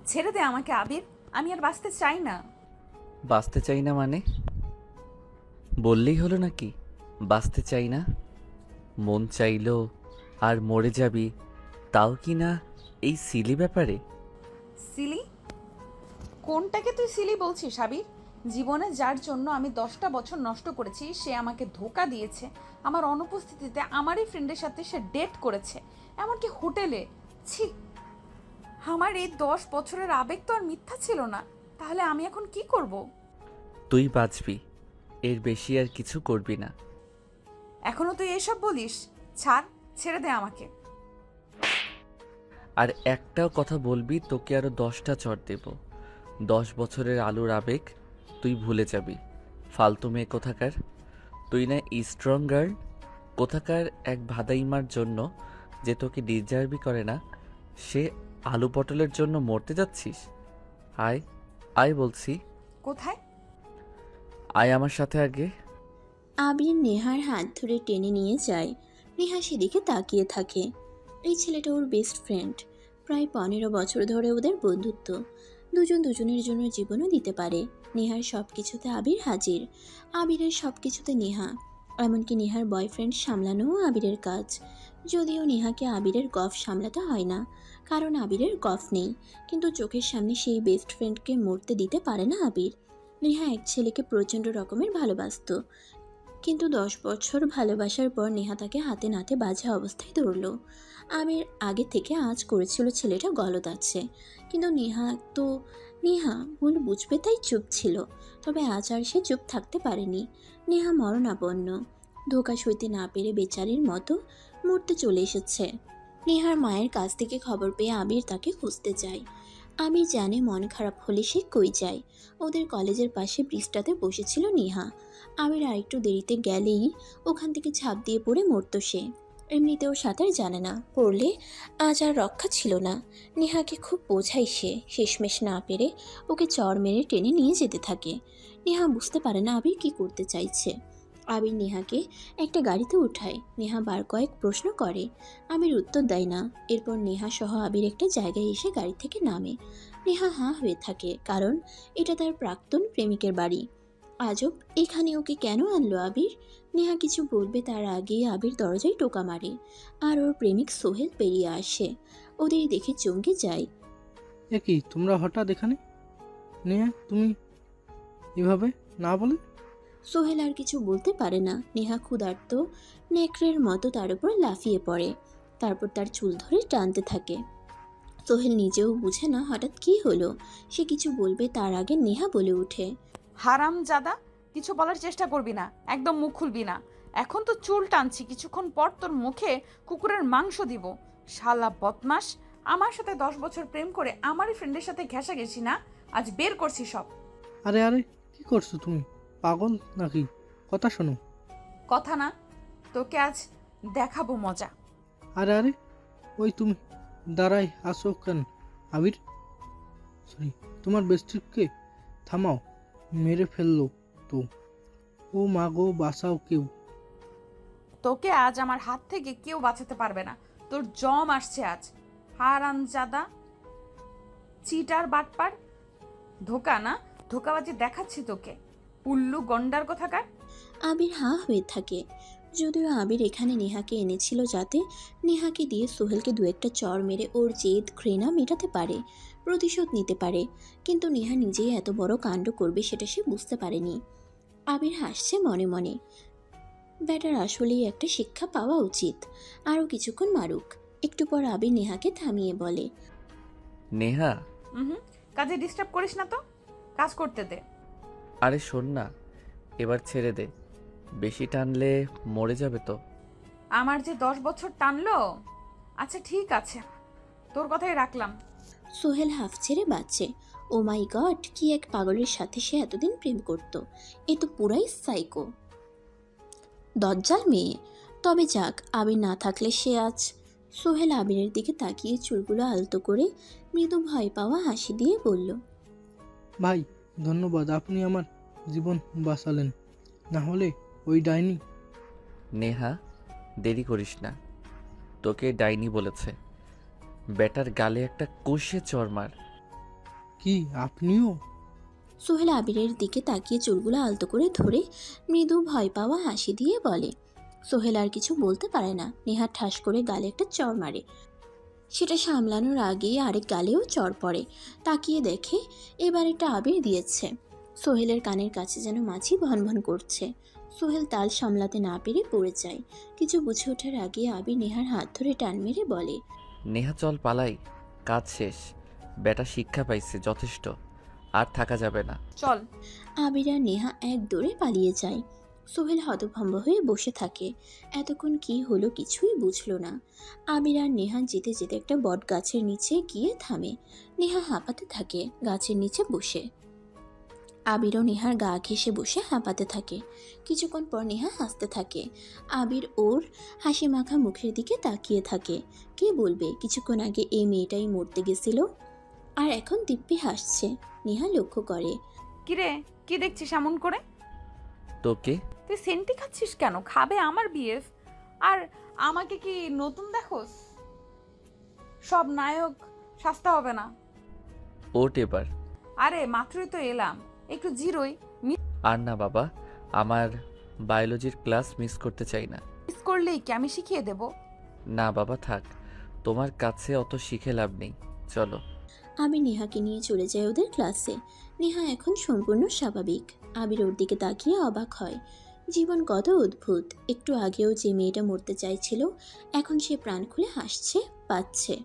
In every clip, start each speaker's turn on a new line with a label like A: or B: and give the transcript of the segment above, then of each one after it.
A: ছেড়ে দে আমাকে আবির, আমি আর বাঁচতে চাই না।
B: বাঁচতে চাই না মানে? বললেই হলো নাকি বাঁচতে চাই না? মন চাইলো আর মরে যাবি, তাও কি না এই সিলি ব্যাপারে?
A: সিলি? কোনটাকে তুই সিলি বলছিস আবির? জীবনে যার জন্য আমি 10টা বছর নষ্ট করেছি সে আমাকে ধোকা দিয়েছে, আমার অনুপস্থিতিতে আমারই ফ্রেন্ডের সাথে সে ডেট করেছে, এমনকি হোটেলে। ছি! আমার এই 10 বছরের আবেগ তো আর মিথ্যা ছিল না। তাহলে আমি এখন কি করব?
B: তুই বাঁচবি, এর বেশি আর কিছু করবি না।
A: এখনো তুই এসব বলিস? ছাড়, ছেড়ে দে আমাকে।
B: আর একটাও কথা বলবি তোকে আরো 10টা চড় দেব। 10 বছরের আলুর আবেগ তুই ভুলে যাবি। ফালতু মেয়ে কোথাকার। তুই না স্ট্রং গার্ল কোথাকার এক ভাদাইমার জন্য যে তোকে ডিজার্ভই করে না, সে আলু পটলের জন্য মরতে যাচ্ছিস? আয়, আয় বলছি।
A: কোথায়?
B: আয় আমার সাথে আগে।
C: আবির নেহার হাত ধরে টেনে নিয়ে যায়। নেহা সেদিকে তাকিয়ে থাকে। এই ছেলেটা ওর বেস্ট ফ্রেন্ড। প্রায় 15 বছর ধরে ওদের বন্ধুত্ব। দুজন দুজনের জন্য জীবনও দিতে পারে। নেহার সব কিছুতে আবির হাজির, আবিরের সব কিছুতে নেহা। এমনকি নেহার বয়ফ্রেন্ড সামলানোও আবিরের কাজ। যদিও নেহাকে আবিরের গফ সামলাতে হয় না, কারণ আবিরের গফ নেই, কিন্তু চোখের সামনে সেই বেস্ট ফ্রেন্ডকে মরতে দিতে পারে না আবির। নেহা এক ছেলেকে প্রচণ্ড রকমের ভালোবাসতো, কিন্তু 10 বছর ভালোবাসার পর নেহা তাকে হাতে নাতে বাজে অবস্থায় ধরল। আবির আগে থেকে আঁচ করেছিল ছেলেটা গলদ আছে, কিন্তু নেহা ভুল বুঝবে তাই চুপ ছিল। তবে আজ আর সে চুপ থাকতে পারেনি। নেহা মরণাপন্ন, ধোকা সইতে না পেরে বেচারির মতো মরতে চলে এসেছে। নেহার মায়ের কাছ থেকে খবর পেয়ে আবির তাকে খুঁজতে যায়। আবির জানে মন খারাপ হলে সে কই যায়। ওদের কলেজের পাশে ব্রিজটাতে বসেছিল নেহা। আবির আরেকটু দেরিতে গেলেই ওখান থেকে ঝাঁপ দিয়ে পড়ে মরতো সে। এমনিতেও সাঁতার জানে না, পড়লে আজ আর রক্ষা ছিল না। নেহাকে খুব বোঝায় সে, শেষমেশ না পেরে ওকে চড় মেরে টেনে নিয়ে যেতে থাকে। নেহা বুঝতে পারে না আবির কি করতে চাইছে। আবির নেহাকে একটা গাড়িতে উঠায়। নেহা বার কয়েক প্রশ্ন করে, আবির উত্তর দেয় না। এরপর নেহা সহ আবির একটা জায়গায় এসে গাড়ি থেকে নামে। নেহা হাঁ হয়ে থাকে, কারণ এটা তার প্রাক্তন প্রেমিকের বাড়ি। আজব, এখানে ওকে কেন আনলো আবির? নেহা কিছু বলবে তার আগেই আবির দরজায় টোকা মারে, আর ওর প্রেমিক সোহেল বেরিয়ে আসে। ওদের দেখে চমকে যায়।
D: এ কি তোমরা হঠাৎ এখানে? নেহা, তুমি এভাবে না বলে?
C: সোহেল আর কিছু বলতে পারে না। নেহা ক্ষুধার্ত নেকড়ের মতো তার উপর লাফিয়ে পড়ে, তারপর তার চুল ধরে টানতে থাকে। সোহেল নিজেও বুঝে না হঠাৎ কি হলো। সে কিছু বলবে তার আগে নেহা বলে ওঠে,
A: হারাম জাদা, কিছু বলার চেষ্টা করবি না, একদম মুখ খুলবি না। এখন তো চুল টানছি, কিছুক্ষণ পর তোর মুখে কুকুরের মাংস দিব। শালা বদমাস, আমার সাথে 10 বছর প্রেম করে আমারই ফ্রেন্ডের সাথে ঘেঁষা গেছি না, আজ বের করছি সব।
D: আরে আরে, কি করছো তুমি? পাগল নাকি? কথা শোনো।
A: কথা না, তোকে আজ দেখাবো মজা।
D: আরে আরে, ওই তুমি দাঁড়াই আসো কেন? আবির, সরি, তোমার বেস্টিকে থামাও, মেরে ফেললো তো। ও মা গো, বাঁচাও কেউ।
A: তোকে আজ আমার হাত থেকে কেউ বাঁচাতে পারবে না। তোর জম আসছে আজ। হারাম জাদা, চিটার বাটপার, ধোকা না, ধোকাবাজি দেখাচ্ছি তোকে, উল্লু গন্ডার কোথাকার।
C: আবির হাঁ হয়ে থাকে। যদিও আবির এখানে নেহাকে এনেছিল যাতে নেহাকে দিয়ে সোহেলকে দু একটা চড় মেরে ওর জেদ ঘৃণা মেটাতে পারে, প্রতিশোধ নিতে পারে, কিন্তু নেহা নিজেই এত বড় কাণ্ড করবে সেটা সে বুঝতে পারেনি। আবির হাসছে মনে মনে। ব্যাটার আসলেই একটা শিক্ষা পাওয়া উচিত। আরও কিছুক্ষণ মারুক। একটু পর আবির নেহাকে থামিয়ে বলে,
B: নেহা,
A: হুম, কাজে ডিস্টার্ব করিস না তো, কাজ করতে দে।
B: আরে শোন না, এবার ছেড়ে দে, বেশি টানলে মরে যাবে তো।
A: আমার যে 10 বছর টানলো। আচ্ছা ঠিক আছে, তোর কথাই রাখলাম।
C: সোহেল হাফ ছেড়ে বাঁচছে। ও মাই গড, কি এক পাগলের সাথে সে এতদিন প্রেম করত! এ তো পুরাই সাইকো, দজ্জাল মেয়ে। তবে যাক, আবির না থাকলে সে আজ। সোহেল আবিরের দিকে তাকিয়ে চুলগুলো আলতো করে মৃদু ভয় পাওয়া হাসি দিয়ে বলল,
D: ভাই, ধন্যবাদ, আপনি আমার জীবন বাঁচালেন। না হলে ওই ডাইনি।
B: নেহা, দেরি করিস না, তোকে ডাইনি বলেছে। বেটার গালে একটা কষে চড় মার।
D: কি আপনিও?
C: সোহেল আবিরের দিকে তাকিয়ে চুলগুলো আলতো করে ধরে মৃদু ভয় পাওয়া হাসি দিয়ে বলে। সোহেল আর কিছু বলতে পারে না। নেহা ঠাস করে গালে একটা চড় মারে। সেটা সামলানোর আগেই আরেক গালেও চড় পড়ে। তাকিয়ে দেখে এবার একটা আবির দিয়েছে। সোহেলের কানের কাছে যেন মাছি ভনভন করছে। সোহেল তাল সামলাতে না পেরে পড়ে যায়। কিছু বুঝে ওঠার আগে আবির নেহার হাত ধরে টান মেরে বলে,
B: নেহা চল পালাই, কাজ শেষ। বেটা শিক্ষা পাইছে যথেষ্ট, আর থাকা যাবে না।
A: চল।
C: আবির আর নেহা এক দৌড়ে পালিয়ে যায়। সোহেল হতভম্ব হয়ে বসে থাকে। এতক্ষণ কি হলো কিছুই বুঝলো না। আবির আর নেহা যেতে যেতে একটা বট গাছের নিচে গিয়ে থামে। নেহা হাঁপাতে থাকে গাছের নিচে বসে। আবিরও নেহার গা ঘেঁষে বসে হাঁপাতে থাকে। কিছুক্ষণ পর নেহা হাসতে থাকে। আবির ওর হাসি মাখা মুখের দিকে তাকিয়ে থাকে। কে বলবে কিছুক্ষণ আগে এই মেয়েটাই মরতে গেছিল, আর এখন দিব্যি হাসছে। নেহা লক্ষ্য করে।
A: কিরে, কি দেখছিস এমন করে?
B: তোকে?
A: তুই সেন্টি খাচ্ছিস কেন? খাবে আমার বিএফ, আর আমাকে কি নতুন দেখোস? সব নায়ক সাজতে হবে না।
B: ওট এবার।
A: আরে মাত্রই তো এলাম, একটু জিরোই।
B: আর না বাবা, আমার বায়োলজির ক্লাস মিস করতে চাই না।
A: মিস করলেই কি আমি শিখিয়ে দেব?
B: না বাবা থাক, তোমার কাছে অত শিখে লাভ নেই, চলো।
C: আমি নেহাকে নিয়ে চলে যাই ওদের ক্লাসে। নেহা এখন সম্পূর্ণ স্বাভাবিক। আবির ওর দিকে তাকিয়ে অবাক হয়। জীবন কত অদ্ভুত। একটু আগেও যে মেয়েটা মরতে চাইছিল, এখন সে প্রাণ খুলে হাসছে, পাচ্ছে।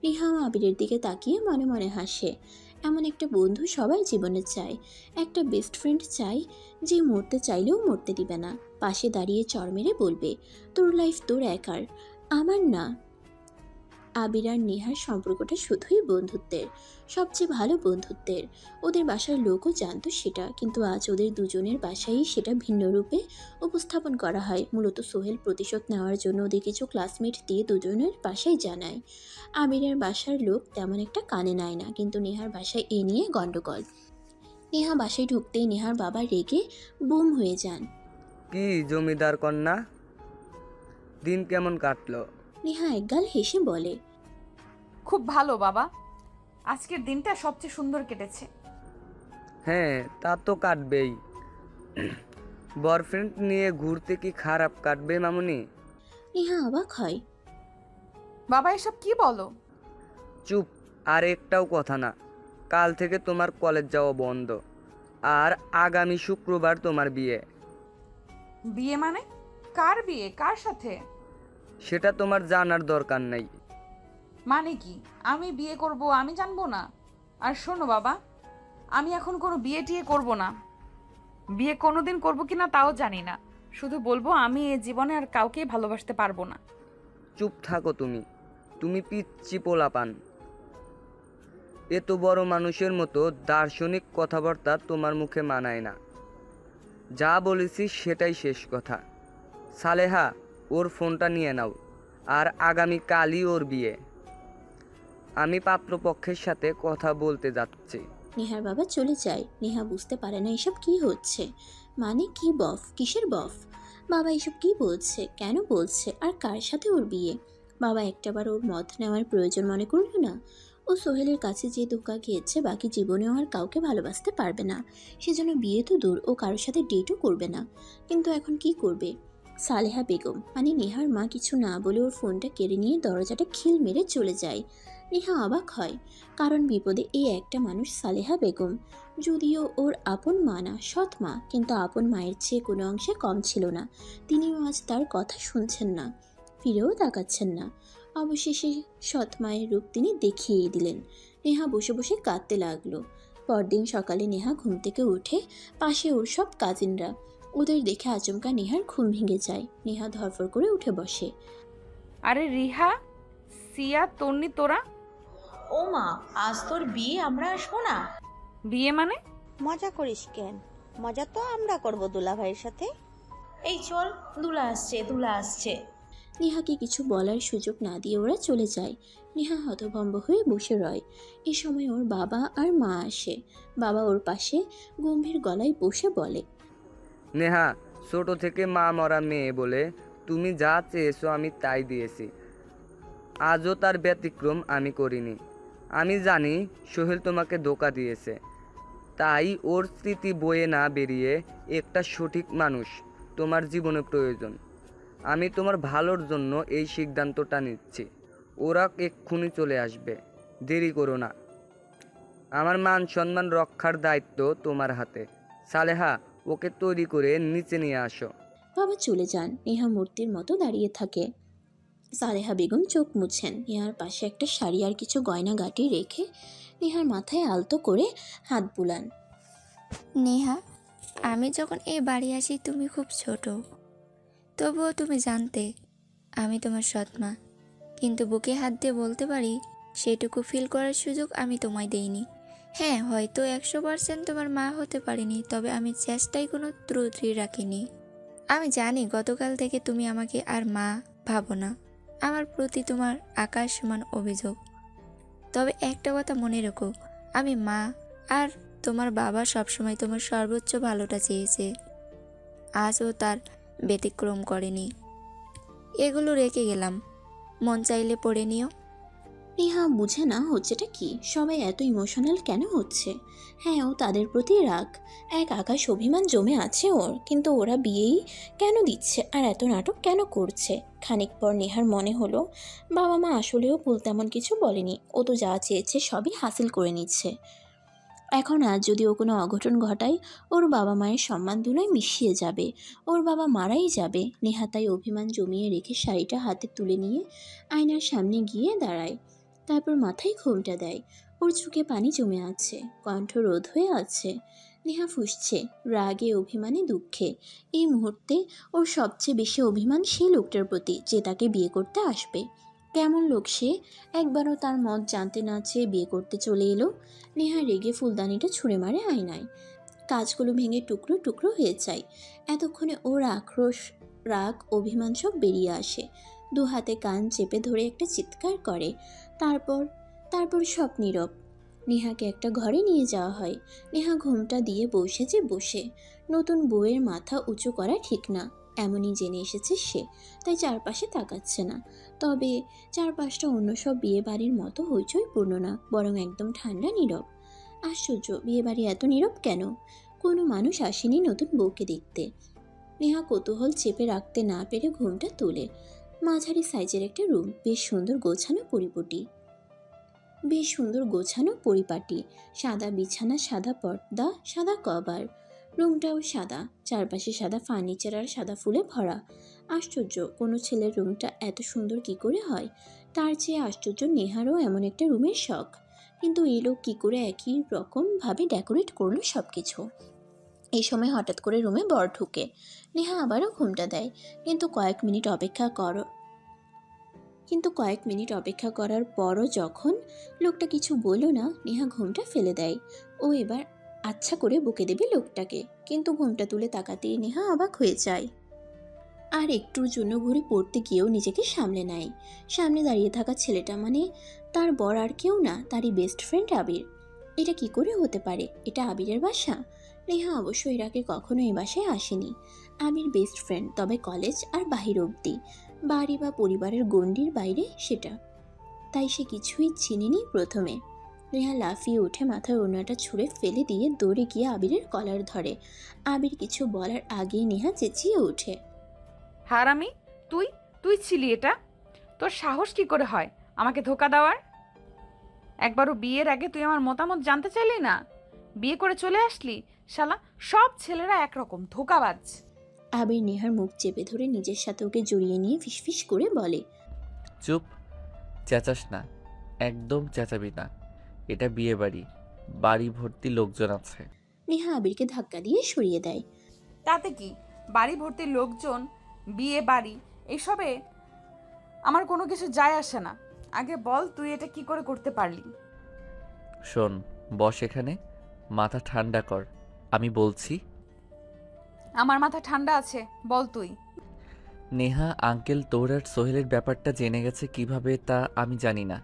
C: নেহাও আবিরের দিকে তাকিয়ে মনে মনে হাসে। এমন একটা বন্ধু সবার জীবনে চায়। একটা বেস্ট ফ্রেন্ড চাই, যে মরতে চাইলেও মরতে দিবে না। পাশে দাঁড়িয়ে চড় মেরে বলবে, তোর লাইফ তোর একার, আমার না। আবির আর নেহার সম্পর্কটা শুধুই বন্ধুত্বের, সবচেয়ে ভালো বন্ধুত্বের। ওদের বাসার লোকও জানতো সেটা, কিন্তু আজ ওদের দুজনের বাসায় সেটা ভিন্ন রূপে উপস্থাপন করা হয়। মূলত সোহেল প্রতিশোধ নেওয়ার জন্য ওদের কিছু ক্লাসমেট দিয়ে দুজনের বাসায় জানায়। আবিরের বাসার লোক তেমন একটা কানে নেয় না, কিন্তু নেহার বাসায় এ নিয়ে গণ্ডগোল। নেহা বাসায় ঢুকতেই নেহার বাবা রেগে বুম হয়ে যান।
E: কি জমিদার কন্যা, দিন কেমন কাটলো?
C: নেহা একগাল হেসে বলে,
A: খুব ভালো বাবা, আজকের দিনটা সবচেয়ে সুন্দর কেটেছে।
E: হ্যাঁ তা তো কাটবেই। বয়ফ্রেন্ড নিয়ে ঘুরতে কি খারাপ কাটবে মামুনি?
C: নেহা অবাক হয়।
A: বাবা এসব কি বলো?
E: চুপ, আর একটাও কথা না। কাল থেকে তোমার কলেজ যাওয়া বন্ধ, আর আগামী শুক্রবার তোমার বিয়ে।
A: বিয়ে মানে? কার বিয়ে, কার সাথে?
E: সেটা তোমার জানার দরকার নেই।
A: মানে কি আমি বিয়ে করব আমি জানবো না? আর শোনো বাবা, আমি এখন কোনো বিয়ে টিয়ে করব না। বিয়ে কোনোদিন করব কিনা তাও জানি না, শুধু বলবো আমি এ জীবনে আর কাউকেই ভালোবাসতে পারবো না।
E: চুপ থাকো তুমি, তুমি পিচ্চি পোলাপান। এত বড় মানুষের মতো দার্শনিক কথাবার্তা তোমার মুখে মানায় না। যা বলেছি সেটাই শেষ কথা। সালেহা, ওর ফোনটা নিয়ে নাও, আর আগামী কালই ওর বিয়ে। আমি পাত্রপক্ষের সাথে কথা বলতে যাচ্ছি।
C: নেহার বাবা চলে যায়। নেহা বুঝতে পারে না এসব কি হচ্ছে। মানে কি বফ, কিসের বফ? বাবা এসব কি বলছে, কেন বলছে, আর কার সাথে ওর বিয়ে? বাবা একটাবার ওর মত নেওয়ার প্রয়োজন মনে করলো না? ও সোহেলের কাছে যে ধোঁকা খেয়েছে, বাকি জীবনেও আর কাউকে ভালোবাসতে পারবে না। সেজন্য বিয়ে তো দূর, ও কারোর সাথে ডেটও করবে না। কিন্তু এখন কি করবে? সালেহা বেগম মানে নেহার মা কিছু না বলে ওর ফোনটা কেড়ে নিয়ে দরজাটা খিল মেরে চলে যায়। নেহা অবাক হয়, কারণ বিপদে এই একটা মানুষ সালেহা বেগম। যদিও ওর আপন মা না, সৎ মা, কিন্তু আপন মায়ের চেয়ে কোনো অংশে কম ছিল না। তিনিও আজ তার কথা শুনছেন না, ফিরেও তাকাচ্ছেন না। অবশেষে সৎ মায়ের রূপ তিনি দেখিয়ে দিলেন। নেহা বসে বসে কাঁদতে লাগলো। পরদিন সকালে নেহা ঘুম থেকে উঠে, পাশে ওর সব কাজিনরা। ওদের দেখে আচমকা নেহার ঘুম ভেঙে যায়। নেহা ধরফর করে উঠে বসে।
A: আরে রিহা, সিয়া, তন্নি, তোরা?
F: ও মা, আজ তোর বিয়ে, আমরা আসবো না?
A: বিয়ে মানে?
G: মজা করিস কেন? মজা তো আমরা করব দুলা ভাইয়ের সাথে।
F: এই চল, দুলা আসছে, দুলা আসছে।
C: নেহাকে কিছু বলার সুযোগ না দিয়ে ওরা চলে যায়। নেহা হতভম্ব হয়ে বসে রয়। এ সময় ওর বাবা আর মা আসে। বাবা ওর পাশে গম্ভীর গলায় বসে বলে,
E: নেহা, ছোট থেকে মা মরা মেয়ে বলে তুমি যা চেয়েছো আমি তাই দিয়েছি। আজও তার ব্যতিক্রম আমি করিনি। আমি জানি সোহেল তোমাকে ধোঁকা দিয়েছে, তাই ওর স্মৃতি বয়ে না বেরিয়ে একটা সঠিক মানুষ তোমার জীবনে প্রয়োজন। আমি তোমার ভালোর জন্য এই সিদ্ধান্তটা নিচ্ছি। ওরা এক্ষুনি চলে আসবে, দেরি করো না। আমার মান সম্মান রক্ষার দায়িত্ব তোমার হাতে। সালেহা, ওকে তৈরি করে নিচে নিয়ে আসো।
C: বাবা চলে যান। নেহা মূর্তির মতো দাঁড়িয়ে থাকে। সালেহা বেগম চোখ মুছছেন। নেহার পাশে একটা শাড়ি আর কিছু গয়নাগাটি রেখে নেহার মাথায় আলতো করে হাত বুলান।
H: নেহা, আমি যখন এই বাড়ি আসি তুমি খুব ছোট, তবুও তুমি জানতে আমি তোমার সৎমা। কিন্তু বুকে হাত দিয়ে বলতে পারি সেটুকু ফিল করার সুযোগ আমি তোমায় দেইনি। হ্যাঁ, হয়তো 100% তোমার মা হতে পারিনি, তবে আমি চেষ্টায় কোনো ত্রুটি রাখিনি। আমি জানি গতকাল থেকে তুমি আমাকে আর মা ভাবো না। আমার প্রতি তোমার আকাশ সমান অভিযোগ। তবে একটা কথা মনে রেখো, আমি মা আর তোমার বাবা সবসময় তোমার সর্বোচ্চ ভালোটা চেয়েছে। আজও তার ব্যতিক্রম করেনি। এগুলো রেখে গেলাম, মন চাইলে পড়ে নিও।
C: নেহা বুঝে না হচ্ছেটা কি, সবাই এত ইমোশনাল কেন হচ্ছে। হ্যাঁ, ও তাদের প্রতি রাগ, এক আকাশ অভিমান জমে আছে ওর, কিন্তু ওরা বিয়েই কেন দিচ্ছে আর এত নাটক কেন করছে। খানিক পর নেহার মনে হলো বাবা মা আসলেও ভুল তেমন কিছু বলেনি, ও তো যা চেয়েছে সবই হাসিল করে নিচ্ছে। এখন আজ যদি ও কোনো অঘটন ঘটায়, ওর বাবা মায়ের সম্মান ধুলোয় মিশিয়ে যাবে, ওর বাবা মারাই যাবে। নেহা তাই অভিমান জমিয়ে রেখে শাড়িটা হাতে তুলে নিয়ে আয়নার সামনে গিয়ে দাঁড়ায়। তারপর মাথায় ঘোমটা দেয়। ওর চোখে পানি জমে আছে, কণ্ঠ রোধ হয়ে আছে। নেহা ফুঁসছে, রাগে, অভিমানে, দুঃখে। এই মুহূর্তে ওর সবচেয়ে বেশি অভিমান সেই লোকটার প্রতি যে তাকে বিয়ে করতে আসবে। কেমন লোক সে, একবারও তার মত জানতে না চেয়ে বিয়ে করতে চলে এলো। নেহা রেগে ফুলদানিটা ছুঁড়ে মারে আয়নায়। কাজগুলো ভেঙে টুকরো টুকরো হয়ে যায়। এতক্ষণে ওর আক্রোশ, রাগ, অভিমান সব বেরিয়ে আসে। দু হাতে কান চেপে ধরে একটা চিৎকার করে। তারপর তারপর সব নীরব। নেহাকে একটা ঘরে নিয়ে যাওয়া হয়। নেহা ঘোমটা দিয়ে বসেছে বসে। নতুন বউয়ের মাথা উঁচু করা ঠিক না, এমনই জেনে এসেছে সে, তাই চারপাশে তাকাচ্ছে না। তবে চারপাশটা অন্য সব বিয়ে বাড়ির মতো হইচইপূর্ণ না, বরং একদম ঠান্ডা নীরব। আশ্চর্য, বিয়ে বাড়ি এত নীরব কেন? কোনো মানুষ আসেনি নতুন বউকে দেখতে। নেহা কৌতূহল চেপে রাখতে না পেরে ঘুমটা তোলে। মাঝারি সাইজের একটা রুম, বেশ সুন্দর গোছানো পরিপাটি। সাদা বিছানা, সাদা পর্দা, সাদা কভার। রুমটাও সাদা, চারপাশে সাদা ফার্নিচার আর সাদা ফুলে ভরা। আশ্চর্য, কোনো ছেলের রুমটা এত সুন্দর কি করে হয়? তার চেয়ে আশ্চর্য নেহারও এমন একটা রুমের শখ। কিন্তু এই লোক কী করে একই রকমভাবে ডেকোরেট করলো সব কিছু। এই সময় হঠাৎ করে রুমে বর ঢুকে। নেহা আবারও ঘুমটা দেয়, কিন্তু কয়েক মিনিট অপেক্ষা করার পরও যখন লোকটা কিছু বলল না, নেহা ঘুমটা ফেলে দেয়। ও এবার আচ্ছা করে বকে দেবে লোকটাকে, কিন্তু ঘুমটা তুলে তাকাতেই নেহা অবাক হয়ে যায়। আর একটুর জন্য ঘুরে পড়তে গিয়েও নিজেকে সামলে নেয়। সামনে দাঁড়িয়ে থাকা ছেলেটা মানে তার বর আর কেউ না, তারই বেস্ট ফ্রেন্ড আবির। এটা কি করে হতে পারে? এটা আবিরের বাসা? নেহা অবশ্য এর আগে কখনো এই বাসায় আসেনি। আবির বেস্ট ফ্রেন্ড, তবে কলেজ আর বাহির অবধি, বাড়ি বা পরিবারের গণ্ডির বাইরে সেটা। তাই সে কিছুই চিনেনি প্রথমে। নেহা লাফিয়ে উঠে মাথার ওড়নাটা ছুঁড়ে ফেলে দিয়ে দৌড়ে গিয়ে আবিরের কলার ধরে। আবির কিছু বলার আগেই নেহা চেঁচিয়ে ওঠে,
A: হারামি, তুই তুই ছিলি এটা? তোর সাহস কি করে হয় আমাকে ধোকা দেওয়ার? একবারও বিয়ের আগে তুই আমার মতামত জানতে চাইলি না, বিয়ে করে চলে আসলি। শালা, সব ছেলেরা একরকম ধোকাবাজ।
C: আবির নেহার মুখ চেপে ধরে নিজের সাথে ওকে জড়িয়ে নিয়ে ফিসফিস করে বলে,
B: চুপ, চেঁচাস না, একদম চেঁচাবি না। এটা বিয়ে বাড়ি, বাড়ি ভর্তি লোকজন আছে।
C: নেহা আবিরকে ধাক্কা দিয়ে সরিয়ে দেয়।
A: তাতে কি, বাড়ি ভর্তি লোকজন, বিয়ে বাড়ি, এসবে আমার কোনো কিছু যায় আসে না। আগে বল, তুই এটা কি করে করতে পারলি?
B: শোন, বস এখানে, মাথা ঠান্ডা কর, আমি বলছি।
A: আমার মাথা ঠান্ডা আছে, বল তুই।
B: নেহা আঙ্কেল তোর আর সোহেলের ব্যাপারটা জেনে গেছে কিভাবে তা আমি জানি না।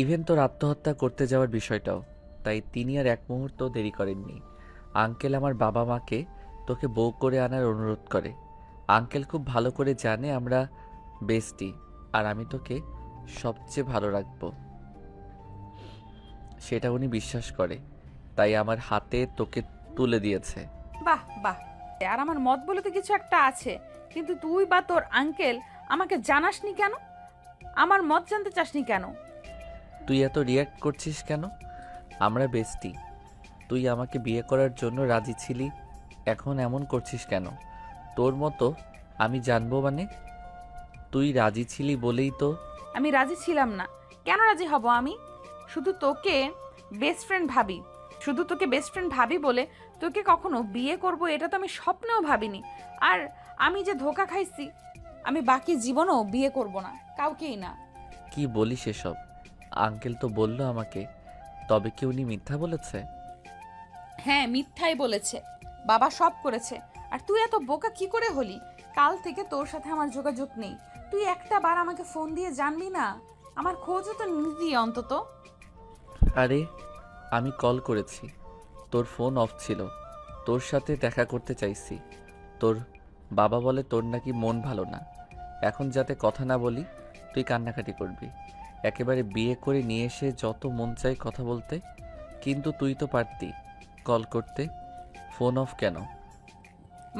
B: ইভেন তোর আত্মহত্যা করতে যাওয়ার বিষয়টাও। তাই তিনি আর এক মুহূর্ত দেরি করেননি। আঙ্কেল আমার বাবা মাকে তোকে বউ করে আনার অনুরোধ করে। আঙ্কেল খুব ভালো করে জানে আমরা বেস্টি, আর আমি তোকে সবচেয়ে ভালো রাখবো। সেটা উনি বিশ্বাস করে, তাই আমার হাতে তোকে তুলে দিয়েছে।
A: বাহ বাহ, আর আমার মত বলে তো কিছু একটা আছে, কিন্তু তুই বা তোর আঙ্কেল আমাকে জানাসনি কেন? আমার মত জানতে চাসনি কেন?
B: তুই এত রিয়্যাক্ট করছিস কেন? আমরা বেস্টি, তুই আমাকে বিয়ে করার জন্য রাজি ছিলি, এখন এমন করছিস কেন? তোর মতো আমি জানবো মানে? তুই রাজি ছিলি বলেই তো।
A: আমি রাজি ছিলাম না। কেন রাজি হব আমি? শুধু তোকে বেস্ট ফ্রেন্ড ভাবি, শুধু তোকে বেস্ট ফ্রেন্ড ভাবি বলে তোকে কখনো বিয়ে করব এটা তো আমি স্বপ্নেও ভাবিনি। আর আমি যে ধোকা খাইছি, আমি বাকি জীবনও বিয়ে করব না, কাউকেই না।
B: কি বলিস এসব? আঙ্কেল তো বললো আমাকে, তবে কি উনি মিথ্যা বলেছে?
A: হ্যাঁ, মিথ্যাই বলেছে। বাবা সব করেছে। আর তুই এত বোকা কি করে হলি? কাল থেকে তোর সাথে আমার যোগাযোগ নেই। তুই একটা বার আমাকে ফোন দিয়ে জানবি না? আমার খোঁজও তো নিবি অন্তত।
B: আরে আমি কল করেছি, তোর ফোন অফ ছিল। তোর সাথে দেখা করতে চাইছি। তোর বাবা বলে তোর নাকি মন ভালো না। এখন যাতে কথা না বলি তুই কান্নাকাটি করবি। একেবারে বিয়ে করে নিয়ে এসে যত মন চাই কথা বলতে, কিন্তু তুই তো পারতি কল করতে। ফোন অফ কেন?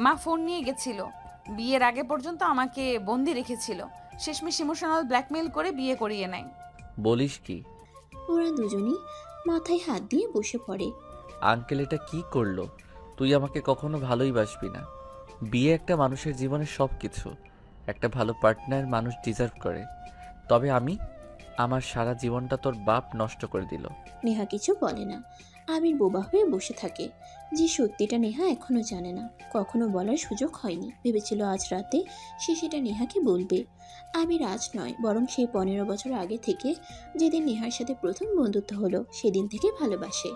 A: মা ফোন নিয়ে গেছিল। বিয়ের আগে পর্যন্ত আমাকে বন্দি রেখেছিল। শেষমেশ ইমোশনাল ব্ল্যাকমেল করে বিয়ে করিয়ে নেয়।
B: বলিস কি?
C: ওরা দুজনই মাথায় হাত দিয়ে বসে পড়ে।
B: আঙ্কেল এটা কি করলো? তুই আমাকে কখনো ভালোই বাসবি না। বিয়ে একটা মানুষের জীবনের সব কিছু। একটা ভালো পার্টনার মানুষ ডিজার্ভ করে। তবে আমার সারা জীবনটা তোর বাপ নষ্ট করে দিল।
C: নেহা কিছু বলে না। আবির বোবা হয়ে বসে থাকে। যে সত্যিটা নেহা এখনো জানে না, কখনো বলার সুযোগ হয়নি। ভেবেছিল আজ রাতে সে সেটা নেহাকে বলবে। আবির আজ নয়, বরং সেই 15 বছর আগে থেকে, যেদিন নেহার সাথে প্রথম বন্ধুত্ব হলো, সেদিন থেকে ভালোবাসে।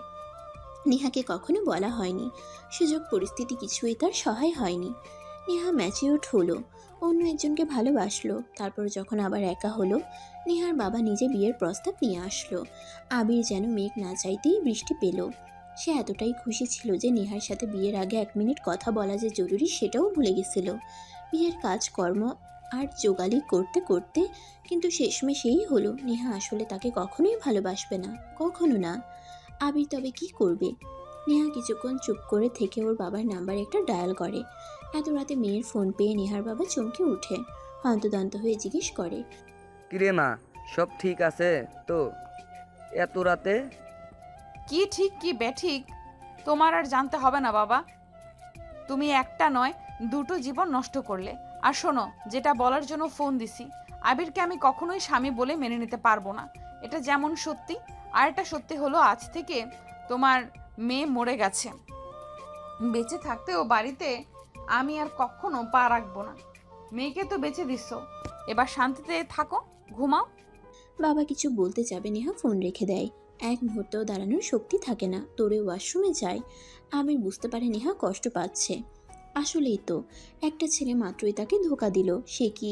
C: নেহাকে কখনো বলা হয়নি, সুযোগ পরিস্থিতি কিছুই তার সহায় হয়নি। নেহা ম্যাচিউরড হলো, অন্য একজনকে ভালোবাসলো। তারপর যখন আবার একা হলো, নেহার বাবা নিজে বিয়ের প্রস্তাব নিয়ে আসলো। আবির যেন মেঘ না চাইতেই বৃষ্টি পেল। সে এতটাই খুশি ছিল যে নেহার সাথে বিয়ের আগে 1 মিনিট কথা বলা যে জরুরি সেটাও ভুলে গেছিল। বিয়ের কাজকর্ম আর জোগালি করতে করতে কিন্তু শেষমেশ এই হলো, নেহা আসলে তাকে কখনোই ভালোবাসবে না, কখনো না। আবির তবে কি করবে? নেহা কিছুক্ষণ চুপ করে থেকে ওর বাবার নাম্বার একটা ডায়াল করে। এত রাতে মেয়ের ফোন পেয়ে নেহার বাবা চমকে উঠে, হন্তদন্ত হয়ে জিজ্ঞেস করে,
E: কিরে মা, সব ঠিক আছে তো? এত রাতে?
A: কি ঠিক কি বেঠিক তোমার আর জানতে হবে না বাবা। তুমি একটা নয়, দুটো জীবন নষ্ট করলে। আর শোনো, যেটা বলার জন্য ফোন দিছি, আবিরকে আমি কখনোই স্বামী বলে মেনে নিতে পারবো না। এটা যেমন সত্যি, আর একটা সত্যি হলো আজ থেকে তোমার মেয়ে মরে গেছে। বেঁচে থাকতেও বাড়িতে আমি আর কখনো পা রাখবো না। মেয়েকে তো বেঁচে দিচ্ছ, এবার শান্তিতে থাকো, ঘুমাও।
C: বাবা কিছু বলতে যাবে, নেহা ফোন রেখে দেয়। এক মুহূর্তেও দাঁড়ানোর শক্তি থাকে না, তোরে ওয়াশরুমে যায়। আবির বুঝতে পারে নেহা কষ্ট পাচ্ছে। আসলেই তো, একটা ছেলে মাত্রই তাকে ধোকা দিল। সে কি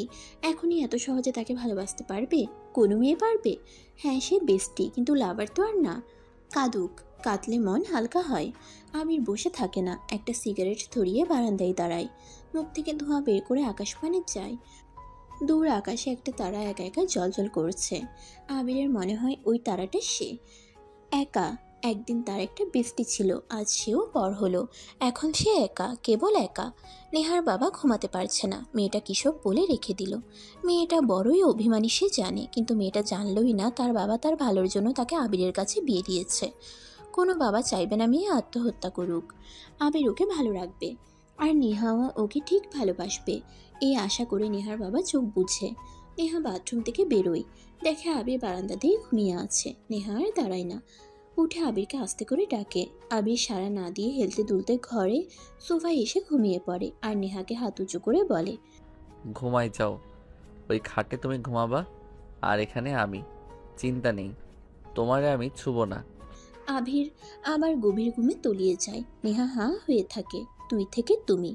C: এখনই এত সহজে তাকে ভালোবাসতে পারবে? কোনো মেয়ে পারবে? হ্যাঁ, সে বেস্টি, কিন্তু লাভার তো আর না। কাঁদুক, কাঁদলে মন হালকা হয়। আবির বসে থাকে না, একটা সিগারেট ধরিয়ে বারান্দায় দাঁড়ায়। মুখ থেকে ধোঁয়া বের করে আকাশপানে যায়। দূর আকাশে একটা তারা একা একা জ্বলজ্বল করছে। আবিরের মনে হয় ওই তারাটা সে। একা। একদিন তার একটা বেস্টি ছিল, আজ সেও পর হলো। এখন সে একা, কেবল একা। নেহার বাবা ঘুমাতে পারছে না, মেয়েটা কিসব বলে রেখে দিল। মেয়েটা বড়ই অভিমানী সে জানে, কিন্তু মেয়েটা জানলই না তার বাবা তার ভালোর জন্য তাকে আবিরের কাছে বিয়ে দিয়েছে। কোনো বাবা চাইবে না মেয়ে আত্মহত্যা করুক। আবির ওকে ভালো রাখবে, আর নেহাও ওকে ঠিক ভালোবাসবে, এই আশা করে নেহার বাবা চোখ বুঝে। নেহা বাথরুম থেকে বেরোয়, দেখে আবির বারান্দাতেই ঘুমিয়ে আছে। নেহা আর দাঁড়ায় না, উঠে আবিরকে আস্তে করে ডাকে। আবির সাড়া না দিয়ে হেলতে দুলতে ঘরে সোফায় এসে ঘুমিয়ে পড়ে, আর নেহাকে হাত উঁচু করে বলে,
B: ঘুমাই যাও, ওই খাটে তুমি ঘুমাবা, আর এখানে আমি। চিন্তা নেই, তোমারে আমি ছুব না।
C: আবির আবার গভীর ঘুমে তলিয়ে যায়। নেহা হাঁ হয়ে থাকে, তুই থেকে তুমি।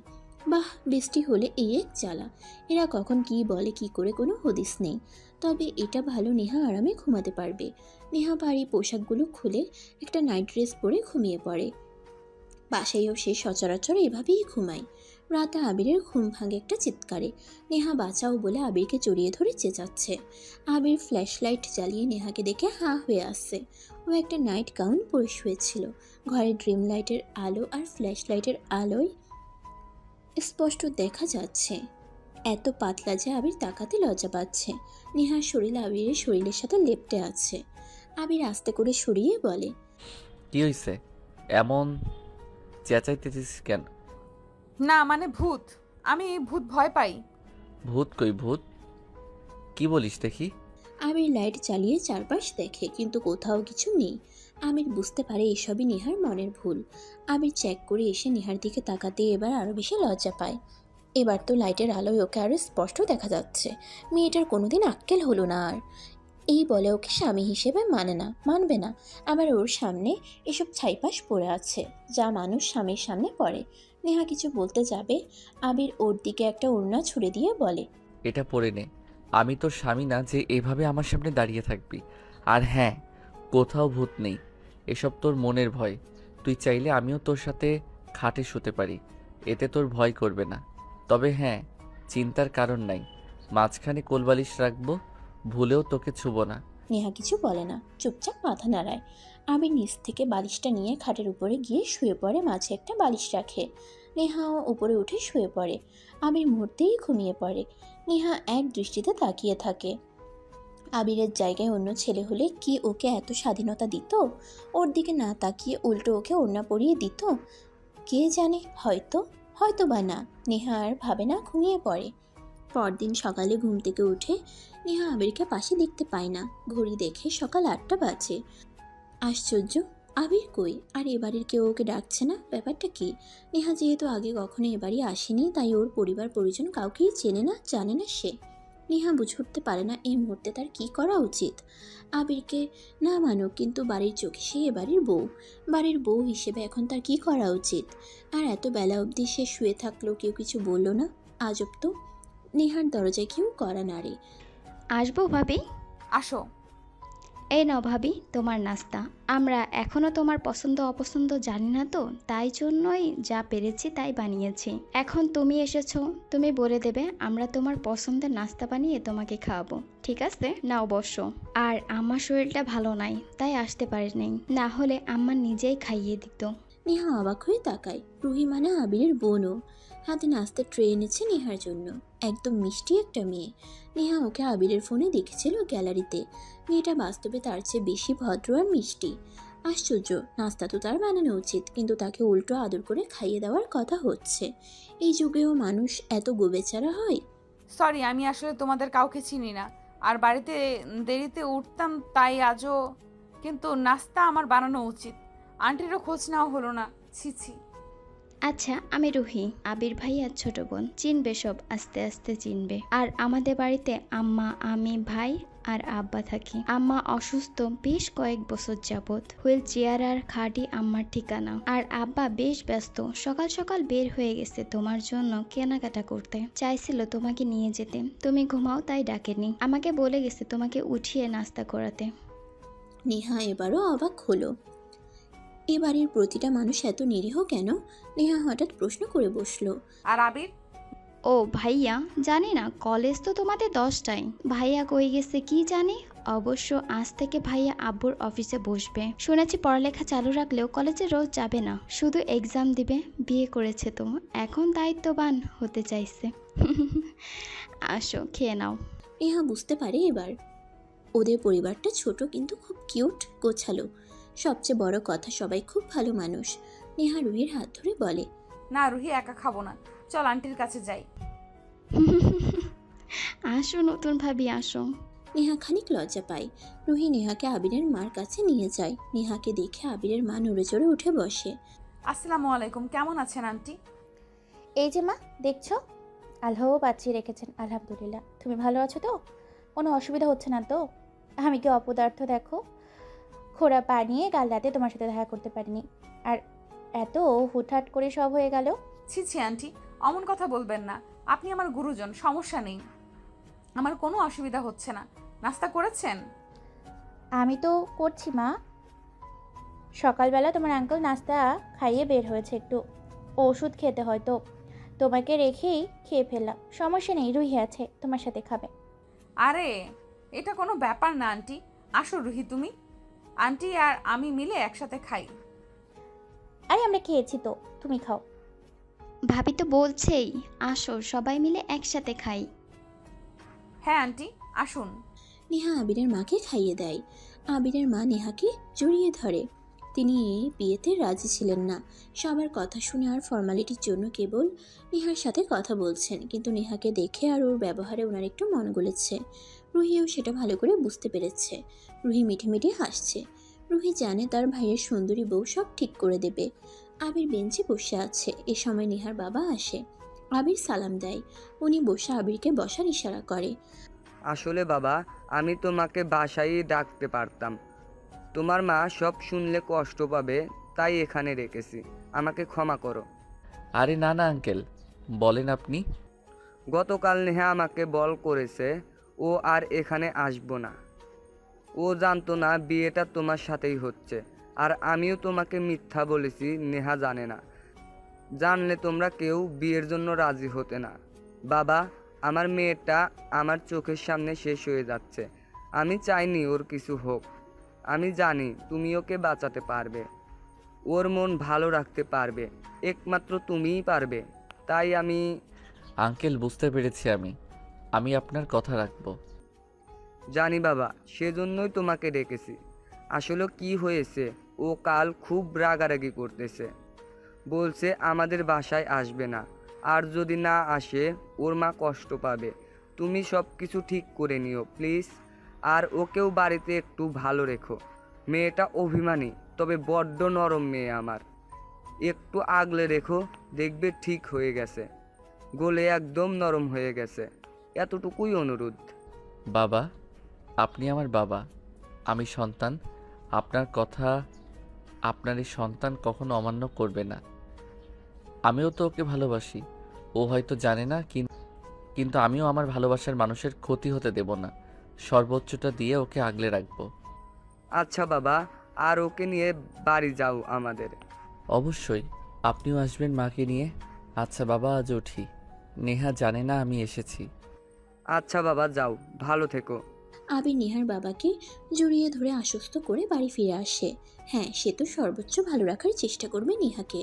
C: বাহ, বৃষ্টি হলে এই এক জ্বালা। এরা কখন কি বলে কি করে কোনো হদিস নেই। তবে এটা ভালো, নেহা আরামে ঘুমাতে পারবে। নেহা ভারী পোশাকগুলো খুলে একটা নাইট ড্রেস পরে ঘুমিয়ে পড়ে। বাসায়ও সে সচরাচর এভাবেই ঘুমায়। রাতে আবিরের ঘুম ভাঙে একটা চিৎকারে। নেহা বাঁচাও বলে আবিরকে জড়িয়ে ধরে চেঁচাচ্ছে। আবির ফ্ল্যাশ লাইট জ্বালিয়ে নেহাকে দেখে হাঁ হয়ে আসছে। ও একটা নাইট গাউন পরে শুয়েছিল। ঘরের ড্রিম লাইটের আলো আর ফ্ল্যাশ লাইটের আলোয় স্পষ্ট দেখা যাচ্ছে। এত পাতলা যে আবির তাকাতে লজ্জা পাচ্ছে। নেহার শরীর আবিরের শরীরের সাথে লেপ্টে আছে। আবির আস্তে করে সরিয়ে বলে,
B: কি হইছে? এমন চেঁচাইতেছিস কেন?
A: না মানে ভূত, আমি ভূত ভয় পাই।
B: ভূত কই ভূত? কি বলিস দেখি?
C: আবির লাইট চালিয়ে চারপাশ দেখে, কিন্তু কোথাও কিছু নেই। আবির বুঝতে পারে এসবই নেহার মনের ভুল। আবির চেক করে এসে নেহার দিকে তাকাতে এবার আরও বেশি লজ্জা পায়। এবার তো লাইটের আলোয় ওকে আরও স্পষ্ট দেখা যাচ্ছে। মেয়েটার কোনোদিন আক্কেল হলো না আর। এই বলে ওকে স্বামী হিসেবে মানবে না। আবার ওর সামনে এসব ছাইপাশ পড়ে আছে, যা মানুষ স্বামীর সামনে পড়ে। নেহা কিছু বলতে যাবে, আবির ওর দিকে একটা ওড়না ছুড়ে দিয়ে বলে,
B: এটা পরে নে। আমি তোর স্বামী না যে এভাবে আমার সামনে দাঁড়িয়ে থাকবি। আর হ্যাঁ, কোথাও ভূত নেই, এসব তোর মনের ভয়। তুই চাইলে আমিও তোর সাথে খাটে শুতে পারি, এতে তোর ভয় করবে না। তবে হ্যাঁ, চিন্তার কারণ নাই, মাঝখানে কোলবালিশ রাখবো, ভুলেও তোকে ছুবো না।
C: নেহা কিছু বলে না, চুপচাপ মাথা নাড়ায়। আবির নিচ থেকে বালিশটা নিয়ে খাটের উপরে গিয়ে শুয়ে পড়ে, মাঝে একটা বালিশ রাখে। নেহাও উপরে উঠে শুয়ে পড়ে। আবির মুহূর্তেই ঘুমিয়ে পড়ে। নেহা এক দৃষ্টিতে তাকিয়ে থাকে। আবিরের জায়গায় অন্য ছেলে হলে কি ওকে এত স্বাধীনতা দিত? ওর দিকে না তাকিয়ে উল্টো ওকে ওড়না পরিয়ে দিত? কে জানে, হয়তো বা না। নেহা আর ভাবে না, ঘুমিয়ে পড়ে। পরদিন সকালে ঘুম থেকে উঠে নেহা আবিরকে পাশে দেখতে পায় না। ঘড়ি দেখে সকাল 8টা বাজে। আশ্চর্য, আবির কই? আর এবাড়ির কেউ ওকে ডাকছে না, ব্যাপারটা কি? নেহা যেহেতু আগে কখনো এবাড়ি আসেনি, তাই ওর পরিবার পরিজন কাউকেই চেনে না, জানে না সে। নেহা বুঝে উঠতে পারে না এই মুহূর্তে তার কী করা উচিত। আবিরকে না মানুক, কিন্তু বাড়ির চোখে সে এবাড়ির বউ। বাড়ির বউ হিসেবে এখন তার কী করা উচিত? আর এত বেলা অবধি সে শুয়ে থাকলো, কেউ কিছু বলল না। আজব তো। নেহার দরজায় কেউ কড়া নাড়ে।
I: আসবো ভাবি?
A: আসো।
I: এই নাও ভাবি তোমার নাস্তা। আমরা এখনো তোমার পছন্দ অপছন্দ জানি না তো, তাই জন্যই যা পেরেছি তাই বানিয়েছি। এখন তুমি এসেছো, তুমি বলে দেবে, আমরা তোমার পছন্দের নাস্তা বানিয়ে তোমাকে খাওয়াবো। ঠিক আছে, নাও বসো। আর আমার শরীরটা ভালো নাই, তাই আসতে পারিনি, না হলে আম্মা নিজেই খাইয়ে দিত।
C: নেহা অবাক হয়ে তাকায়। রুহি মানে আবিরের বোনও। হাতে নাস্তার ট্রে এনেছে নেহার জন্য। একদম মিষ্টি একটা মেয়ে। নেহা ওকে আবিরের ফোনে দেখেছিল গ্যালারিতে। মেয়েটা বাস্তবে তার চেয়ে বেশি ভদ্র আর মিষ্টি। আশ্চর্য, নাস্তা তো তার বানানো উচিত, কিন্তু তাকে উল্টো আদর করে খাইয়ে দেওয়ার কথা হচ্ছে। এই যুগেও মানুষ এত গোবেচারা হয়?
A: সরি, আমি আসলে তোমাদের কাউকে চিনি না, আর বাড়িতে দেরিতে উঠতাম তাই আজও। কিন্তু নাস্তা আমার বানানো উচিত। আন্টিরও খোঁজ নেওয়া হলো না। ছি ছি।
I: আচ্ছা, আমি রুহি, আবির ভাই আর ছোট বোন। চিনবে সব, আস্তে আস্তে চিনবে। আর আমাদের বাড়িতে আম্মা, আমি, ভাই আর আব্বা থাকি। আম্মা অসুস্থ বেশ কয়েক বছর যাবৎ। হুইল চেয়ার আর খাটই আম্মার ঠিকানা। আর আব্বা বেশ ব্যস্ত, সকাল সকাল বের হয়ে গেছে তোমার জন্য কেনাকাটা করতে। চাইছিল তোমাকে নিয়ে যেতে, তুমি ঘুমাও তাই ডাকেনি। আমাকে বলে গেছে তোমাকে উঠিয়ে নাস্তা করাতে।
C: নেহা এবারও অবাক হলো। এ বাড়ির প্রতিটা মানুষ এত নিরীহ কেন? নেহা হঠাৎ প্রশ্ন করে বসলো।
A: আর আবির?
I: ও ভাইয়া, জানি না, কলেজ তো তোমাদের 10টায়। ভাইয়া কই গেছে কি জানি। অবশ্য আজ থেকে ভাইয়া আব্বুর অফিসে বসবে। শুনেছি পড়ালেখা চালু রাখলেও কলেজে রোজ যাবে না, শুধু এক্সাম দিবে। বিয়ে করেছে তো, এখন দায়িত্ববান হতে চাইছে। আসো, খেয়ে নাও।
C: নেহা বুঝতে পারে এবার ওদের পরিবারটা ছোট কিন্তু খুব কিউট, গোছালো। সবচেয়ে বড় কথা, সবাই খুব ভালো মানুষ। নেহা রুহির হাত ধরে বলে,
A: না রুহি, একা খাবো না, চল আন্টির কাছে যাই।
I: আসো নতুন ভাবি, আসো।
C: নেহা খানিক লজ্জা পায়। রুহি নেহাকে আবিরের মার কাছে নিয়ে যায়। নেহাকে দেখে আবিরের মা নড়ে চড়ে উঠে বসে।
A: আসসালামু আলাইকুম, কেমন আছেন আন্টি?
J: এই যে মা, দেখছো, আল্লাহ বাঁচিয়ে রেখেছেন, আলহামদুলিল্লাহ। তুমি ভালো আছো তো? কোনো অসুবিধা হচ্ছে না তো? আমি কি অপদার্থ দেখো, খোড়া বানিয়ে কাল রাতে তোমার সাথে দেখা করতে পারিনি, আর এত হুটহাট করে সব হয়ে গেল।
A: ছি ছি আন্টি, অমন কথা বলবেন না। আপনি আমার গুরুজন, সমস্যা নেই, আমার কোনো অসুবিধা হচ্ছে না। নাস্তা করেছেন?
J: আমি তো করছি মা। সকালবেলা তোমার আঙ্কেল নাস্তা খাইয়ে বের হয়েছে, একটু ওষুধ খেতে হয়তো, তোমাকে রেখেই খেয়ে ফেললাম। সমস্যা নেই, রুহি আছে, তোমার সাথে খাবে।
A: আরে এটা কোনো ব্যাপার না আন্টি, আসো রুহি তুমি। আন্টি আর আমি মিলে একসাথে খাই।
J: আরে আমরা খেয়েছি তো, তুমি খাও।
I: ভাবি তো বলছেই আসো সবাই মিলে একসাথে খাই।
A: হ্যাঁ আন্টি আসুন।
C: নেহা আবিরের মাকে খাইয়ে দেয়। আবিরের মা নেহাকে জড়িয়ে ধরে। তিনি এই বিয়েতে রাজি ছিলেন না। সবার কথা শুনে আর ফর্মালিটির জন্য কেবল নেহার সাথে কথা বলছেন, কিন্তু নেহাকে দেখে আর ওর ব্যবহারে ওনার একটু মন গলেছে। রুহিও সেটা ভালো করে বুঝতে পেরেছে। রুহি মিঠে মিঠে হাসছে। রুহি জানে তার ভাইয়ের সুন্দরী বউ সব ঠিক করে দেবে। আবির বেঞ্চে বসে আছে। এ সময় নেহার বাবা আসে। আবির সালাম দেয়। উনি বসে আবিরকে বসার ইশারা করে।
E: আসলে বাবা, আমি তোমাকে বাসায় ডাকতে পারতাম। তোমার মা সব শুনলে কষ্ট পাবে, তাই এখানে রেখেছি। আমাকে ক্ষমা করো।
B: আরে না না আঙ্কেল, বলেন আপনি।
E: গতকাল নেহা আমাকে বল করেছে ও আর এখানে আসবো না। ও জানতো না বিয়েটা তোমার সাথেই হচ্ছে, আর আমিও তোমাকে মিথ্যা বলেছি। নেহা জানে না, জানলে তোমরা কেউ বিয়ের জন্য রাজি হতে না। বাবা, আমার মেয়েটা আমার চোখের সামনে শেষ হয়ে যাচ্ছে। আমি চাইনি ওর কিছু হোক। আমি জানি তুমি ওকে বাঁচাতে পারবে, ওর মন ভালো রাখতে পারবে, একমাত্র তুমিই পারবে। তাই আমি
B: আঙ্কেল বুঝতে পেরেছি, আমি আপনার কথা রাখবো।
E: জানি বাবা, সেজন্যই তোমাকে ডেকেছি। আসলে কি হয়েছে, ও কাল খুব রাগারাগি করতেছে। বলছে আমাদের বাসায় আসবে না, আর যদি না আসে ওর মা কষ্ট পাবে। তুমি সব কিছু ঠিক করে নিও প্লিজ, আর ওকেও বাড়িতে একটু ভালো রেখো। মেয়েটা অভিমানী, তবে বড্ড নরম মেয়ে আমার। একটু আগলে রেখো, দেখবে ঠিক হয়ে গেছে। গলে একদম নরম হয়ে গেছে। এতটুকুই অনুরোধ।
B: বাবা, আপনি আমার বাবা, আমি সন্তান। আপনার কথা আপনার এই সন্তান কখনো অমান্য করবে না। আমিও তো ওকে ভালোবাসি, ও হয়তো জানে না, কিন্তু আমিও আমার ভালোবাসার মানুষের ক্ষতি হতে দেব না। সর্বোচ্চটা দিয়ে ওকে আগলে রাখবো।
E: আচ্ছা বাবা, আর ওকে নিয়ে বাড়ি যাও আমাদের।
B: অবশ্যই, আপনিও আসবেন মাকে নিয়ে। আচ্ছা বাবা, আজ উঠি। নেহা জানে না আমি এসেছি।
E: আচ্ছা বাবা, যাও, ভালো থেকো।
C: আবির নেহার বাবাকে জড়িয়ে ধরে আশ্বস্ত করে বাড়ি ফিরে আসে। হ্যাঁ, সে তো সর্বোচ্চ ভালো রাখার চেষ্টা করবে নেহাকে,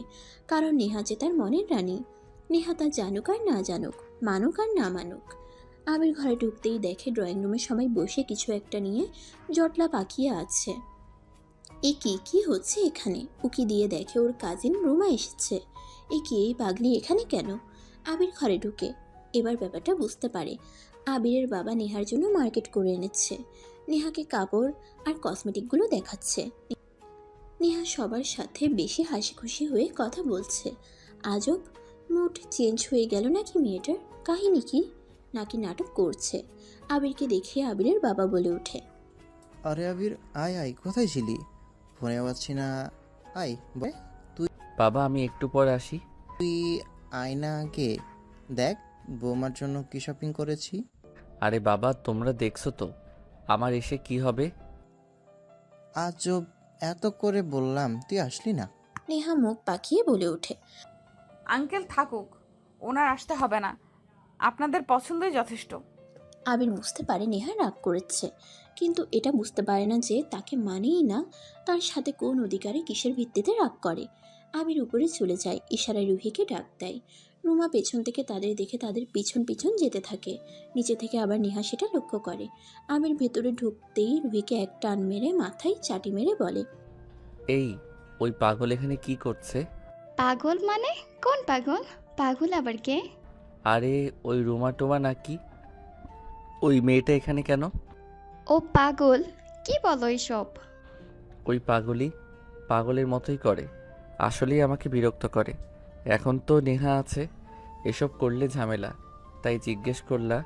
C: কারণ নেহা যে তার মনের রানী। নেহা তা জানুক আর না জানুক, মানুক আর না মানুক। আবির ঘরে ঢুকতেই দেখে ড্রয়িং রুমে সবাই বসে কিছু একটা নিয়ে জটলা পাকিয়ে আছে। এ কি হচ্ছে এখানে? উকি দিয়ে দেখে ওর কাজিন রুমা এসেছে। এই পাগলি এখানে কেন? আবির ঘরে ঢুকে এবার ব্যাপারটা বুঝতে পারে। আবিরের বাবা নেহার জন্য মার্কেট করে এনেছে। নেহাকে কাপড় আর কসমেটিকগুলো দেখাচ্ছে। নেহা সবার সাথে বেশি হাসি খুশি হয়ে কথা বলছে। আজব, মুড চেঞ্জ হয়ে গেল নাকি মেয়েটার? কাহিনী কি? নাকি নাটক করছে? আবিরকে দেখে আবিরের বাবা বলে ওঠে,
K: আরে আবির, আয় আয়, কোথায় ছিলি? ফোনে পাচ্ছি না। আয় বয়,
B: বাবা, আমি একটু পর আসি।
K: তুই আয় না আগে, দেখ বৌমার জন্য কি শপিং করেছি।
B: আরে বাবা, তোমরা দেখছো তো আমার এসে কি হবে?
K: আজব, এত করে বললাম তুই আসলি না।
C: নেহা মুখ পাকিয়ে বলে ওঠে,
A: আঙ্কেল থাকুক, ওনার আসতে হবে না, আপনাদের পছন্দই যথেষ্ট।
C: আবির বুঝতে পারে নেহা রাগ করেছে, কিন্তু এটা বুঝতে পারে না যে তাকে মানেই না তার সাথে কোন অধিকারে কিসের ভিত্তিতে রাগ করে। আবির উপরে চলে যায়, ইশারায় রুহিকে ডাক দেয়। রুমা পেছন থেকে তাদের দেখে তাদের পিছন পিছন যেতে থাকে। নিচে থেকে আবার নেহা সেটা লক্ষ্য করে। আবির ভেতরে ঢুকতেই রুহিকে এক টান মেরে মাথায় চাটি মেরে বলে,
B: এই, ওই পাগল এখানে কি করছে?
I: পাগল মানে? কোন পাগল? পাগল আবার কে?
B: আরে ওই রুমা টোমা নাকি? ওই মেয়েটা এখানে কেন?
I: ও পাগল? কি বলো এসব?
B: ওই পাগলই পাগলের মতোই করে, আসলেই আমাকে বিরক্ত করে। এখন তো নেহা আছে, এসব করলে ঝামেলা, তাই জিজ্ঞেস করলা।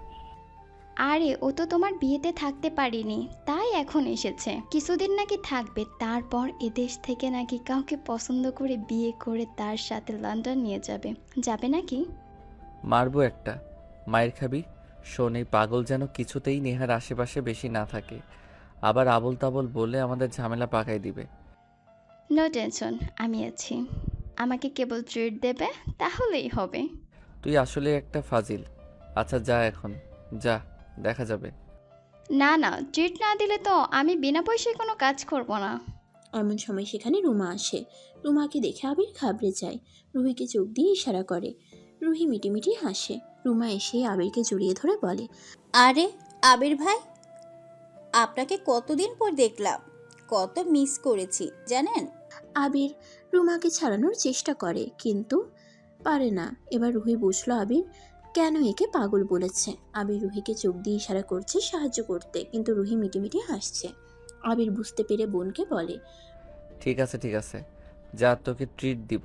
I: আরে ও তো তোমার বিয়েতে থাকতে পারিনি, তাই এখন এসেছে। কিছুদিন নাকি থাকবে, তারপর এদেশ থেকে নাকি কাউকে পছন্দ করে বিয়ে করে তার সাথে লন্ডন নিয়ে যাবে। যাবে নাকি?
B: মারবো একটা, মায়ের খাবি। শোন, এই পাগল যেন কিছুতেই নেহার আশেপাশে বেশি না থাকে, আবার আবল তাবল বলে আমাদের ঝামেলা পাকাই দিবে।
I: নো টেনশন, আমি আছি। আমাকে কেবল ট্রিট দেবে, তাহলেই হবে।
B: তুই আসলে একটা ফাজিল। আচ্ছা যা এখন, যা, দেখা যাবে।
I: না না, ট্রিট না দিলে তো আমি বিনা পয়সায় কোনো কাজ করব না।
C: এমন সময় সেখানে রুমা আসে। রুমাকে দেখে আবির ঘাবড়ে যায়। রুহিকে চোখ দিয়ে ইশারা করে। রুহি মিটিমিটি হাসে। রুমা এসে আবিরকে জড়িয়ে ধরে বলে,
G: আরে আবির ভাই, আপনাকে কতদিন পর দেখলাম, কত মিস করেছি জানেন।
C: আবির রুমাকে ছাড়ানোর চেষ্টা করে কিন্তু পারে না। এবার রুহি বুঝলো আবির কেন একে পাগল বলেছে। আবির রুহিকে চোখ দিয়ে ইশারা করছে সাহায্য করতে, কিন্তু রুহি মিটিমিটি হাসছে। আবির বুঝতে পেরে বোনকে বলে,
B: ঠিক আছে ঠিক আছে, যা, তোকে ট্রিট দিব,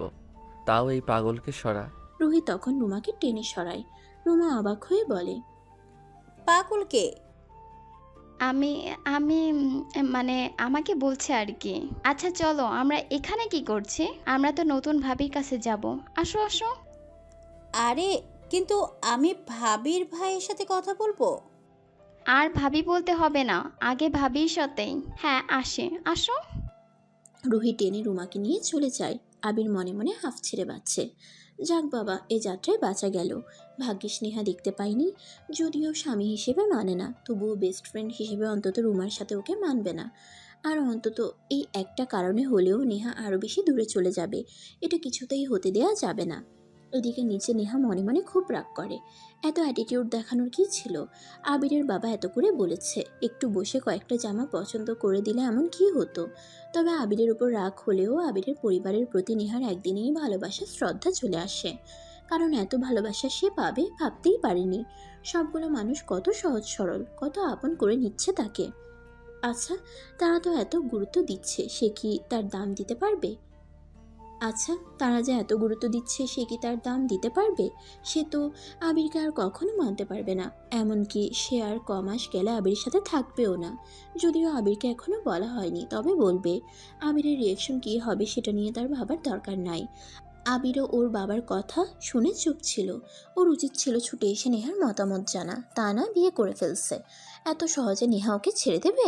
B: তাও এই পাগলকে সরা।
C: রুহি তখন রুমাকে টেনে সরায়। রুমা অবাক হয়ে বলে,
G: পাগলকে?
I: আমি আমি মানে আমাকে বলছে আর কি। আচ্ছা চলো, আমরা এখানে কি করছি? আমরা তো নতুন ভাবির কাছে যাব। আসো আসো।
G: আরে কিন্তু আমি ভাবির ভাইয়ের সাথে কথা বলবো।
I: আর ভাবি বলতে হবে না, আগে ভাবির সাথেই। হ্যাঁ আসে, আসো।
C: রুহি টেনে রুমাকে নিয়ে চলে যায়। আবির মনে মনে হাফ ছেড়ে বাঁচছে। যাক বাবা, এ যাত্রায় বাঁচা গেল। ভাগ্যিস নেহা দেখতে পাইনি। যদিও স্বামী হিসেবে মানে না, তবুও বেস্ট ফ্রেন্ড হিসেবে অন্তত রুমার সাথে ওকে মানবে না। আর অন্তত এই একটা কারণে হলেও নেহা আরও বেশি দূরে চলে যাবে। এটা কিছুতেই হতে দেয়া যাবে না। এদিকে নিচে নেহা মনে মনে খুব রাগ করে। এত অ্যাটিটিউড দেখানোর কি ছিল? আবিরের বাবা এত করে বলেছে, একটু বসে কয়েকটা জামা পছন্দ করে দিলে এমন কি হতো? তবে আবিরের উপর রাগ হলেও আবিরের পরিবারের প্রতি নেহার একদিনেই ভালোবাসা শ্রদ্ধা চলে আসে। কারণ এত ভালোবাসা সে পাবে ভাবতেই পারেনি। সবগুলো মানুষ কত সহজ সরল, কত আপন করে নিচ্ছে তাকে। আচ্ছা, তারা তো এত গুরুত্ব দিচ্ছে, সে কি তার দাম দিতে পারবে? তারা যে এত গুরুত্ব দিচ্ছে, সে কি তার দাম দিতে পারবে? সে তো আবিরকে আর কখনো মানতে পারবে না। এমনকি সে আর কমাস গেলে আবিরের সাথে থাকবেও না। যদিও আবিরকে এখনো বলা হয়নি, তবে বলবে। আবিরের রিয়েকশন কী হবে সেটা নিয়ে তার ভাবার দরকার নাই। আবিরও ওর বাবার কথা শুনে চুপ ছিল। ওর উচিত ছিল ছুটে এসে নেহার মতামত জানা, তা না বিয়ে করে ফেলছে। এত সহজে নেহা ওকে ছেড়ে দেবে?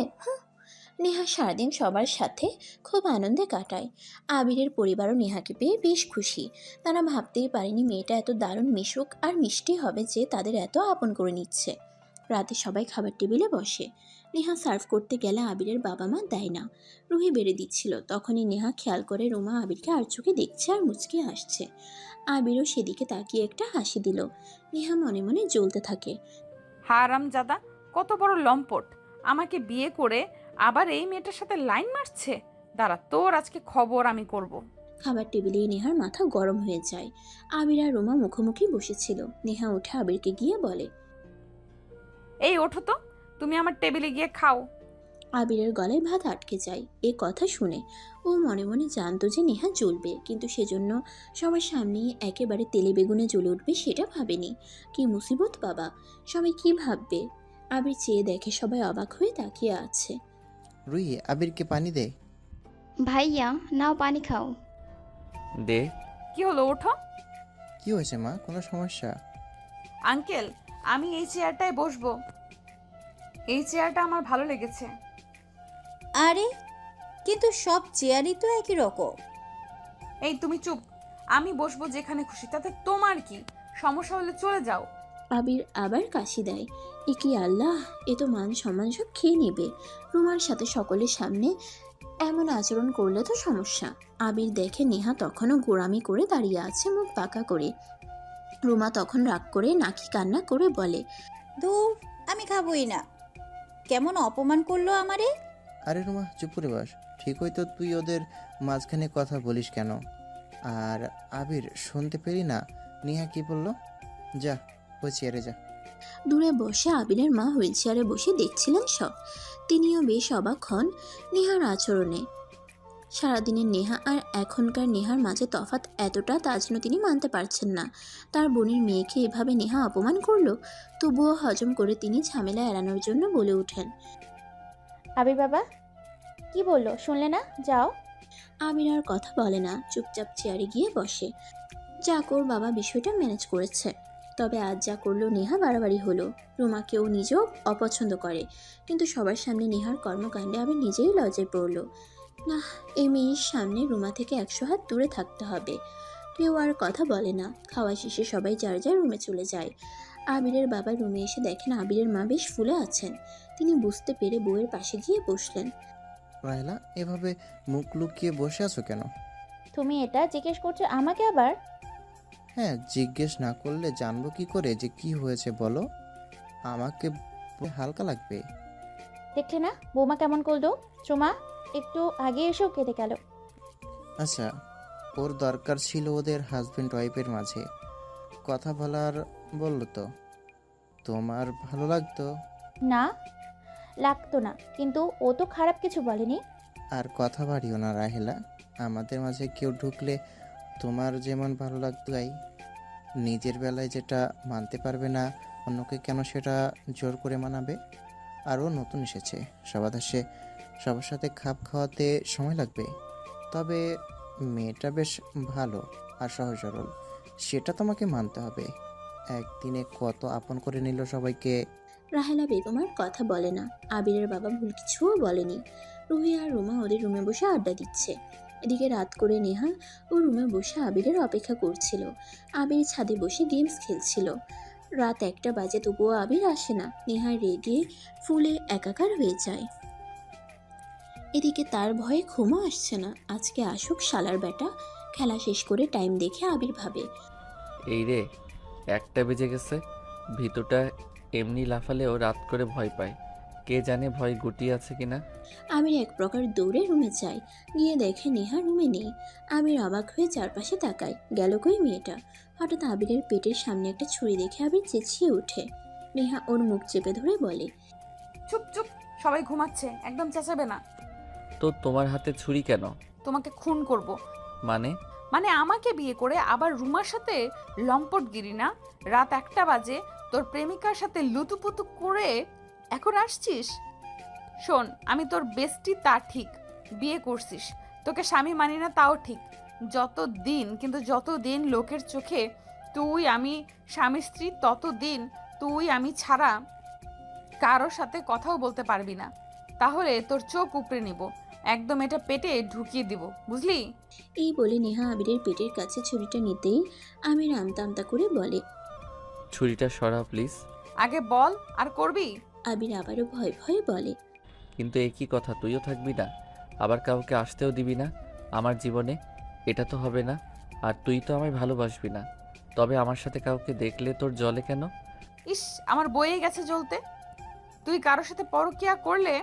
C: নেহা সারাদিন সবার সাথে খুব আনন্দে কাটায়। আবিরের পরিবারও নেহাকে পেয়ে বেশ খুশি। তারা ভাবতেই পারেনি মেয়েটা এত দারুণ মিশুক আর মিষ্টি হবে যে তাদের এত আপন করে নিচ্ছে। রাতে সবাই খাবার টেবিলে বসে। নেহা সার্ভ করতে গেলে আবিরের বাবা মা দেয় না। রুহি বেড়ে দিচ্ছিল, তখনই নেহা খেয়াল করে রুমা আবিরকে আর চোখে দেখছে আর মুচকি হাসছে। আবিরও সেদিকে তাকিয়ে একটা হাসি দিল। নেহা মনে মনে জ্বলতে থাকে।
A: হারামজাদা, কত বড় লম্পট! আমাকে বিয়ে করে আবার এই মেয়েটার সাথে লাইন মারছে। দাঁড়া, তোর আজকে খবর আমি করব।
C: খাবার টেবিলে নেহার মাথা গরম হয়ে যায়। আবির আর রোমা মুখোমুখি বসেছিল। নেহা উঠে আবিরকে গিয়ে বলে,
A: এই ওঠো তো, তুমি আমার টেবিলে গিয়ে খাও।
C: আবিরের গলায় ভাত আটকে যায়। এ কথা শুনে ও মনে মনে জানতো যে নেহা জ্বলবে, কিন্তু সেজন্য সবার সামনেই একেবারে তেলে বেগুনে জ্বলে উঠবে সেটা ভাবেনি। কি মুসিবত বাবা, সবাই কি ভাববে? আবির চেয়ে দেখে সবাই অবাক হয়ে তাকিয়ে আছে।
K: রুহি, আবিরকে পানি দে।
I: ভাইয়া নাও পানি খাও।
B: দে।
A: কি হলো, ওঠো।
K: কি হয়েছে মা, কোনো সমস্যা?
A: আঙ্কেল, আমি এই চেয়ারটায় বসবো। এই চেয়ারটা আমার ভালো লেগেছে।
G: আরে কিন্তু সব চেয়ারই তো একই রকম।
A: এই তুমি চুপ। আমি বসবো যেখানে খুশি, তাতে তোমার কি? সমস্যা হলে চলে যাও।
C: আবির আবার কাশি দেয়। এ কি আল্লাহ, এ তো মান সম্মান সব খেয়ে নেবে। রুমার সাথে সকলের সামনে এমন আচরণ করলে তো সমস্যা। আবির দেখে নেহা তখনও গোড়ামি করে দাঁড়িয়ে আছে মুখ বাঁকা করে। রুমা তখন রাগ করে নাকি কান্না করে বলে,
G: দূর, আমি খাবোই না। কেমন অপমান করলো আমারে।
K: আরে রুমা, চুপ করে বস। ঠিক হয়তো তুই ওদের মাঝখানে কথা বলিস কেন? আর আবির, শুনতে পেলি না নেহা কি বললো? যা, ওই চেয়ারে যা।
C: দূরে বসে আবিরের মা হুইল চেয়ারে বসে দেখছিলেন সব। তিনিও বেশ অবাক হন নেহার আচরণে। সারাদিনের নেহা আর এখনকার নেহার মাঝে তফাৎ এতটা, তা যেন তিনি মানতে পারছেন না। তার বোনের মেয়েকে এভাবে নেহা অপমান করলো, তবুও হজম করে তিনি ঝামেলা এড়ানোর জন্য বলে ওঠেন,
J: আবির বাবা কি বললো শুনলে না? যাও।
C: আবির আর কথা বলে না, চুপচাপ চেয়ারে গিয়ে বসে। যাক, ওর বাবা বিষয়টা ম্যানেজ করেছে। তবে আজ যা করলো নেহা বাড়াবাড়ি হলো। রুমাকেও নিজেও অপছন্দ করে, কিন্তু সবার সামনে নেহার কর্মকাণ্ডে আবির নিজেই লজ্জায় পড়ল। না, এই মেয়ের সামনে রুমা থেকে 100 হাত দূরে থাকতে হবে। কেউ আর কথা বলে না। খাওয়া শেষে সবাই যার যার রুমে চলে যায়। আবিরের বাবা রুমে এসে দেখেন আবিরের মা বেশ ফুলে আছেন। তিনি বুঝতে পেরে বউয়ের পাশে গিয়ে বসলেন।
K: রাহেলা, এভাবে মুখ লুকিয়ে বসে আছো কেন?
J: তুমি এটা জিজ্ঞেস করছো আমাকে আবার?
K: হ্যাঁ, জিজ্ঞেস না করলে জানবো কি করে যে কি হয়েছে বলো? আমাকে হালকা লাগবে।
J: দেখলে না বৌমা কেমন করলো? চুমা একটু আগে এসেও কেঁদে গেল।
K: আচ্ছা, ওর দরকার ছিল ওদের হাজবেন্ড ওয়াইফের মাঝে কথা বলার, বললো তো। তোমার ভালো লাগতো?
J: না, লাগতো না, কিন্তু ও তো খারাপ কিছু বলেনি।
K: আর কথা বাড়িও না রাহেলা। আমাদের মাঝে কেউ ঢুকলে তোমার যেমন ভালো লাগতো তাই। নিজের বেলায় যেটা মানতে পারবে না, অন্যকে কেন সেটা জোর করে মানাবে? আর ও নতুন এসেছে, সবার আসে, সবার সাথে খাপ খাওয়াতে সময় লাগবে। তবে মেয়েটা বেশ ভালো আর সহজ সরল, সেটা তোমাকে মানতে হবে। একদিনে কত আপন করে নিল সবাইকে।
C: রাহেলা বেগম আর কথা বলে না। আবিরের বাবা ভুল কিছুও বলেনি। রুহি আর রুমা ওদের রুমে বসে আড্ডা দিচ্ছে। এদিকে রাত করে নেহা ও রুমে বসে আবিরের অপেক্ষা করছিল। আবির ছাদে বসে গেমস খেলছিল। রাত 1টা বাজে, তবুও আবির আসে না। নেহা রেগে ফুলে একাকার হয়ে যায়। এদিকে তার ভয়ে ঘুমও আসছে না। আজকে আসুক শালার বেটা। খেলা শেষ করে টাইম দেখে আবির ভাবে,
B: এই রে, 1টা বেজে গেছে। ভিতরটা এমনি লাফালেও রাত করে ভয় পায়। কে জানে ভয় গুটিয়ে আছে কিনা।
C: আমির এক প্রকার দৌড়ে রুমে যায়। গিয়ে দেখে নেহা রুমে নেই। আবির অবাক হয়ে চারপাশে তাকায়, গেল কই মেয়েটা। হঠাৎ আবিরের পেটের সামনে একটা ছুরি দেখে আবির চেঁচিয়ে ওঠে। নেহা ওর মুখ চেপে ধরে বলে,
A: চুপ চুপ, সবাই ঘুমাচ্ছে, একদম চেঁচাবে না।
B: তো তোমার হাতে ছুরি কেন?
A: তোমাকে খুন করব।
B: মানে?
A: মানে আমাকে বিয়ে করে আবার রুমার সাথে লম্পটগিরি না? রাত 1টা বাজে, তোর প্রেমিকার সাথে লুতুপুতু করে এখন আসছিস? শোন, আমি তোর বেস্টি তা ঠিক, বিয়ে করছিস, তোকে স্বামী মানি না তাও ঠিক। যতদিন লোকের চোখে তুই আমি স্বামী স্ত্রী, ততদিন তুই আমি ছাড়া কারোর সাথে কথাও বলতে পারবি না। তাহলে তোর চোখ উপড়ে নিব, একদম এটা পেটে ঢুকিয়ে দিব, বুঝলি?
C: এই বলে নেহা আবিরের পেটের কাছে ছুরিটা নিতেই আমির আমতা আমতা করে বলে,
B: ছুরিটা সরাও প্লিজ।
A: আগে বল, আর করবি?
C: আবির আবারও ভয় ভয়ে বলে,
B: কিন্তু একই কথা, তুইও থাকবি না, আবার কাউকে আসতেও দিবি না আমার জীবনে। এটা তো হবে না। আর তুই তো আমায় ভালোবাসবি না, তবে আমার সাথে কাউকে দেখলে তোর জ্বলে কেন?
A: ইস, আমার বয়ে গেছে জ্বলতে। তুই কারোর সাথে পরকিয়া করলে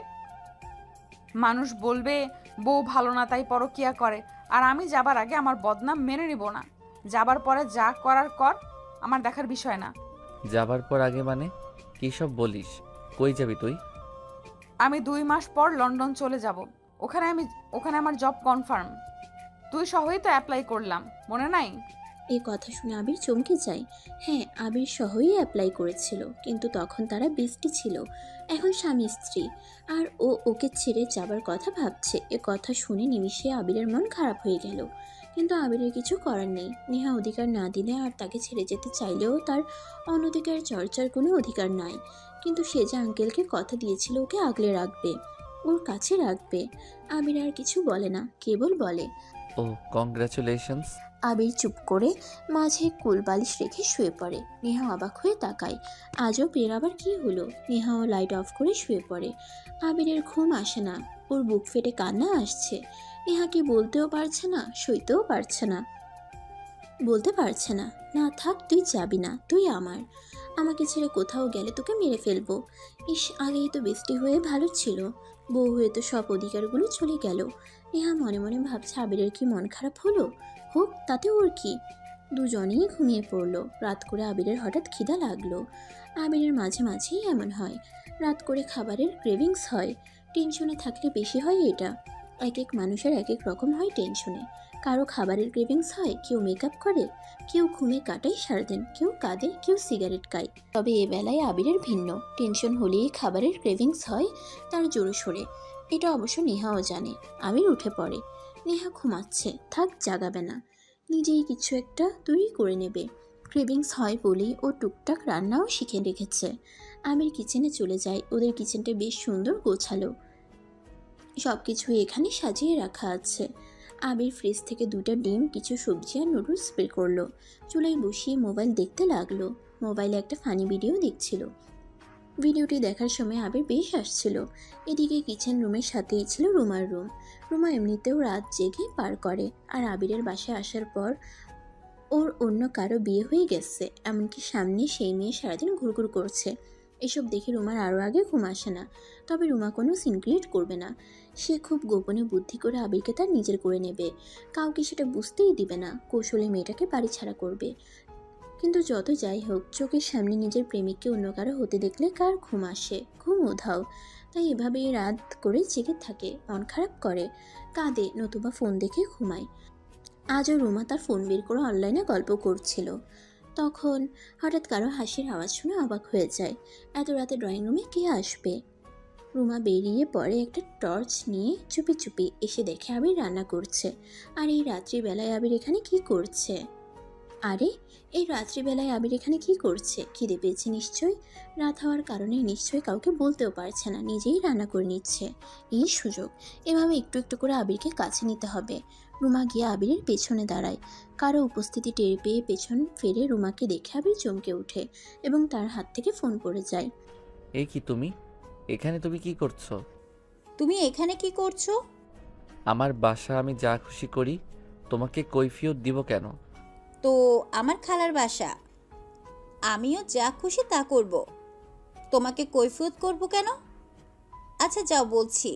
A: মানুষ বলবে বউ ভালো না তাই পরকিয়া করে, আর আমি যাবার আগে আমার বদনাম মেনে নিব না। যাবার পরে যা করার কর, আমার দেখার বিষয় না।
B: যাবার পর আগে মানে কী সব বলিস? কই যাবি তুই?
A: আমি 2 মাস পর লন্ডন চলে যাব। ওখানে আমার জব কনফার্ম। তুই সহই তো অ্যাপ্লাই করলাম, মনে নাই?
C: এই কথা শুনে আবির চমকে যায়। হ্যাঁ, আবির সহই অ্যাপ্লাই করেছিল, কিন্তু তখন তারা বেস্টি ছিল, এখন স্বামী স্ত্রী। আর ও ওকে ছেড়ে যাবার কথা ভাবছে। এ কথা শুনে নিমিষে আবিরের মন খারাপ হয়ে গেল। কিন্তু আবিরের কিছু করার নেই। নেহা অধিকার না দিলে আর তাকে ছেড়ে যেতে চাইলেও তার অনধিকার চর্চার কোনো অধিকার নাই। কিন্তু সে যে আঙ্কেলকে কথা দিয়েছিল ওকে আগলে রাখবে, ওর কাছে রাখবে। আবির আর কিছু বলে না, কেবল বলে,
B: ও কংগ্রাচুলেশনস।
C: আবির চুপ করে মাঝে কুলবালিশ রেখে শুয়ে পড়ে। নেহা অবাক হয়ে তাকায়, আজও বের আবার কি হলো। নেহাও লাইট অফ করে শুয়ে পড়ে। আবিরের ঘুম আসে না, ওর বুক ফেটে কান্না আসছে। নেহা কি বলতেও পারছে না, সইতেও পারছে না, বলতে পারছে না, না থাক, তুই যাবি না, তুই আমার। আমাকে ছেড়ে কোথাও গেলে তোকে মেরে ফেলবো। ইস, আগেই তো বেস্টি হয়ে ভালো ছিল, বউ হয়ে তো সব অধিকারগুলো চলে গেল। নেহা মনে মনে ভাবছে আবিরের কি মন খারাপ হলো, হোক, তাতে ওর কি। দুজনেই ঘুমিয়ে পড়লো। রাত করে আবিরের হঠাৎ খিদা লাগলো। আবিরের মাঝে মাঝেই এমন হয়, রাত করে খাবারের ক্রেভিংস হয়। টেনশনে থাকলে বেশি হয় এটা। এক এক মানুষের এক এক রকম হয় টেনশনে। কারো খাবারের ক্রেভিংস হয়, কেউ মেকআপ করে, কেউ ঘুমে কাটায় সারাদিন, কেউ কাঁদে, কেউ সিগারেট খায়। তবে এ বেলায় আবিরের ভিন্ন। টেনশন হলেই খাবারের ক্রেভিংস হয় তার জোরে সোরে। এটা অবশ্য নেহাও জানে। আবির উঠে পড়ে। নেহা ঘুমাচ্ছে, থাক, জাগাবে না, নিজেই কিছু একটা তৈরি করে নেবে। ক্রেভিংস হয় বলেই ও টুকটাক রান্নাও শিখে রেখেছে। আবির কিচেনে চলে যায়। ওদের কিচেনটা বেশ সুন্দর গোছালো, সব কিছুই এখানে সাজিয়ে রাখা আছে। আবির ফ্রিজ থেকে 2টা ডিম, কিছু সবজি আর নুডলস বের করলো। চুলায় বসিয়ে মোবাইল দেখতে লাগলো। মোবাইলে একটা ফানি ভিডিও দেখছিল। ভিডিওটি দেখার সময় আবির বেশ হাসছিল। এদিকে কিচেন রুমের সাথেই ছিল রুমার রুম। রুমা এমনিতেও রাত জেগে পার করে, আর আবিরের বাসায় আসার পর ওর অন্য কারো বিয়ে হয়ে গেছে, এমনকি সামনে সেই মেয়ে সারাদিন ঘুরঘুর করছে। এসব দেখে রুমার আরও আগে ঘুম আসে না। তবে রুমা কোনো সিন ক্রিয়েট করবে না। সে খুব গোপনে বুদ্ধি করে আবিরকে তার নিজের করে নেবে। কাউকে সেটা বুঝতেই দিবে না। কৌশলে মেয়েটাকে বাড়ি ছাড়া করবে। কিন্তু যত যাই হোক, চোখের সামনে নিজের প্রেমিককে অন্য কারো হতে দেখলে কার ঘুম আসে? ঘুম উধাও। তাই এভাবেই রাত করে জেগে থাকে, মন খারাপ করে, কাঁদে, নতুবা ফোন দেখে ঘুমায়। আজও রুমা তার ফোন বের করে অনলাইনে গল্প করছিল। তখন হঠাৎ কারো হাসির আওয়াজ শুনে অবাক হয়ে যায়। এত রাতে ড্রয়িং রুমে কে আসবে? রুমা বেরিয়ে পড়ে একটা টর্চ নিয়ে, চুপি চুপি এসে দেখে আবির রান্না করছে। আর এই রাত্রিবেলায় আবির এখানে কি করছে? খিদে পেয়েছে নিশ্চয়ই। রাত হওয়ার কারণে নিশ্চয়ই কাউকে বলতেও পারছে না, নিজেই রান্না করে নিচ্ছে। এই সুযোগ, এভাবে একটু একটু করে আবিরকে কাছে নিতে হবে। রুমা গিয়ে আবিরের পেছনে দাঁড়ায়। কারো উপস্থিতি টের পেয়ে পেছন ফিরে রুমাকে দেখে আবির চমকে ওঠে এবং তার হাত থেকে ফোন পড়ে যায়।
B: এই কি তুমি এখানে? তুমি কি করছো?
G: তুমি এখানে কি করছো?
B: আমার বাসা, আমি যা খুশি করি। তোমাকে কৈফিয়ত দিব কেন?
G: তো আমার খালার বাসা, আমিও যা খুশি তা করব। তোমাকে কৈফিয়ত করব কেন? আচ্ছা যাও বলছি।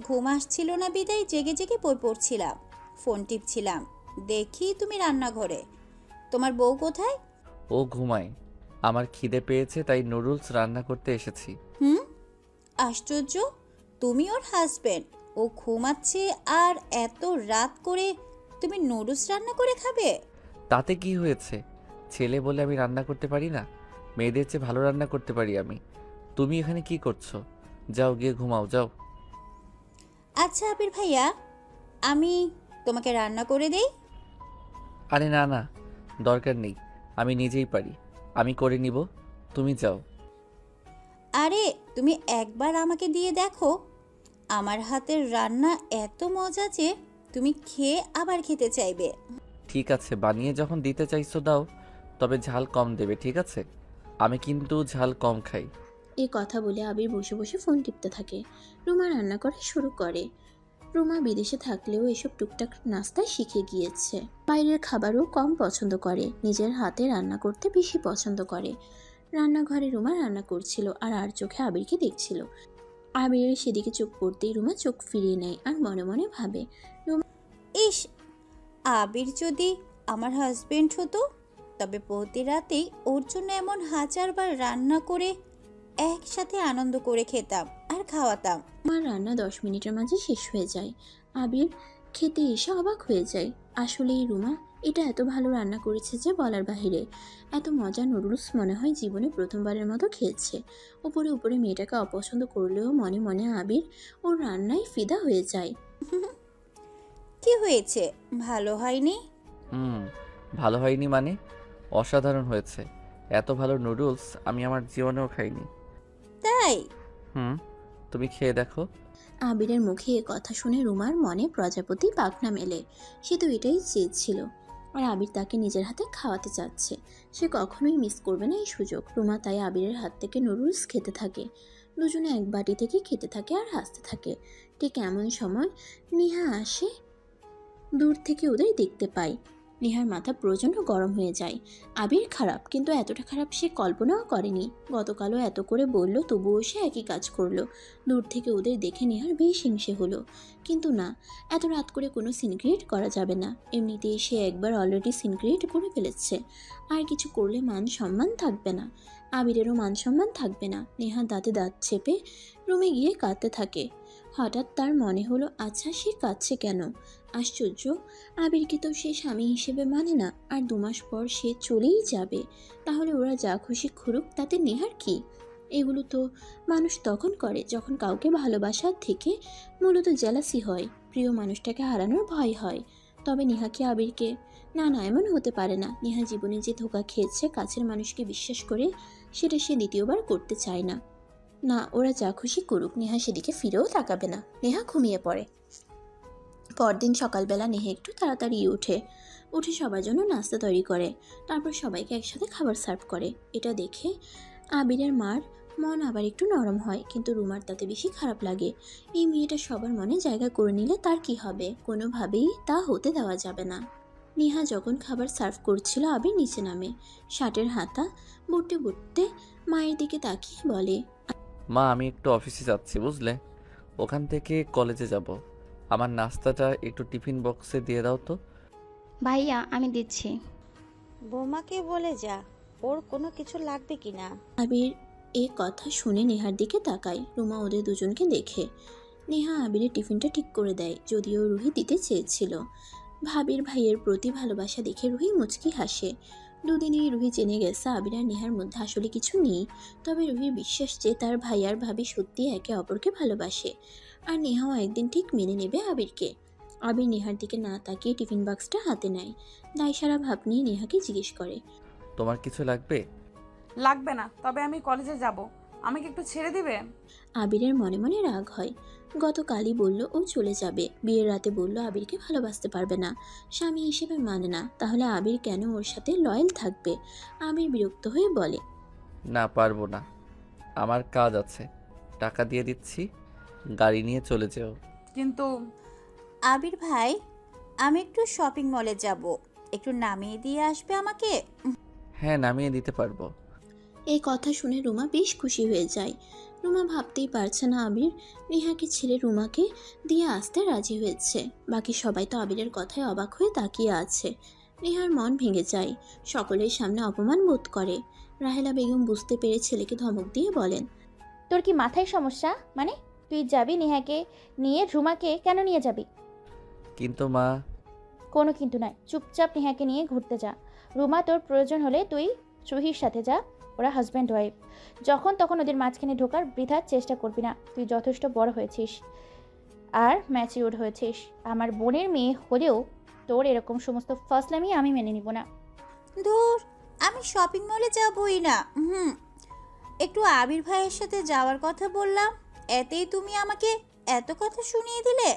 G: ঘুম আসছিল না বিদায় জেগে জেগে বই পড়ছিলাম, ফোন টিপছিলাম, দেখি তুমি রান্নাঘরে। তোমার বউ কোথায়?
B: ও ঘুমায়। আমার খিদে পেয়েছে তাই নুডলস রান্না করতে এসেছি।
G: আশ্চর্য, তুমি ওর হাজবেন্ড, ও ঘুমাচ্ছে আর এত রাত করে তুমি নুডলস রান্না করে খাবে?
B: তাতে কি হয়েছে? ছেলে বলে আমি রান্না করতে পারি না? মেয়েদের চেয়ে ভালো রান্না করতে পারি আমি। তুমি এখানে কি করছো? যাও গিয়ে ঘুমাও, যাও।
G: আচ্ছা আবির ভাইয়া, আমি তোমাকে রান্না করে দেই?
B: আরে না না, দরকার নেই, আমি নিজেই পারি, আমি করে নিব, তুমি যাও।
G: আরে তুমি একবার আমাকে দিয়ে দেখো, আমার হাতের রান্না এত মজা যে তুমি খেয়ে আবার খেতে চাইবে।
B: ঠিক আছে, বানিয়ে যখন দিতে চাইছো দাও, তবে ঝাল কম দেবে, ঠিক আছে? আমি কিন্তু ঝাল কম খাই।
C: এই কথা বলে আবির বসে বসে ফোন টিপতে থাকে। রুমা রান্না করা শুরু করে। রুমা বিদেশে থাকলেও এসব টুকটাক নাস্তা শিখে গিয়েছে। বাইরের খাবারও কম পছন্দ করে, নিজের হাতে রান্না করতে বেশি পছন্দ করে। রান্নাঘরে রুমা রান্না করছিল আর চোখে আবিরকে দেখছিল। আবিরের সেদিকে চোখ পড়তেই রুমা চোখ ফিরিয়ে নেয় আর মনে মনে ভাবে,
G: ইস, আবির যদি আমার হাজবেন্ড হতো, তবে প্রতি রাতেই ওর জন্য এমন হাজারবার রান্না করে একসাথে আনন্দ করে খেতাম আর খাওয়াতাম।
C: আমার রান্না 10 মিনিটের মাঝে শেষ হয়ে যায়। আবির খেতে এসে অবাক হয়ে যায়। আসলেই রুমা এটা এত ভালো রান্না করেছে যে বলার বাহিরে। এত মজা নুডলস মনে হয় জীবনে প্রথমবারের মতো খেয়েছে। উপরে উপরে মেয়েটাকে অপছন্দ করলেও মনে মনে আবির ওর রান্নায় ফিদা হয়ে যায়।
G: কি হয়েছে, ভালো হয়নি?
B: ভালো হয়নি মানে? অসাধারণ হয়েছে। এত ভালো নুডলস আমি আমার জীবনেও খাইনি।
G: তাই?
B: তুমি খেয়ে দেখো।
C: আবিরের মুখে এ কথা শুনে রুমার মনে প্রজাপতি পাখনা মেলে। সে তো এটাই চেয়েছিল, আর আবির তাকে নিজের হাতে খাওয়াতে চাচ্ছে। সে কখনোই মিস করবে না এই সুযোগ। রুমা তাই আবিরের হাত থেকে নুডলস খেতে থাকে। দুজনে এক বাটি থেকে খেতে থাকে আর হাসতে থাকে। ঠিক এমন সময় নেহা আসে। দূর থেকে ওদের দেখতে পায়। নেহার মাথা প্রচণ্ড গরম হয়ে যায়। আবির খারাপ, কিন্তু এতটা খারাপ সে কল্পনাও করেনি। গতকালও এত করে বলল, তবুও সে একই কাজ করলো। দূর থেকে ওদের দেখে নেহার বেশ হিংসে হলো। কিন্তু না, এত রাত করে কোনো সিন ক্রিয়েট করা যাবে না। এমনিতেই সে একবার অলরেডি সিন ক্রিয়েট করে ফেলেছে। আর কিছু করলে মান সম্মান থাকবে না, আবিরেরও মান সম্মান থাকবে না। নেহা দাঁতে দাঁত চেপে রুমে গিয়ে কাঁদতে থাকে। হঠাৎ তার মনে হলো, আচ্ছা সে কাঁদছে কেন? আশ্চর্য, আবিরকে তো সে স্বামী হিসেবে মানে না, আর 2 মাস পর সে চলেই যাবে। তাহলে ওরা যা খুশি করুক, তাতে নেহার কি? এগুলো তো মানুষ তখন করে যখন কাউকে ভালোবাসার থেকে মূলত জেলাসি হয়, প্রিয় মানুষটাকে হারানোর ভয় হয়। তবে নেহা কি আবিরকে? না না, এমন হতে পারে না। নেহা জীবনে যে ধোঁকা খেয়েছে কাছের মানুষকে বিশ্বাস করে, সেটা সে দ্বিতীয়বার করতে চায় না। না, ওরা যা খুশি করুক, নেহা সেদিকে ফিরেও তাকাবে না। নেহা ঘুমিয়ে পড়ে। পরদিন সকালবেলা নেহা একটু তাড়াতাড়ি উঠে সবার জন্য নাস্তা তৈরি করে, তারপর সবাইকে একসাথে খাবার সার্ভ করে। এটা দেখে আবিরের মার মন আবার একটু নরম হয়, কিন্তু রুমার তাতে বেশি খারাপ লাগে। এই মেয়েটা সবার মনে জায়গা করে নিলে তার কি হবে? কোনোভাবেই তা হতে দেওয়া যাবে না। নেহা যখন খাবার সার্ভ করছিল আবির নিচে নামে, শার্টের হাতা বুটতে বুটতে মায়ের দিকে তাকিয়ে বলে,
B: মা আমি একটু অফিসে যাচ্ছি বুঝলে, ওখান থেকে কলেজে যাব। আমার নাস্তাটা একটু টিফিন বক্সে দিয়ে দাও তো।
I: ভাইয়া আমি দিচ্ছি।
G: বৌমাকে বলে যা ওর কোনো কিছু লাগবে কিনা।
C: আবির এ কথা শুনে নেহার দিকে তাকায়। রুমা ওদের দুজনকে দেখে নেহা আবিরের টিফিনটা ঠিক করে দেয়, যদিও রুহি দিতে চেয়েছিল। ভাবির ভাইয়ের প্রতি ভালোবাসা দেখে রুহি মুচকি হাসে। দুদিনেই রুহি জেনে গেছে আবির আর নেহার মধ্যে আসলে কিছু নেই, তবে রুহির বিশ্বাস যে তার ভাই আর ভাবি সত্যি একে অপরকে ভালোবাসে, আর নেহাও একদিন ঠিক মেনে নেবে আবিরকে। আবির নেহার দিকে না তাকিয়ে টিফিন বক্সটা হাতে নেয়। দায়সারা ভাব নিয়ে নেহাকে জিজ্ঞেস করে,
B: তোমার কিছু লাগবে?
A: লাগবে না, তবে আমি কলেজে যাব, আমাকে একটু ছেড়ে দিবে?
C: আবিরের মনে মনে রাগ হয়। গতকালই বলল ও চলে যাবে, বিয়ের রাতে বলল আবিরকে ভালোবাসতে পারবে না, স্বামী হিসেবে মানে না, তাহলে আবির কেন ওর সাথে লয়াল থাকবে? আবির বিরক্ত হয়ে বলে,
B: না পারবো না, আমার কাজ আছে, টাকা দিয়ে দিচ্ছি, গাড়ি নিয়ে চলে যেও।
A: কিন্তু
G: আবির ভাই আমি একটু শপিং মলে যাব, একটু নামিয়ে দিয়ে আসবে আমাকে।
B: হ্যাঁ নামিয়ে দিতে পারবো।
C: এই কথা শুনে রুমা বেশ খুশি হয়ে যায়। রুমা ভাবতেই পারছে না আবির নেহাকে ছেড়ে রুমাকে দিয়ে আসতে রাজি হয়েছে। বাকি সবাই তো আবিরের কথায় অবাক হয়ে তাকিয়ে আছে। নেহার মন ভেঙে যায়, সকলের সামনে অপমান বোধ করে। রাহেলা বেগম বুঝতে পেরে ছেলেকে ধমক দিয়ে বলেন,
J: তোর কি মাথায় সমস্যা? মানে তুই যাবি নেহাকে নিয়ে, রুমাকে কেন নিয়ে যাবি?
B: কিন্তু মা।
J: কোনো কিন্তু নয়, চুপচাপ নেহাকে নিয়ে ঘুরতে যা। রুমা তোর প্রয়োজন হলে তুই রুহির সাথে যা, ওরা হাজব্যান্ড ওয়াইফ, যখন তখন ওদের মাঝখানে ঢোকার বৃথা চেষ্টা করবি না। তুই যথেষ্ট বড় হয়েছিস আর ম্যাচিউরড হয়েছিস। আমার বোনের মেয়ে হলেও তোর এরকম সমস্ত ফাসলামি আমি মেনে নিব না।
G: দূর, আমি শপিং মলে যাবই না। একটু আবির ভাইয়ের সাথে যাওয়ার কথা বললাম, এতেই তুমি আমাকে এত কথা শুনিয়ে দিলে।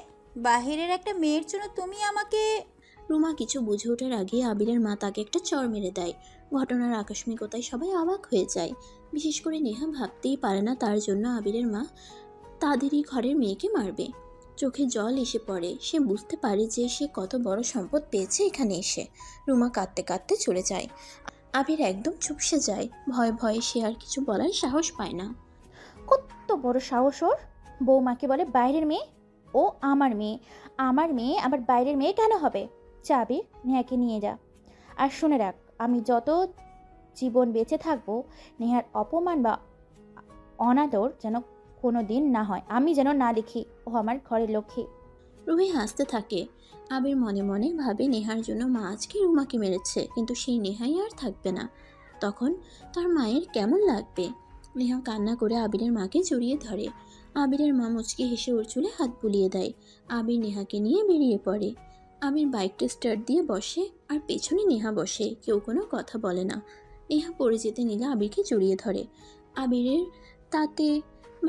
G: বাহিরের একটা মেয়ের জন্য তুমি আমাকে।
C: রুমা কিছু বুঝে ওঠার আগে আবিরের মা তাকে একটা চড় মেরে দেয়। ঘটনার আকস্মিকতায় সবাই অবাক হয়ে যায়, বিশেষ করে নেহা ভাবতেই পারে না তার জন্য আবিরের মা তাদেরই ঘরের মেয়েকে মারবে। চোখে জল এসে পড়ে, সে বুঝতে পারে যে সে কত বড় সম্পদ পেয়েছে এখানে এসে। রুমা কাঁদতে কাঁদতে চলে যায়। আবির একদম চুপসে যায়, ভয়ে ভয়ে সে আর কিছু বলার সাহস পায় না।
J: কত বড় সাহস ওর! বৌমাকে বলে বাইরের মেয়ে। ও আমার মেয়ে, আমার মেয়ে আবার বাইরের মেয়ে কেন হবে? চাবি নেহাকে নিয়ে যা। আর শুনে রাখ, আমি যত জীবন বেঁচে থাকবো নেহার অপমান বা অনাদর যেন কোনো দিন না হয়, আমি যেন না দেখি। ও আমার ঘরের লক্ষ্মী।
C: রুহি হাসতে থাকে। আবির মনে মনে ভাবে নেহার জন্য মা আজকে রুমাকে মেরেছে, কিন্তু সেই নেহাই আর থাকবে না। তখন তার মায়ের কেমন লাগবে? নেহা কান্না করে আবিরের মাকে জড়িয়ে ধরে। আবিরের মা মুচকি হেসে ওর চুলে হাত বুলিয়ে দেয়। আবির নেহাকে নিয়ে বেরিয়ে পড়ে। আবির বাইকটা স্টার্ট দিয়ে বসে, আর পেছনে নেহা বসে। কেউ কোনো কথা বলে না। নেহা পড়ে যেতে নিলে আবিরকে জড়িয়ে ধরে। আবিরের তাতে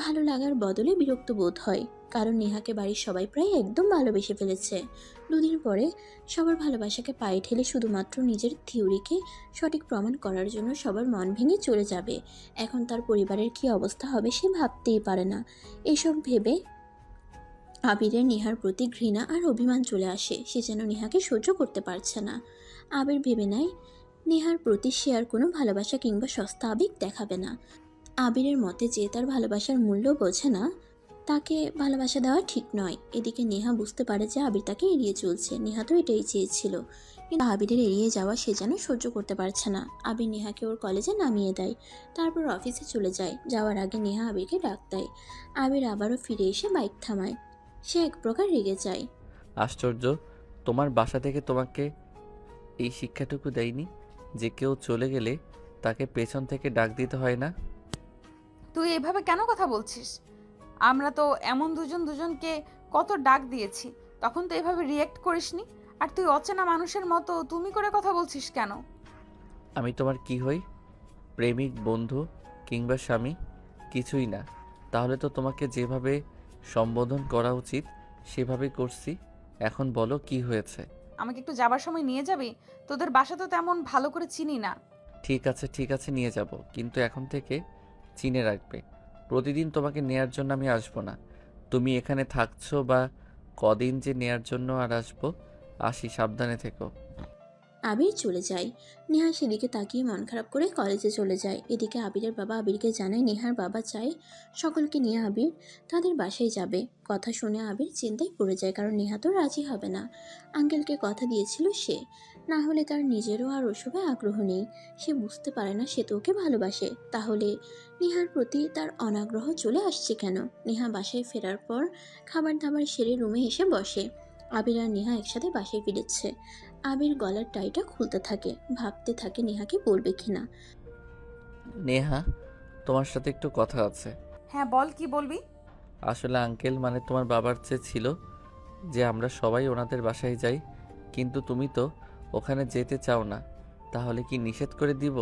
C: ভালো লাগার বদলে বিরক্ত বোধ হয়, কারণ নেহাকে বাড়ির সবাই প্রায় একদম ভালোবেসে ফেলেছে। দুদিন পরে সবার ভালোবাসাকে পায়ে ঠেলে শুধুমাত্র নিজের থিওরিকে সঠিক প্রমাণ করার জন্য সবার মন ভেঙে চলে যাবে। এখন তার পরিবারের কী অবস্থা হবে সে ভাবতেই পারে না। এসব ভেবে আবিরের নেহার প্রতি ঘৃণা আর অভিমান চলে আসে। সে যেন নেহাকে সহ্য করতে পারছে না। আবির ভেবে নেয় নেহার প্রতি সে আর কোনো ভালোবাসা কিংবা সস্তা আবেগ দেখাবে না। আবিরের মতে যে তার ভালোবাসার মূল্য বোঝে না তাকে ভালোবাসা দেওয়া ঠিক নয়। এদিকে নেহা বুঝতে পারে যে আবির তাকে এড়িয়ে চলছে। নেহা তো এটাই চেয়েছিল, কিন্তু আবিরের এড়িয়ে যাওয়া সে যেন সহ্য করতে পারছে না। আবির নেহাকে ওর কলেজে নামিয়ে দেয়, তারপর অফিসে চলে যায়। যাওয়ার আগে নেহা আবিরকে ডাক দেয়। আবির আবারও ফিরে এসে বাইক থামায়। সে এক প্রকার রেগে যায়।
B: আশ্চর্য, তোমার বাসা থেকে তোমাকে এই শিক্ষাটুকু দেয়নি যে কেউ চলে গেলে তাকে পেছন থেকে ডাক দিতে হয় না?
A: তুই এভাবে কেন কথা বলছিস? আমরা তো এমন দুজন দুজনকে কত ডাক দিয়েছি, তখন তো এভাবে রিয়েক্ট করিসনি। আর তুই অচেনা মানুষের মতো তুমি করে কথা বলছিস কেন?
B: আমি তোমার কি হই? প্রেমিক, বন্ধু কিংবা স্বামী? কিছুই না। তাহলে তো তোমাকে যেভাবে সম্বোধন করা উচিত সেভাবেই করছি। এখন বলো কি হয়েছে?
A: আমাকে একটু যাবার সময় নিয়ে যাবি? তোদের বাসা তো তেমন ভালো করে চিনি না।
B: ঠিক আছে নিয়ে যাব, কিন্তু এখন থেকে চিনে রাখবে প্রতিদিন তোমাকে নেয়ার জন্য আমি আসবো না। তুমি এখানে থাকছো বা কদিন যে নেয়ার জন্য আর আসবো। আসি, সাবধানে থেকো।
C: আবির চলে যায়। নেহা সেদিকে তাকিয়ে মন খারাপ করে কলেজে চলে যায়। এদিকে আবিরের বাবা আবিরকে জানায় নেহার বাবা চায় সকলকে নিয়ে আবির তাদের বাসায় যাবে। কথা শুনে আবির চিন্তায় পড়ে যায়, কারণ নেহা তো রাজি হবে না। আঙ্কেলকে কথা দিয়েছিল সে, না হলে তার নিজেরও আর ওসবে আগ্রহ নেই। সে বুঝতে পারে না সে তো ওকে ভালোবাসে, তাহলে নেহার প্রতি তার অনাগ্রহ চলে আসছে কেন। নেহা বাসায় ফেরার পর খাবার দাবার সেরে রুমে এসে বসে। আবির আর নেহা একসাথে বাসায় ফিরেছে। আবির গলার টাইটা খুলতে থাকে, ভাবতে থাকে নেহাকে বলবে কিনা।
B: নেহা, তোমার সাথে একটু কথা আছে।
A: হ্যাঁ বল, কি বলবি?
B: আসলে আঙ্কেল মানে তোমার বাবার চেয়ে ছিল যে আমরা সবাই ওনাদের বাসায় যাই, কিন্তু তুমি তো ওখানে যেতে চাও না। তাহলে কি নিষেধ করে দিব?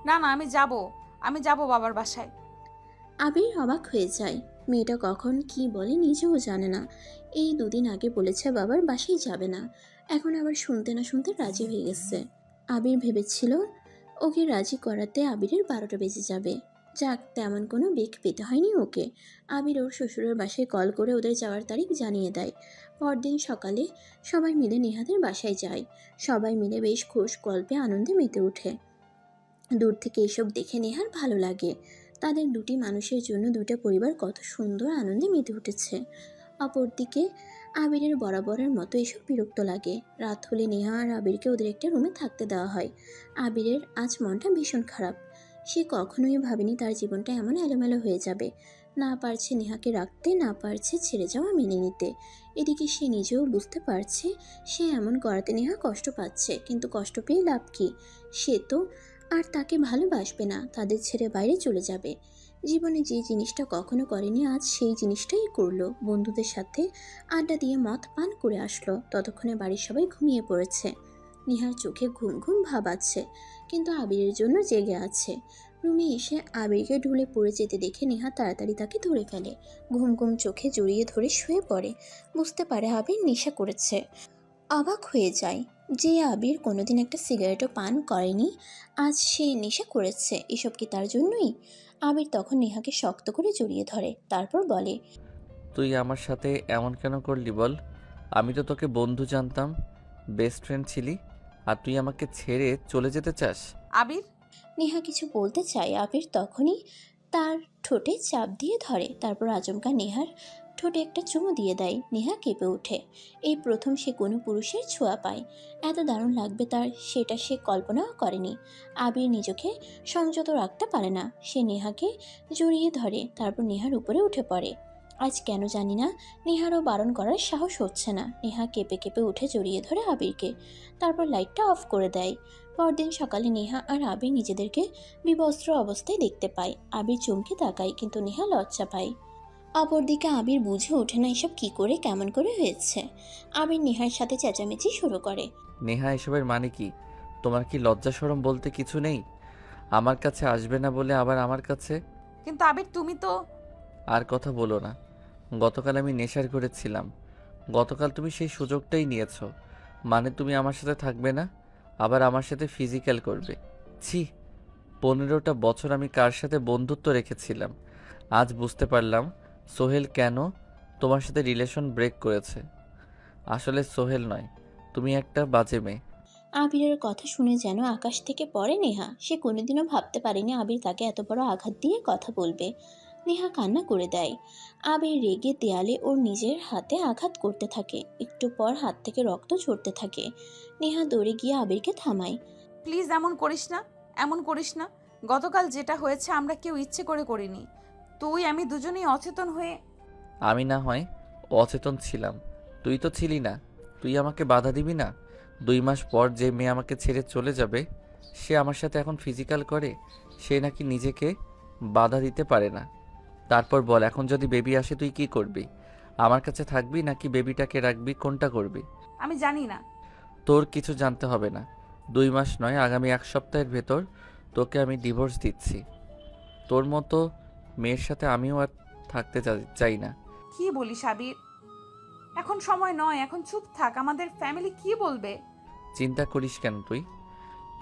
A: না না, আমি যাব বাবার বাসায়।
C: আবির অবাক হয়ে যায়। মেয়েটা কখন কি বলে নিজেও জানে না। এই দুদিন আগে বলেছে বাবার বাসায় যাবে না, এখন আবার শুনতে না শুনতে রাজি হয়ে গেছে। আবির ভেবেছিল ওকে রাজি করাতে আবিরের 12টা বেজে যাবে। যাক, তেমন কোনো বেগ পেতে হয়নি ওকে। আবির ওর শ্বশুরের বাসায় কল করে ওদের যাওয়ার তারিখ জানিয়ে দেয়। পরদিন সকালে সবাই মিলে নেহাদের বাসায় যায়। সবাই মিলে বেশ খুশ গল্পে আনন্দে মেতে ওঠে। দূর থেকে এসব দেখে নেহার ভালো লাগে। তাদের দুটি মানুষের জন্য দুইটা পরিবার কত সুন্দর আনন্দে মেতে উঠেছে। অপরদিকে আবিরের বরাবরের মতো এসব বিরক্ত লাগে। রাত হলে নেহা আর আবিরকে ওদের একটা রুমে থাকতে দেওয়া হয়। আবিরের আজ মনটা ভীষণ খারাপ। সে কখনোই ভাবেনি তার জীবনটা এমন এলোমেলো হয়ে যাবে। না পারছে নেহাকে রাখতে, না পারছে ছেড়ে যাওয়া মেনে নিতে। এদিকে সে নিজেও বুঝতে পারছে সে এমন করাতে নেহা কষ্ট পাচ্ছে, কিন্তু কষ্ট পেয়ে লাভ কি? সে তো আর তাকে ভালোবাসবে না, তাদের ছেড়ে বাইরে চলে যাবে। জীবনে যে জিনিসটা কখনো করেনি আজ সেই জিনিসটাই করলো। বন্ধুদের সাথে আড্ডা দিয়ে মদ পান করে আসলো। ততক্ষণে বাড়ির সবাই ঘুমিয়ে পড়েছে। নিহার চোখে ঘুম ঘুম ভাব আছে, কিন্তু আবিরের জন্য জেগে আছে। রুমে এসে আবিরকে ঢুলে পড়ে যেতে দেখে নেহা তাড়াতাড়ি তাকে ধরে ফেলে। ঘুম ঘুম চোখে জড়িয়ে ধরে শুয়ে পড়ে। বুঝতে পারে আবির নেশা করেছে। অবাক হয়ে যায় যে আবির কোনোদিন একটা সিগারেটও পান করেনি, আজ সে নেশা করেছে। এসব কি তার জন্যই? আবির তখন নেহাকে শক্ত করে জড়িয়ে ধরে, তারপর বলে,
B: তুই আমার সাথে এমন কেন করলি বল? আমি তো তোকে বন্ধু জানতাম, বেস্ট ফ্রেন্ড ছিলি, আর তুই আমাকে ছেড়ে চলে যেতে চাস?
A: আবির,
C: নেহা কিছু বলতে চায়। আবির তখনই তার ঠোঁটে চাপ দিয়ে ধরে, তারপর আচমকা নেহার ঠোঁটে একটা চুমু দিয়ে দেয়। নেহা কেঁপে ওঠে। এই প্রথম সে কোনো পুরুষের ছোঁয়া পায়। এত দারুণ লাগবে তার, সেটা সে কল্পনাও করেনি। আবির নিজেকে সংযত রাখতে পারে না, সে নেহাকে জড়িয়ে ধরে, তারপর নেহার উপরে উঠে পড়ে। আজ কেন জানি না নেহারও বারণ করার সাহস হচ্ছে না। নেহা কেঁপে কেঁপে উঠে জড়িয়ে ধরে আবিরকে, তারপর লাইটটা অফ করে দেয়। পরদিন সকালে নেহা আর আবির নিজেদেরকে বিবস্ত্র অবস্থায় দেখতে পায়। আবির চমকে তাকায়, কিন্তু নেহা লজ্জা পায়। অপরদিকে আবির বুঝে ওঠে না এসব কি করে কেমন করে হয়েছে। আবির নেহার সাথে চেঁচামেচি শুরু করে।
B: নেহা, এসবের মানে কি? তোমার কি লজ্জা শরম বলতে কিছু নেই? আমার কাছে আসবে না বলে আবার আমার কাছে।
A: কিন্তু আবির তুমি তো।
B: আর কথা বলো না। গতকাল আমি নেশার করেছিলাম। গতকাল তুমি সেই সুযোগটাই নিয়েছো। মানে তুমি আমার সাথে থাকবে না, আবার আমার সাথে ফিজিক্যাল করবে। ছি, 15টা বছর আমি কার সাথে বন্ধুত্ব রেখেছিলাম। আজ বুঝতে পারলাম সোহেল কেন তোমার সাথে রিলেশন ব্রেক করেছে। আসলে সোহেল নয়, তুমি একটা বাজে মেয়ে।
C: আবিরের কথা শুনে যেন আকাশ থেকে পড়ে নেহা। সে কোনোদিনও ভাবতে পারেনি আবির তাকে এত বড় আঘাত দিয়ে কথা বলবে। নেহা কান্না করে দেয়। আবির রেগে দেয়ালে ওর নিজের হাতে আঘাত করতে থাকে। একটু পর হাত থেকে রক্ত ঝরতে থাকে। নেহা দৌড়ে গিয়ে আবিরকে থামায়।
A: প্লিজ এমন করিস না, এমন করিস না। গতকাল যেটা হয়েছে আমরা কেউ ইচ্ছে করে করিনি। তুই আমি দুজনেই অচেতন হয়ে।
B: আমি না হয় অচেতন ছিলাম, তুই তো ছিলি না। তুই আমাকে বাধা দিবি না? 2 মাস পর যে মেয়ে আমাকে ছেড়ে চলে যাবে, সে আমার সাথে এখন ফিজিক্যাল করে, সে নাকি নিজেকে বাধা দিতে পারে না। তারপর বল, এখন যদি বেবি আসে তুই কি করবি? আমার কাছে থাকবি নাকি বেবিটাকে রাখবি, কোনটা করবি?
A: আমি জানি না।
B: তোর কিছু জানতে হবে না। 2 মাস নয়, আগামী 1 সপ্তাহের ভেতর তোকে আমি ডিভোর্স দিচ্ছি। তোর মতো মেয়ের সাথে আমিও আর থাকতে চাই না।
A: কি বলিস আবির? এখন সময় নয়, এখন চুপ থাক, আমাদের ফ্যামিলি কি বলবে?
B: চিন্তা করিস কেন তুই?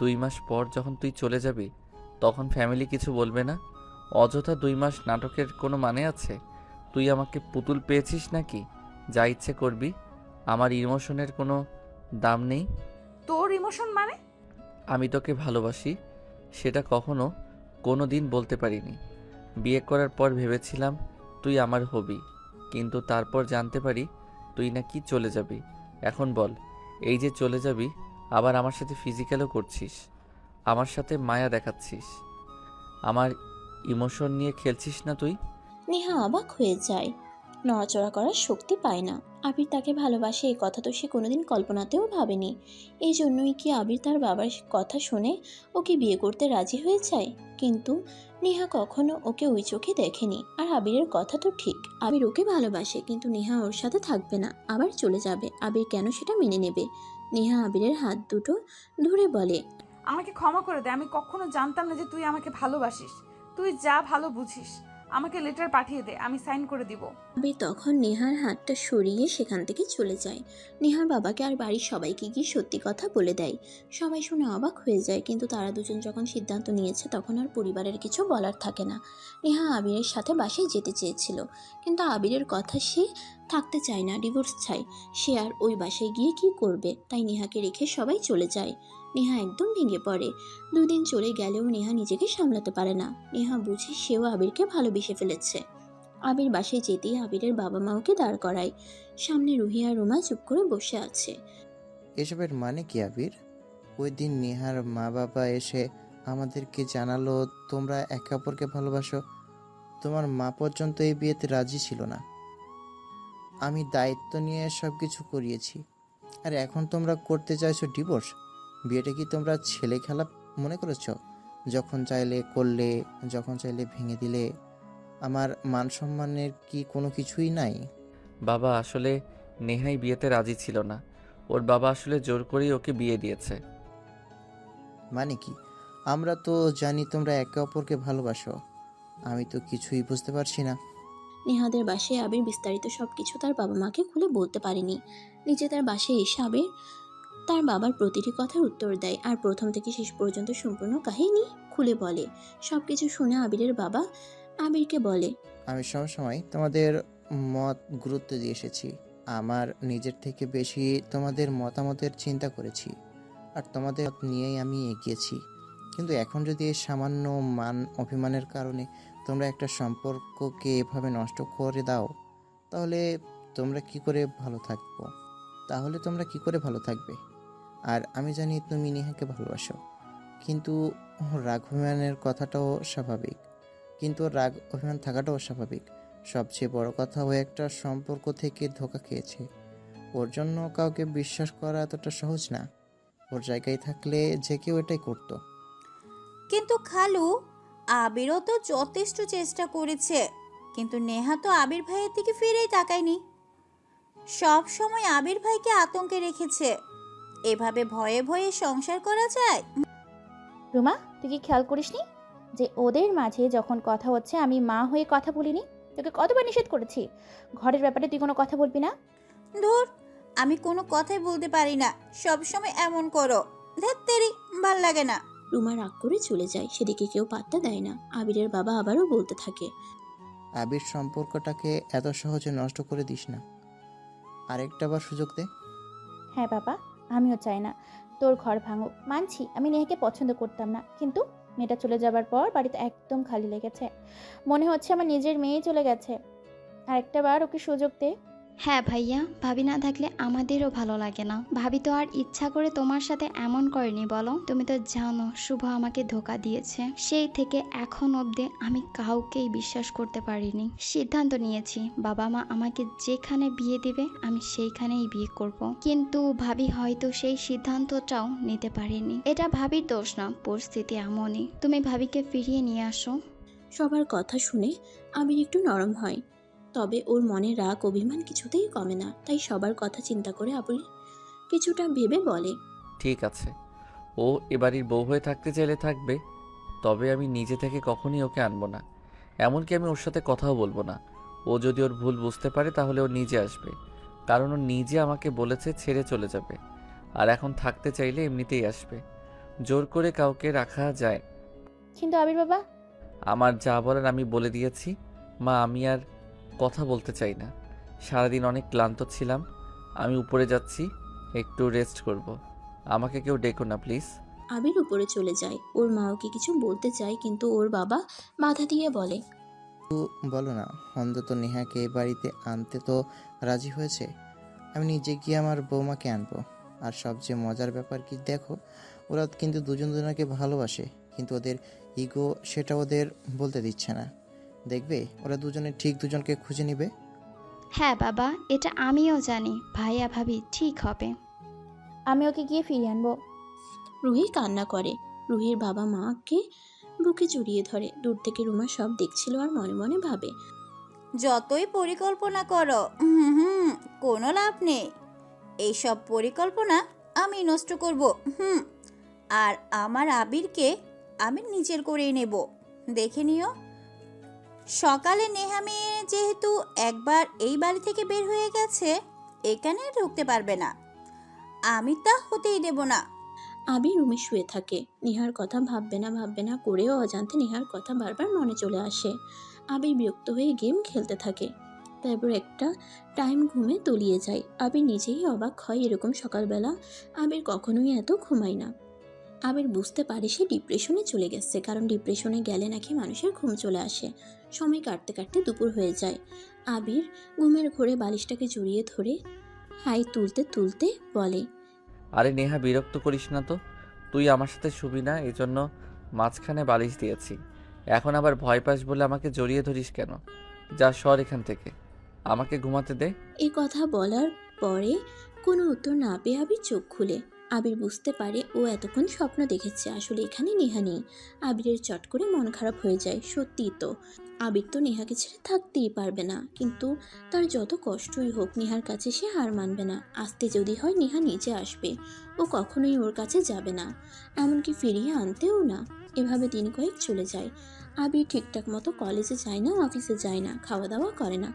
B: 2 মাস পর যখন তুই চলে যাবি তখন ফ্যামিলি কিছু বলবে না? অযথা 2 মাস নাটকের কোনো মানে আছে? তুই আমাকে পুতুল পেয়েছিস নাকি? যা ইচ্ছে করবি। আমার ইমোশনের কোনো দাম নেই।
A: তোর ইমোশন মানে?
B: আমি তোকে ভালোবাসি, সেটা কখনো কোনো দিন বলতে পারিনি। বিয়ে করার পর ভেবেছিলাম তুই আমার হবি, কিন্তু তারপর জানতে পারি তুই নাকি চলে যাবি। এখন বল, এই যে চলে যাবি আবার আমার সাথে ফিজিক্যালও করছিস, আমার সাথে মায়া দেখাচ্ছিস, আমার ইমোশন নিয়ে খেলছিস না তুই?
C: নেহা অবাক হয়ে যায়, নড়াচড়া করার শক্তি পায় না। আবির তাকে ভালোবাসে এই কথা তো সে কোনোদিন কল্পনাতেও ভাবেনি। এই জন্যই কি আবির তার বাবার কথা শুনে ওকে বিয়ে করতে রাজি হয়ে যায়? কিন্তু নেহা কখনো ওকে ওই চোখে দেখেনি। আর আবিরের কথা তো ঠিক, আবির ওকে ভালোবাসে, কিন্তু নেহা ওর সাথে থাকবে না, আবার চলে যাবে। আবির কেন সেটা মেনে নেবে? নেহা আবিরের হাত দুটো ধরে বলে,
A: আমাকে ক্ষমা করে দে, আমি কখনো জানতাম না যে তুই আমাকে ভালোবাসিস। তুই যা ভালো বুঝিস, আমাকে লেটার পাঠিয়ে দে, আমি সাইন করে দিব।
C: আবির তখন নেহার হাতটা সরিয়ে সেখান থেকে চলে যায়। নেহার বাবাকে আর বাড়ির সবাইকে গিয়ে সত্যি কথা বলে দেয়। সবাই শুনে অবাক হয়ে যায়, কিন্তু তারা দুজন যখন সিদ্ধান্ত নিয়েছে তখন আর পরিবারের কিছু বলার থাকে না। নেহা আবিরের সাথে বাসায় যেতে চেয়েছিল, কিন্তু আবিরের কথা সে থাকতে চায় না, ডিভোর্স চায়। সে আর ওই বাসায় গিয়ে কি করবে, তাই নেহাকে রেখে সবাই চলে যায়। নেহা একদম ভেঙে পড়ে। 2 দিন চলে গেলেও নেহা নিজেকে সামলাতে পারে না। নেহা বুঝে সেও আবিরকে ভালোবেসে ফেলেছে। আবির বাসায় যেতেই আবিরের বাবা মা ওকে দাঁড় করায়। সামনে রুহি আর রুমা চুপ করে বসে আছে।
K: এসবের মানে কি আবির? ওই দিন নেহার মা বাবা এসে আমাদেরকে জানালো তোমরা একে অপরকে ভালোবাসো। তোমার মা পর্যন্ত এই বিয়েতে রাজি ছিল না। আমি দায়িত্ব নিয়ে সব কিছু করিয়েছি, আর এখন তোমরা করতে চাইছো ডিভোর্স? বিয়েটা কি তোমরা ছেলে খেলা মনে করেছো? যখন চাইলে করলে, যখন চাইলে ভেঙে দিলে। আমার মান সম্মানের কি কোনো কিছুই নাই?
B: বাবা, আসলে নেহাই বিয়েতে রাজি ছিল না। ওর বাবা আসলে জোর করেই ওকে বিয়ে দিয়েছে।
K: মানে কি? আমরা তো জানি তোমরা একে অপরকে ভালোবাসো। আমি তো কিছুই বুঝতে পারছি না।
C: নেহাদের বাসায় আবির বিস্তারিত সবকিছু তার বাবা মাকে খুলে বলতে পারেনি। নিজে তার বাসায় এসে আবির তার বাবার প্রতিটি কথার উত্তর দেয়, আর প্রথম থেকে শেষ পর্যন্ত সম্পূর্ণ কাহিনী খুলে বলে। সবকিছু শুনে আবিরের বাবা আবিরকে বলে,
K: আমি সবসময় তোমাদের মত গুরুত্ব দিয়ে এসেছি। আমার নিজের থেকে বেশি তোমাদের মতামতের চিন্তা করেছি, আর তোমাদের মত নিয়েই আমি এগিয়েছি। কিন্তু এখন যদি এই সামান্য মান অভিমানের কারণে তোমরা একটা সম্পর্ককে এভাবে নষ্ট করে দাও, তাহলে তোমরা কি করে ভালো থাকবো? তোমরা কি করে ভালো থাকবে? আর আমি জানি তুমি নেহাকে ভালোবাসো, কিন্তু রাগ অভিমানের কথাটাও স্বাভাবিক। কিন্তু রাগ অভিমান থাকাটাও স্বাভাবিক। সবচেয়ে বড় কথা, ও একটা সম্পর্ক থেকে ধোঁকা খেয়েছে। ওর জন্য কাউকে বিশ্বাস করা এতটা সহজ না। ওর জায়গায় থাকলে যে কেউ এটাই করতো।
G: কিন্তু খালু, আবিরও তো যথেষ্ট চেষ্টা করেছে, কিন্তু নেহা তো আবির ভাইয়ের দিকে ফিরেই তাকায়নি। সব সময় আবির ভাইকে আতঙ্কে রেখেছে। এভাবে ভয়ে ভয়ে সংসার করা যায়?
J: রুমা, তুই কি খেয়াল করিসনি যে ওদের মাঝে যখন কথা হচ্ছে আমি মা হয়ে কথা বলিনি? তোকে কতবার নিষেধ করেছি ঘরের ব্যাপারে তুই কোনো কথা বলবি না?
G: ধুর, আমি কোনো কথাই বলতে পারি না, সব সময় এমন করো। ধ্যাত্তেরি, ভাল লাগে না।
C: রুমা রাগ করে চলে যায়। সেদিকে কেউ পাত্তা দেয় না। আবিরের বাবা আবারও বলতে থাকে,
K: আবির, সম্পর্কটাকে এত সহজে নষ্ট করে দিস না। আরেকটা বার সুযোগ দে।
J: হ্যাঁ বাবা, আমিও চাই না তোর ঘর ভাঙুক। মানছি আমি নেহাকে পছন্দ করতাম না, কিন্তু মেয়েটা চলে যাবার পর বাড়িতে একদম খালি লেগেছে। মনে হচ্ছে আমার নিজের মেয়ে চলে গেছে। আর একটা বার ওকে সুযোগ দে।
I: হ্যাঁ ভাইয়া, ভাবি না থাকলে আমাদেরও ভালো লাগে না। ভাবি তো আর ইচ্ছা করে তোমার সাথে এমন করেনি বলো? তুমি তো জানো শুভ আমাকে ধোকা দিয়েছে। সেই থেকে এখন অবধি আমি কাউকেই বিশ্বাস করতে পারিনি। সিদ্ধান্ত নিয়েছি বাবা মা আমাকে যেখানে বিয়ে দিবে আমি সেইখানেই বিয়ে করব। কিন্তু ভাবি হয়তো সেই সিদ্ধান্তটাও নিতে পারেনি। এটা ভাবির দোষ না, পরিস্থিতি এমনই। তুমি ভাবিকে ফিরিয়ে নিয়ে আসো।
C: সবার কথা শুনে আবির একটু নরম হয়, তবে ওর মনে রাগ অভিমান কিছুতেই কমে না। তাই সবার কথা চিন্তা করে আবির কিছুটা ভেবে বলে,
B: ঠিক আছে, ও এবাড়ির বউ হয়ে থাকতে চাইলে থাকবে, তবে আমি নিজে থেকে কখনই ওকে আনবো না। এমনকি আমি ওর সাথে কথাও বলবো না। ও যদি ওর ভুল বুঝতে পারে তাহলে ও নিজে আসবে। কারণ ও নিজে আমাকে বলেছে ছেড়ে চলে যাবে, আর এখন থাকতে চাইলে এমনিতেই আসবে। জোর করে কাউকে রাখা যায়?
J: কিন্তু আবির বাবা,
B: আমার যা বলার আমি বলে দিয়েছি। মা, আমি আর কথা বলতে চাই না। সারাদিন অনেক ক্লান্ত ছিলাম। আমি উপরে যাচ্ছি, একটু রেস্ট করব। আমাকে কেউ ডেকো না প্লিজ।
C: আবির উপরে চলে যায়। ওর মা ওকে কিছু বলতে চায় কিন্তু ওর বাবা বাধা দিয়ে বলে,
K: বলো না, অন্তত নেহাকে এই বাড়িতে আনতে তো রাজি হয়েছে। আমি নিজে গিয়ে আমার বৌমাকে আনবো। আর সবচেয়ে মজার ব্যাপার কি দেখো, ওরা কিন্তু দুজন দুজনকে ভালোবাসে, কিন্তু ওদের ইগো সেটা ওদের বলতে দিচ্ছে না। দেখবে ওরা দুজনে ঠিক দুজনকে খুঁজে নিবে।
I: হ্যাঁ বাবা, এটা আমিও জানি। ভাইয়া ভাবি ঠিক হবে।
J: আমি ওকে গিয়ে ফিরিয়ে আনবো।
C: রুহি কান্না করে। রুহির বাবা মাকে বুকে জড়িয়ে ধরে। দূর থেকে রুমা সব দেখছিল আর মনে মনে ভাবে,
G: যতই পরিকল্পনা করো কোনো লাভ নেই। এইসব পরিকল্পনা আমি নষ্ট করব। আর আমার আবিরকে আমি নিজের করেই নেব। দেখে নিও। সকালে নেহা মেয়ে যেহেতু একবার এই বাড়ি থেকে বের হয়ে গেছে, এখানে ঢুকতে পারবে না। আমি তা হতেই দেব না।
C: আবির রুমে শুয়ে থাকে। নেহার কথা ভাববে না করেও অজান্তে নেহার কথা বারবার মনে চলে আসে। আবির বিরক্ত হয়ে গেম খেলতে থাকে। তারপর একটা টাইম ঘুমে তলিয়ে যায়। আবির নিজেই অবাক হয়, এরকম সকালবেলা আবির কখনোই এত ঘুমায় না। আবির বুঝতে পারে সে ডিপ্রেশনে চলে গেছে, কারণ ডিপ্রেশনে গেলে নাকি মানুষের ঘুম চলে আসে। সময় কাটতে কাটতে দুপুর হয়ে যায়। আবির ঘুমের ঘোরে বালিশটাকে জড়িয়ে ধরে হাই তুলতে তুলতে বলে,
B: আরে নেহা, বিরক্ত করিস না তো। তুই আমার সাথে শুবি না, এজন্য মাঝখানে বালিশ দিয়েছি। এখন আবার ভয় পাস বলে আমাকে জড়িয়ে ধরিস কেন? যা সর এখান থেকে, আমাকে ঘুমাতে দে।
C: এই কথা বলার পরে কোনো উত্তর না পেয়ে আবির চোখ খুলে। আবির বুঝতে পারে ও এতক্ষণ স্বপ্ন দেখেছে, আসলে এখানে নেহা নেই। আবিরের চট করে মন খারাপ হয়ে যায়। সত্যিই তো, আবির তো নেহাকে ছেড়ে থাকতেই পারবে না, কিন্তু তার যত কষ্টই হোক নেহার কাছে সে হার মানবে না। আসতে যদি হয় নেহা নিজে আসবে, ও কখনোই ওর কাছে যাবে না, এমনকি ফিরিয়ে আনতেও না। এভাবে দিন কয়েক চলে যায়। আবির ঠিকঠাক মতো কলেজে যায় না, অফিসে যায় না, খাওয়া দাওয়া করে না।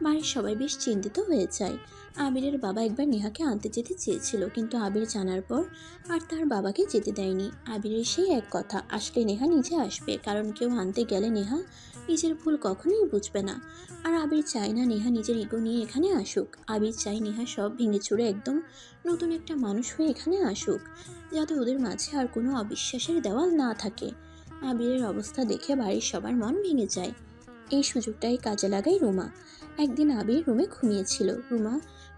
C: বাড়ির সবাই বেশ চিন্তিত হয়ে যায়। আবিরের বাবা একবার নেহাকে আনতে যেতে চেয়েছিল, কিন্তু আবির জানার পর আর তার বাবাকে যেতে দেয়নি। আবিরের সেই এক কথা, আসলে নেহা নিজে আসবে, কারণ কেউ আনতে গেলে নেহা নিজের ভুল কখনোই বুঝবে না। আর আবির চায় না নেহা নিজের ইগো নিয়ে এখানে আসুক। আবির চায় নেহা সব ভেঙে চুরে একদম নতুন একটা মানুষ হয়ে এখানে আসুক, যাতে ওদের মাঝে আর কোনো অবিশ্বাসের দেওয়াল না থাকে। আবিরের অবস্থা দেখে বাড়ির সবার মন ভেঙে যায়। এই সুযোগটাই কাজে লাগায় রুমা। একদিন আবির রুমে ঘুমিয়েছিল।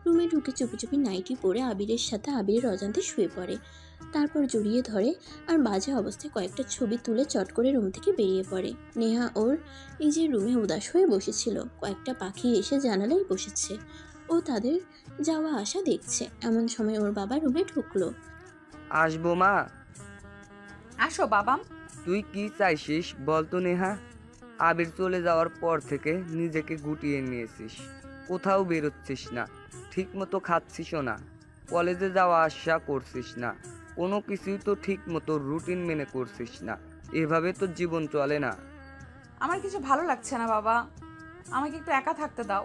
C: রুমে ঢুকে চুপি চুপি নাইটি পরে আবিরের সাথে আবিরের অজান্তে শুয়ে পড়ে। তারপর জড়িয়ে ধরে আর বাজে অবস্থায় কয়েকটা ছবি তুলে চট করে রুম থেকে বেরিয়ে পড়ে। নেহা ওর নিজের রুমে উদাস হয়ে বসেছিল। কয়েকটা পাখি এসে জানালায় বসেছে। ও তাদের যাওয়া আসা দেখছে। এমন সময় ওর বাবা রুমে ঢুকলো।
E: আসবো মা?
A: আসো বাবা।
E: তুই কি চাইছিস বলতো নেহা? আবির চলে যাওয়ার পর থেকে নিজেকে গুটিয়ে নিয়েছিস, কোথাও বেরোচ্ছিস না, ঠিক মতো খাচ্ছিসও না, কলেজে যাওয়া আসা করছিস না, কোনো কিছুই তো ঠিক মতো রুটিন মেনে করছিস না। এভাবে তো জীবন চলে না।
A: আমার কিছু ভালো লাগছে না বাবা, আমাকে একটু একা থাকতে দাও।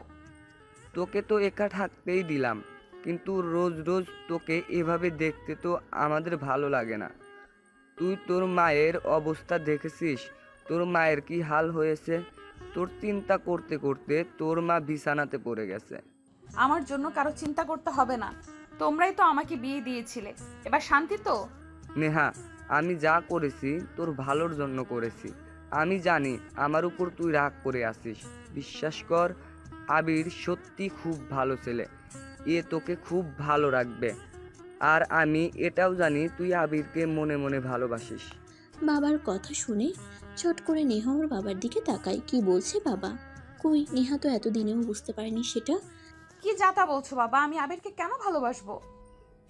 E: তোকে তো একা থাকতেই দিলাম, কিন্তু রোজ রোজ তোকে এভাবে দেখতে তো আমাদের ভালো লাগে না। তুই তোর মায়ের অবস্থা দেখেছিস? তোর মায়ের কি হাল হয়েছে? তোর চিন্তা করতে করতে তোর মা বিছানাতে পড়ে গেছে।
A: আমার জন্য কারো চিন্তা করতে হবে না, তোমরাই তো আমাকে বিয়ে দিয়েছিলে, এবার শান্তি তো।
E: নেহা, আমি যা করেছি তোর ভালোর জন্য করেছি। আমি জানি আমার উপর তুই রাগ করে আছিস। বিশ্বাস কর, আবির সত্যি খুব ভালো ছেলে, এ তোকে খুব ভালো রাখবে। আর আমি এটাও জানি তুই আবিরকে মনে মনে ভালোবাসিস।
C: বাবার কথা শুনে চট করে নেহা ওর বাবার দিকে তাকায়। কি বলছে বাবা? কই, নেহা তো এতদিনেও বুঝতে পারেনি সেটা।
A: কি যাতা বলছো বাবা, আমি আবিরকে কেন ভালোবাসবো?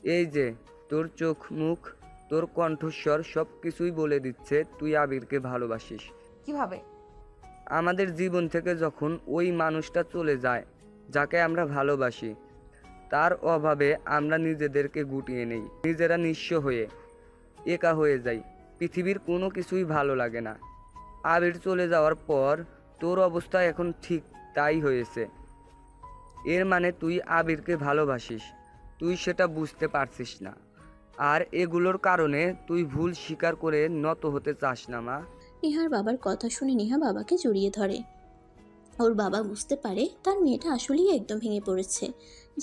E: এই যে তোর চোখ মুখ, তোর কণ্ঠস্বর সব কিছুই বলে দিচ্ছে তুই আবিরকে ভালোবাসিস।
A: কিভাবে?
E: আমাদের জীবন থেকে যখন ওই মানুষটা চলে যায় যাকে আমরা ভালোবাসি, তার অভাবে আমরা নিজেদেরকে গুটিয়ে নেই, নিজেরা নিঃস্ব হয়ে একা হয়ে যাই। পৃথিবীর কোনো কিছুই ভালো লাগে না। আবির চলে যাওয়ার পর তোর অবস্থা এখন ঠিক তাই হয়েছে। এর মানে তুই আবিরকে ভালোবাসিস, তুই সেটা বুঝতে পারছিস না। আর এগুলোর কারণে তুই ভুল স্বীকার করে নত হতে চাস না মা।
C: নেহার বাবার কথা শুনে নেহা বাবাকে জড়িয়ে ধরে। ওর বাবা বুঝতে পারে তার মেয়েটা আসলেই একদম ভেঙে পড়েছে।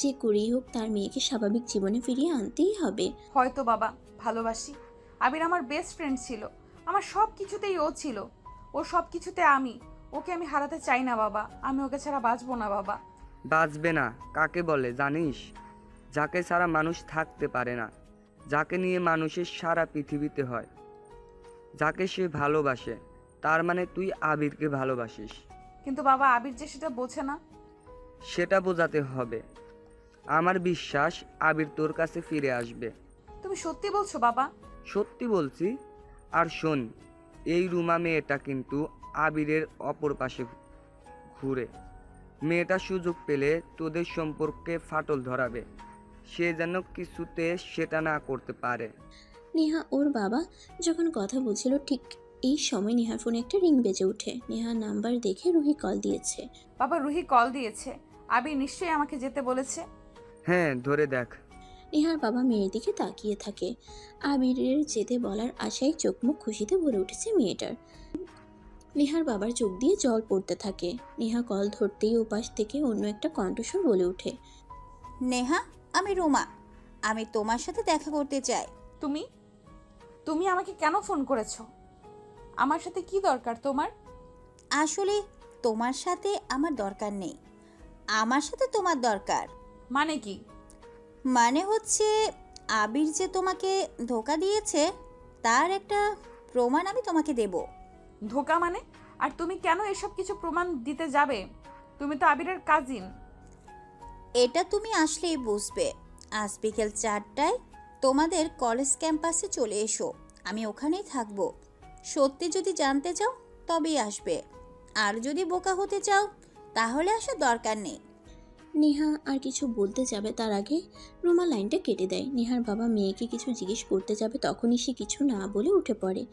C: যে করেই হোক তার মেয়েকে স্বাভাবিক জীবনে ফিরিয়ে আনতেই হবে।
A: হয়তো বাবা ভালোবাসি, আবির আমার বেস্ট ফ্রেন্ড ছিল, আমার সব কিছুতেই ও ছিল, ও সব কিছুতে আমি। ওকে আমি হারাতে চাই না বাবা, আমি ওকে ছাড়া বাঁচবো না বাবা।
E: বাঁচবে না কাকে বলে জানিস? যাকে ছাড়া মানুষ থাকতে পারে না, যাকে নিয়ে মানুষের সারা পৃথিবীতে হয়, যাকে সে ভালোবাসে। তার মানে তুই আবিরকে ভালোবাসিস।
A: কিন্তু বাবা আবির যে সেটা বোঝে না।
E: সেটা বোঝাতে হবে। আমার বিশ্বাস আবির তোর কাছে ফিরে আসবে।
A: তুমি সত্যি বলছো বাবা?
E: সত্যি বলছি। আর শোন, এই রুমা মেয়েটা কিন্তু আবিরের অপর পাশে ঘুরে। মেয়েটা সুযোগ পেলে তোদের সম্পর্কে ফাটল ধরাবে, সে যেন কিছুতে সেটা না করতে পারে।
C: নেহা ওর বাবা যখন কথা বলছিল ঠিক এই সময় নেহার ফোনে একটা রিং বেজে ওঠে। নেহার নাম্বার দেখে রুহি কল দিয়েছে।
A: বাবা রুহি কল দিয়েছে, আবির নিশ্চয়ই আমাকে যেতে বলেছে।
E: হ্যাঁ, ধরে দেখ।
C: নেহার বাবা মেয়ের দিকে তাকিয়ে থাকে। আবিরের যেতে বলার আশায় চোখ মুখ খুশিতে ভরে উঠেছে মেয়েটার। নেহার বাবার চোখ দিয়ে জল পড়তে থাকে। নেহা কল ধরতেই ওপাশ থেকে অন্য একটা কণ্ঠস্বর বলে ওঠে,
G: নেহা, আমি রুমা, আমি তোমার সাথে দেখা করতে চাই।
A: তুমি তুমি আমাকে কেন ফোন করেছো? আমার সাথে কি দরকার তোমার?
G: আসলে তোমার সাথে আমার দরকার নেই, আমার সাথে তোমার দরকার।
A: মানে কি?
G: মানে হচ্ছে আবির যে তোমাকে ধোকা দিয়েছে তার একটা প্রমাণ আমি তোমাকে দেব।
A: ধোকা মানে? আর তুমি কেন এসব কিছু প্রমাণ দিতে যাবে? তুমি তো আবিরের কাজিন।
G: এটা তুমি আসলেই বুঝবে। আজ বিকেল 4টায় তোমাদের কলেজ ক্যাম্পাসে চলে এসো, আমি ওখানেই থাকবো। সত্যি যদি জানতে চাও তবেই আসবে, আর যদি বোকা হতে চাও তাহলে আসার দরকার নেই।
C: নেহা আর কিছু বলতে যাবে তার আগে রুমা লাইনটা কেটে দেয়। নেহার বাবা মেয়েকে কিছু জিজ্ঞেস করতে যাবে তখনই সে কিছু না বলে উঠে পড়ে।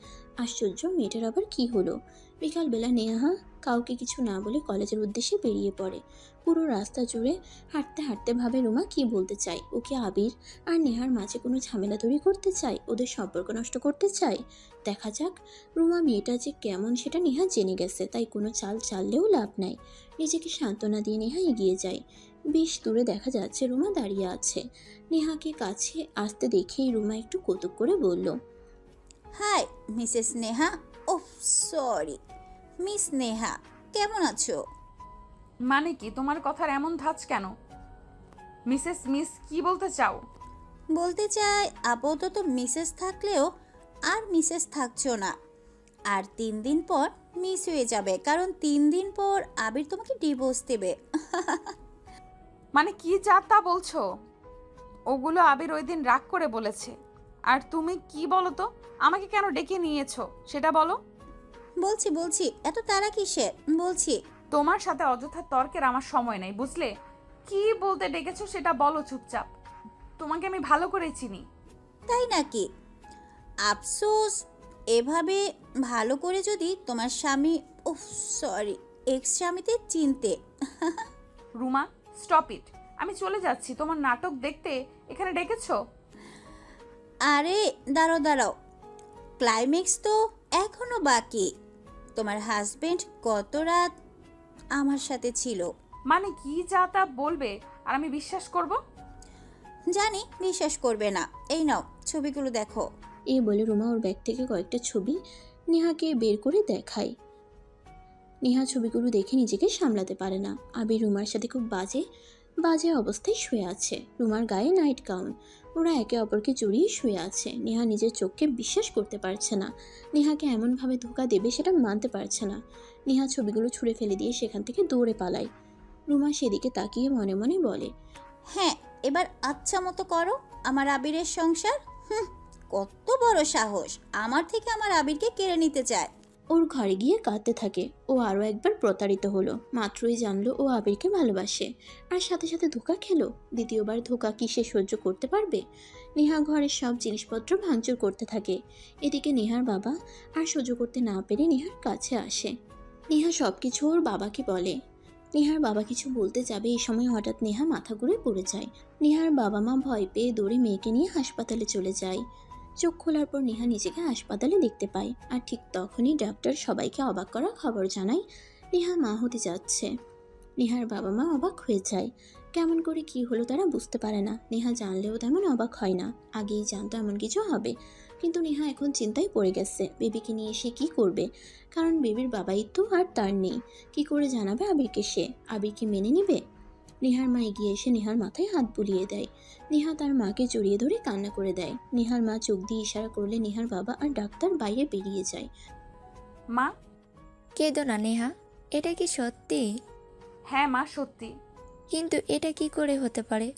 C: আশ্চর্য, মেয়েটার আবার কি হলো? বিকালবেলা নেহা কাউকে কিছু না বলে কলেজের উদ্দেশ্যে বেরিয়ে পড়ে। পুরো রাস্তা জুড়ে হাঁটতে হাঁটতে ভাবে রুমা কি বলতে চায়। ওকে আবির আর নেহার মাঝে কোনো ঝামেলা তৈরি করতে চায়, ওদের সম্পর্ক নষ্ট করতে চায়। দেখা যাক। রুমা মেয়েটা যে কেমন সেটা নেহা জেনে গেছে, তাই কোনো চাল চাললেও লাভ নাই। নিজেকে সান্ত্বনা দিয়ে নেহা এগিয়ে যায়। বেশ দূরে দেখা যাচ্ছে রুমা দাঁড়িয়ে আছে। নেহাকে কাছে আসতে দেখেই রুমা একটু কৌতুক করে বলল,
G: hi Mrs Neha. Oh sorry, Miss Neha, কেমন আছো?
A: মানে কি তোমার কথার এমন ধাঁচ কেন? মিস কি বলতে চাও?
G: বলতে চাই আপাতত মিসেস থাকলেও আর মিসেস থাকছো না, আর 3 দিন পর মিস হয়ে যাবে, কারণ 3 দিন পর আবির তোমাকে ডিভোর্স দেবে।
A: মানে কি যা তা বলছো? ওগুলো আবির ওই দিন রাগ করে বলেছে। আর তুমি কি বলো তো, আমাকে কেন ডেকে নিয়েছো সেটা বলো।
G: বলছি এত তারা কিসের? বলছি।
A: তোমার সাথে অযথা তর্কের আমার সময় নেই, বুঝলে? কি বলতে ডেকেছো সেটা বলো চুপচাপ। তোমাকে আমি ভালো করে চিনি।
G: তাই নাকি? আফসোস, এভাবে ভালো করে যদি তোমার স্বামী, উফ সরি, এক্স স্বামীতে চিনতে।
A: রুমা স্টপ ইট, আমি চলে যাচ্ছি। তোমার নাটক দেখতে এখানে ডেকেছো?
G: আরে দাঁড়াও, ক্লাইম্যাক্স তো এখনো বাকি। তোমার হাজবেন্ড গত রাত আমার সাথে ছিল।
A: মানে কি যা তা বলবে আর আমি বিশ্বাস করব?
G: জানি বিশ্বাস করবে না, এই নাও ছবিগুলো দেখো।
C: এই বলে রুমা ওর ব্যাগ থেকে কয়েকটা ছবি নেহাকে বের করে দেখায়। নেহা ছবিগুলো দেখে নিজেকে সামলাতে পারে না। আবির রুমার সাথে খুব বাজে অবস্থায় শুয়ে আছে। রুমার গায়ে নাইট গাউন। ওরা একে অপরকে জড়িয়ে শুয়ে আছে। নেহা নিজের চোখকে বিশ্বাস করতে পারছে না। নেহাকে এমনভাবে ধোকা দেবে সেটা মানতে পারছে না। নেহা ছবিগুলো ছুঁড়ে ফেলে দিয়ে সেখান থেকে দৌড়ে পালায়। রুমা সেদিকে তাকিয়ে মনে মনে বলে,
G: হ্যাঁ, এবার আচ্ছা মতো করো আমার আবিরের সংসার। কত বড় সাহস, আমার থেকে আমার আবিরকে কেড়ে নিতে চায়।
C: ওর ঘরে গিয়ে কাঁদতে থাকে। ও আরও একবার প্রতারিত হলো। মাত্রই জানলো ও আবিরকে ভালোবাসে, আর সাথে সাথে ধোকা খেলো। দ্বিতীয়বার ধোকা কি সে সহ্য করতে পারবে? নেহা ঘরের সব জিনিসপত্র ভাঙচুর করতে থাকে। এদিকে নেহার বাবা আর সহ্য করতে না পেরে নেহার কাছে আসে। নেহা সব কিছু ওর বাবাকে বলে। নেহার বাবা কিছু বলতে যাবে এই সময় হঠাৎ নেহা মাথা ঘুরে পড়ে যায়। নেহার বাবা মা ভয় পেয়ে দৌড়ে মেয়েকে নিয়ে হাসপাতালে চলে যায়। চোখ খোলার পর নেহা নিজেকে হাসপাতালে দেখতে পায়, আর ঠিক তখনই ডাক্তার সবাইকে অবাক করা খবর জানায় নেহা মা হতে যাচ্ছে। নেহার বাবা মা অবাক হয়ে যায়। কেমন করে কি হলো তারা বুঝতে পারে না। নেহা জানলেও তেমন অবাক হয় না, আগেই জানতো এমন কিছু হবে। কিন্তু নেহা এখন চিন্তায় পড়ে গেছে বেবিকে নিয়ে সে কি করবে, কারণ বেবির বাবাই তো আর তার নেই। কি করে জানাবে আবিরকে সে? আবির কি মেনে নেবে? নেহার মা এগিয়ে এসে নেহার মাথায় হাত বুলিয়ে দেয়। নেহা তার মাকে জড়িয়ে ধরে কান্না করে দেয়। নেহার মা চোখ দিয়ে ইশারা করলে নেহার বাবা আর ডাক্তার বাইরে বেরিয়ে যায়।
A: মা।
H: কেঁদো না নেহা, এটা কি সত্যি?
A: হ্যাঁ মা, সত্যি।
H: কিন্তু এটা কি করে হতে পারে?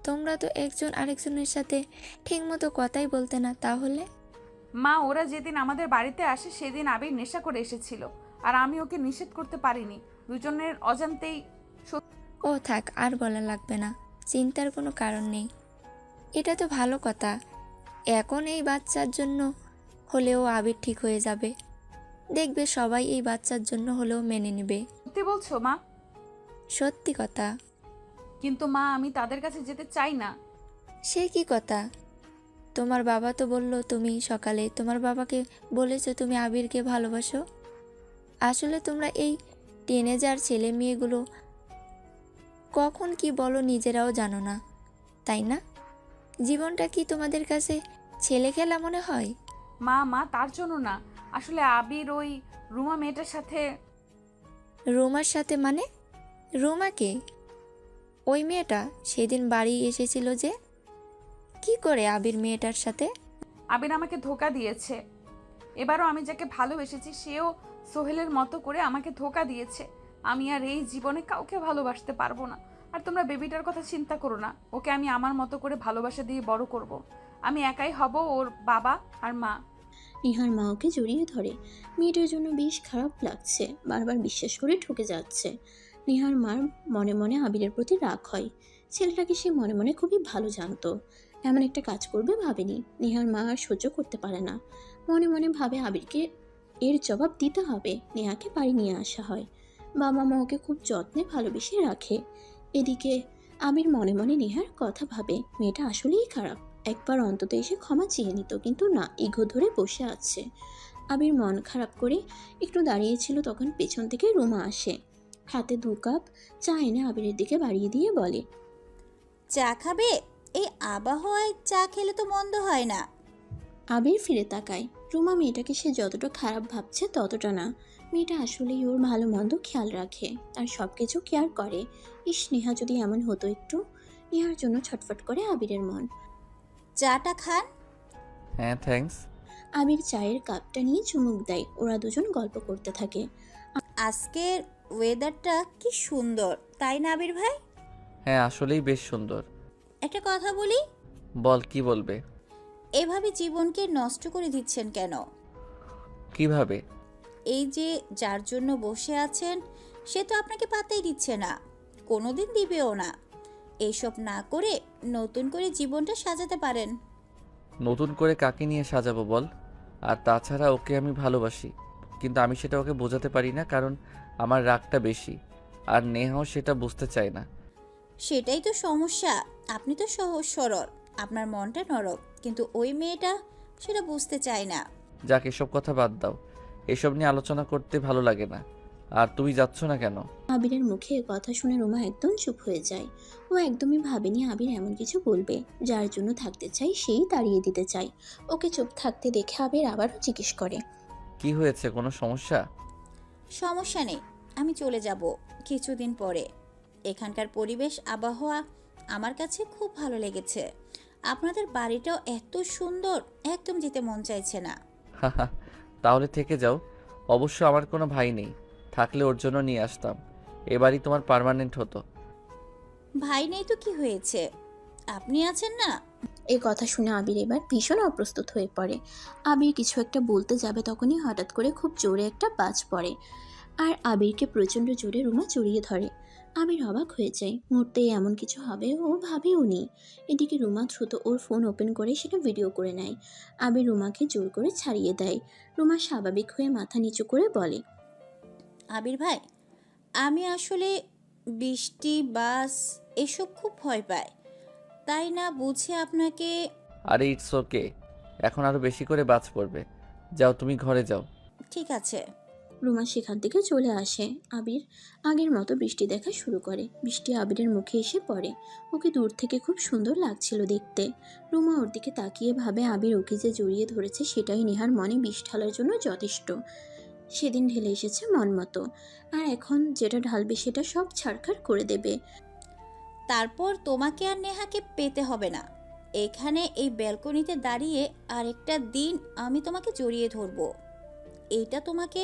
H: তোমরা তো একজন আরেকজনের সাথে ঠিকমতো কথাই বলতে না, তাহলে?
A: মা, ওরা যেদিন আমাদের বাড়িতে আসে সেদিন আবির নেশা করে এসেছিল, আর আমি ওকে নিষেধ করতে পারিনি। দুজনের অজান্তেই।
H: ও থাক, আর বলা লাগবে না, চিন্তার কোনো কারণ নেই। এটা তো ভালো কথা, এখন এই বাচ্চার জন্য হলেও আবির ঠিক হয়ে যাবে। দেখবে সবাই এই বাচ্চার জন্য হলেও মেনে নেবে।
A: সত্যি বলছো মা?
H: সত্যি কথা।
A: কিন্তু মা, আমি তাদের কাছে যেতে চাই না।
H: সে কি কথা? তোমার বাবা তো বললো তুমি সকালে তোমার বাবাকে বলেছো তুমি আবিরকে ভালোবাসো। আসলে তোমরা এই টিনেজার ছেলে মেয়েগুলো কখন কি বলো নিজেরাও জানো না, তাই না? জীবনটা কি তোমাদের কাছে ছেলে খেলা মনে হয়?
A: মা মা, তার জন্য না। আসলে আবির ওই রুমা মেয়েটার সাথে।
H: রুমার সাথে মানে? রুমাকে? ওই মেয়েটা সেদিন বাড়ি এসেছিল যে, কি করে আবির মেয়েটার সাথে?
A: আবির আমাকে ধোকা দিয়েছে। এবারও আমি যাকে ভালোবেসেছি সেও সোহেলের মতো করে আমাকে ধোকা দিয়েছে। আমি আর এই জীবনে কাউকে ভালোবাসতে পারবো না। আর তোমরা বেবিটার কথা চিন্তা করো না, ওকে আমি আমার মতো করে ভালোবাসা দিয়ে বড় করব। আমি একাই হব ওর বাবা আর মা।
C: নিহার মা ওকে জড়িয়ে ধরে। মেয়েটার জন্য বেশ খারাপ লাগছে, বারবার বিশ্বাস করে ঠকে যাচ্ছে। নিহার মার মনে মনে আবিরের প্রতি রাগ হয়। ছেলেটাকে সে মনে মনে খুবই ভালো জানতো, এমন একটা কাজ করবে ভাবেনি। নিহার মা আর সহ্য করতে পারে না, মনে মনে ভাবে আবিরকে এর জবাব দিতে হবে। নেহাকে বাড়ি নিয়ে আসা হয়। বাবা মা ওকে খুব যত্নে ভালোবেসে রাখে। এদিকে আবির মনে মনে নেহার কথা ভাবে, মেয়েটা আসলেই খারাপ, একবার অন্তত এসে ক্ষমা চেয়ে নিত, কিন্তু না, ইগো ধরে বসে আছে। আবির মন খারাপ করে একটু দাঁড়িয়েছিল, তখন পেছন থেকে রুমা আসে। হাতে 2 কাপ চা এনে আবিরের দিকে বাড়িয়ে দিয়ে বলে,
G: চা খাবে? এই আবহাওয়ায় চা খেলে তো মন্দ হয় না।
C: আবির ফিরে তাকায়। রুমা মেয়েটাকে সে যতটা খারাপ ভাবছে ততটা না। মেয়েটা আসলেই ওর ভালো মন্দ খেয়াল রাখে, আর সব কিছু কেয়ার করে। নেহা যদি এমন হতো একটু। নেহার জন্য ছটফট করে আবিরের মন।
G: চাটা খান।
B: হ্যাঁ, থ্যাঙ্কস।
C: আবির চায়ের কাপটা নিয়ে চুমুক দেয়। ওরা দুজন গল্প করতে থাকে।
G: আজকের ওয়েদারটা কি সুন্দর, তাই না আবির ভাই?
B: হ্যাঁ, আসলেই বেশ সুন্দর।
G: একটা কথা বলি।
B: বল, কি বলবে?
G: এভাবে জীবনকে নষ্ট করে দিচ্ছেন কেন?
B: কিভাবে?
G: এই যে যার জন্য বসে আছেন সে তো আপনাকে পাত্তাই দিচ্ছে না, কোনোদিন দিবেও না। এইসব না করে নতুন করে জীবনটা সাজাতে পারেন।
B: নতুন করে কাকে নিয়ে সাজাবো বল? আর তাছাড়া ওকে আমি ভালোবাসি, কিন্তু আমি সেটা ওকে বোঝাতে পারি না, কারণ আমার রাগটা বেশি। আর নেহাও সেটা বুঝতে চায় না।
G: সেটাই তো সমস্যা। আপনি তো সহজ সরল, আপনার মনটা নরক, কিন্তু ওই মেয়েটা সেটা বুঝতে চায় না।
B: যাক, এসব কথা বাদ দাও, এসব নিয়ে আলোচনা করতে ভালো লাগে না। আর তুমি যাচ্ছ না কেন?
C: আবিরের মুখে এ কথা শুনে রুমা একদম চুপ হয়ে যায়। ও একদমই ভাবেনি আবির এমন কিছু বলবে। যার জন্য থাকতে চাই সেই তাড়িয়ে দিতে চায়। ওকে চুপ থাকতে দেখে আবির আবারও জিজ্ঞেস করে,
B: কি হয়েছে, কোনো সমস্যা?
G: সমস্যা নেই, আমি চলে যাব কিছুদিন পরে। এখানকার পরিবেশ আবহাওয়া আমার কাছে খুব ভালো লেগেছে। আপনাদের বাড়িটাও এত সুন্দর, একদম যেতে মন চাইছে না।
B: হাহা, তাহলে থেকে যাও। অবশ্য আমার কোনো ভাই নেই, থাকলে ওর জন্য নিয়ে আসতাম। এবারই তোমার পার্মানেন্ট হতো।
G: ভাই নেই তো কি হয়েছে, আপনি আছেন না।
C: এই কথা শুনে আবির এবার ভীষণ অপ্রস্তুত হয়ে পড়ে। আবির কিছু একটা বলতে যাবে, তখনই হঠাৎ করে খুব জোরে একটা বাজ পড়ে, আর আবিরকে প্রচণ্ড জোরে রুমা জড়িয়ে ধরে। আবির অবাক হয়ে যায়, মুহূর্তেই এমন কিছু হবে ও ভাবেও নি। এদিকে রুমা দ্রুত ওর ফোন ওপেন করে সেটা ভিডিও করে নেয়। আবির রুমাকে জোর করে ছাড়িয়ে দেয়। রুমা স্বাভাবিক হয়ে মাথা নিচু করে বলে,
G: আবির ভাই, আমি আসলে বৃষ্টি, বাস এসব খুব ভয় পায়, তাই না বুঝে আপনাকে।
B: আরে ইটস ওকে, এখন আরো বেশি করে বাজ পড়বে। যাও তুমি ঘরে যাও।
G: ঠিক আছে।
C: রুমা সেখান থেকে চলে আসে। আবির আগের মতো বৃষ্টি দেখা শুরু করে। বৃষ্টি আবিরের মুখে এসে পড়ে। ওকে দূর থেকে খুব সুন্দর লাগছিল দেখতে। রুমা ওর দিকে তাকিয়ে ভাবে আবির ওকে যে জড়িয়ে ধরেছে সেটাই নেহার মনে বিষ ঢালার জন্য যথেষ্ট। সেদিন ঢেলে এসেছে মন মতো, আর এখন যেটা ঢালবে সেটা সব ছাড়খাড় করে দেবে।
G: তারপর তোমাকে আর নেহাকে পেতে হবে না। এখানে এই ব্যালকনিতে দাঁড়িয়ে আরেকটা দিন আমি তোমাকে জড়িয়ে ধরবো, এটা তোমাকে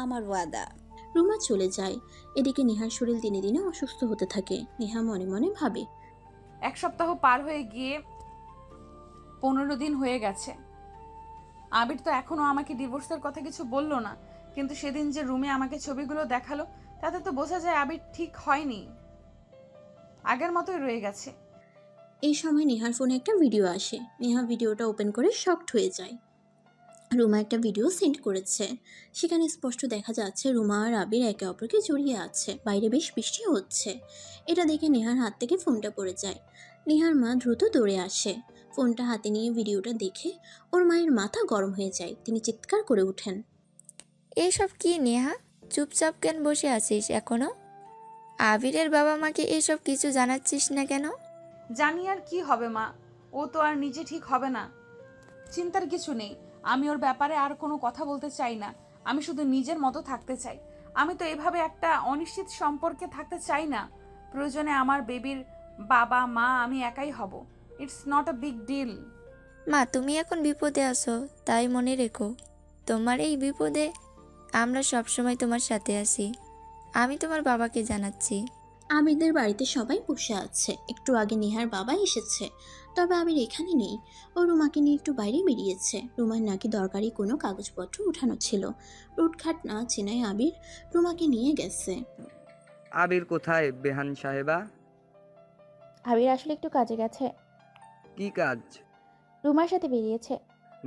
G: আমার ওয়াদা।
C: রুমা চলে যায়। এদিকে নেহার শরীর দিনে দিনে অসুস্থ হতে থাকে। নেহা মনে মনে ভাবে,
A: 1 সপ্তাহ পার হয়ে গিয়ে 15 দিন হয়ে গেছে। আবির তো এখনো আমাকে ডিভোর্সের কথা কিছু বললো না, কিন্তু সেদিন যে রুমে আমাকে ছবিগুলো দেখালো তাতে তো বোঝা যায় আবির ঠিক হয়নি, আগের মতোই রয়ে গেছে।
C: এই সময় নেহার ফোনে একটা ভিডিও আসে। নেহা ভিডিওটা ওপেন করে শকড হয়ে যায়। রুমা একটা ভিডিও সেন্ড করেছে। সেখানে স্পষ্ট দেখা যাচ্ছে রুমা আর আবির একে অপরকে জড়িয়ে আছে। বাইরে বেশ বৃষ্টি হচ্ছে। এটা দেখে নেহার হাত থেকে ফোনটা পড়ে যায়। নেহার মা দ্রুত দৌড়ে আসে। ফোনটা হাতে নিয়ে ভিডিওটা দেখে ওর মায়ের মাথা গরম হয়ে যায়। তিনি চিৎকার করে ওঠেন,
H: এসব কি নেহা? চুপচাপ কেন বসে আছিস এখনো? আবিরের বাবা মাকে এসব কিছু জানাচ্ছিস না কেন?
A: জানি আর কি হবে মা, ও তো আর নিজে ঠিক হবে না। চিন্তার কিছু নেই, আমি ওর ব্যাপারে আর কোনো কথা বলতে চাই না। আমি শুধু নিজের মতো থাকতে চাই। আমি তো এভাবে একটা অনিশ্চিত সম্পর্কে থাকতে চাই না। প্রয়োজনে আমার বেবির বাবা মা আমি একাই হব। It's not a big deal.
H: মা, তুমি এখন বিপদে আছো, তাই মনে রেখো তোমার এই বিপদে আমরা সবসময় তোমার সাথে আছি। আমি তোমার বাবাকে জানাচ্ছি।
C: আবিরদের বাড়িতে সবাই বসে আছে। একটু আগে নেহার বাবা এসেছে, তবে আবির এখানে নেই। ও রুমাকে নিয়ে একটু বাইরে বেরিয়েছে। রুমার নাকি দরকারি কোনো কাগজপত্র উঠানো ছিল। রুটঘাট না চেনায় আবির রুমাকে নিয়ে গেছে।
E: আবির কোথায় বেহান সাহেবা?
J: আবির আসলে একটু কাজে গেছে।
E: কি কাজ?
J: রুমার সাথে বেরিয়েছে।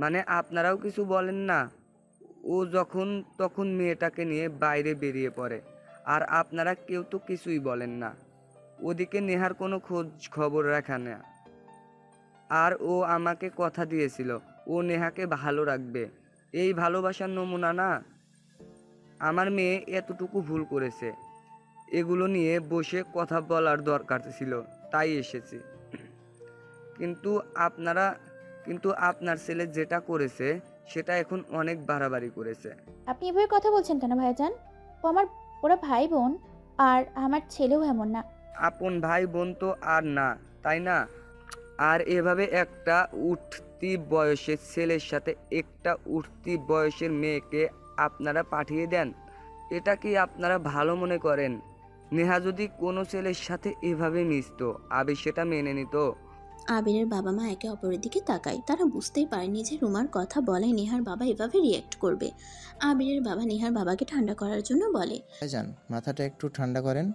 E: মানে আপনারাও কিছু বলেন না? ও যখন তখন মেয়েটাকে নিয়ে বাইরে বেরিয়ে পড়ে, আর আপনারা কেউ তো কিছুই বলেন না। ওদিকে নেহার কোনো খোঁজ খবর রাখে না। আর ও আমাকে কথা দিয়েছিল ও নেহাকে ভালো রাখবে। এই ভালোবাসার নমুনা না? আমার মেয়ে এতটুকু ভুল করেছে, এগুলো নিয়ে বসে কথা বলার দরকার ছিল, তাই এসেছি। কিন্তু আপনার ছেলে যেটা করেছে সেটা এখন অনেক বাড়াবাড়ি করেছে।
J: আপনি এভাবে কথা বলছেন কেন ভাইজান? ওরা ভাই বোন, আর আমার ছেলেও এমন না।
E: আপন ভাই বোন তো আর না, তাই না? আর এভাবে একটা উঠতি বয়সের ছেলের সাথে একটা উঠতি বয়সের মেয়েকে আপনারা পাঠিয়ে দেন, এটা কি আপনারা ভালো মনে করেন? নেহা যদি কোনো ছেলের সাথে এভাবে মিশতো, আবির সেটা মেনে নিত?
C: আবিরের বাবা মা একে অপরের দিকে তাকায়। তারা বুঝতেই পারেনি যে রুমার কথা বলায় নেহার বাবা এভাবে রিয়্যাক্ট করবে। আবিরের বাবা নেহার বাবাকে ঠান্ডা করার জন্য বলে,
K: ভাইজান মাথাটা একটু ঠান্ডা করেন।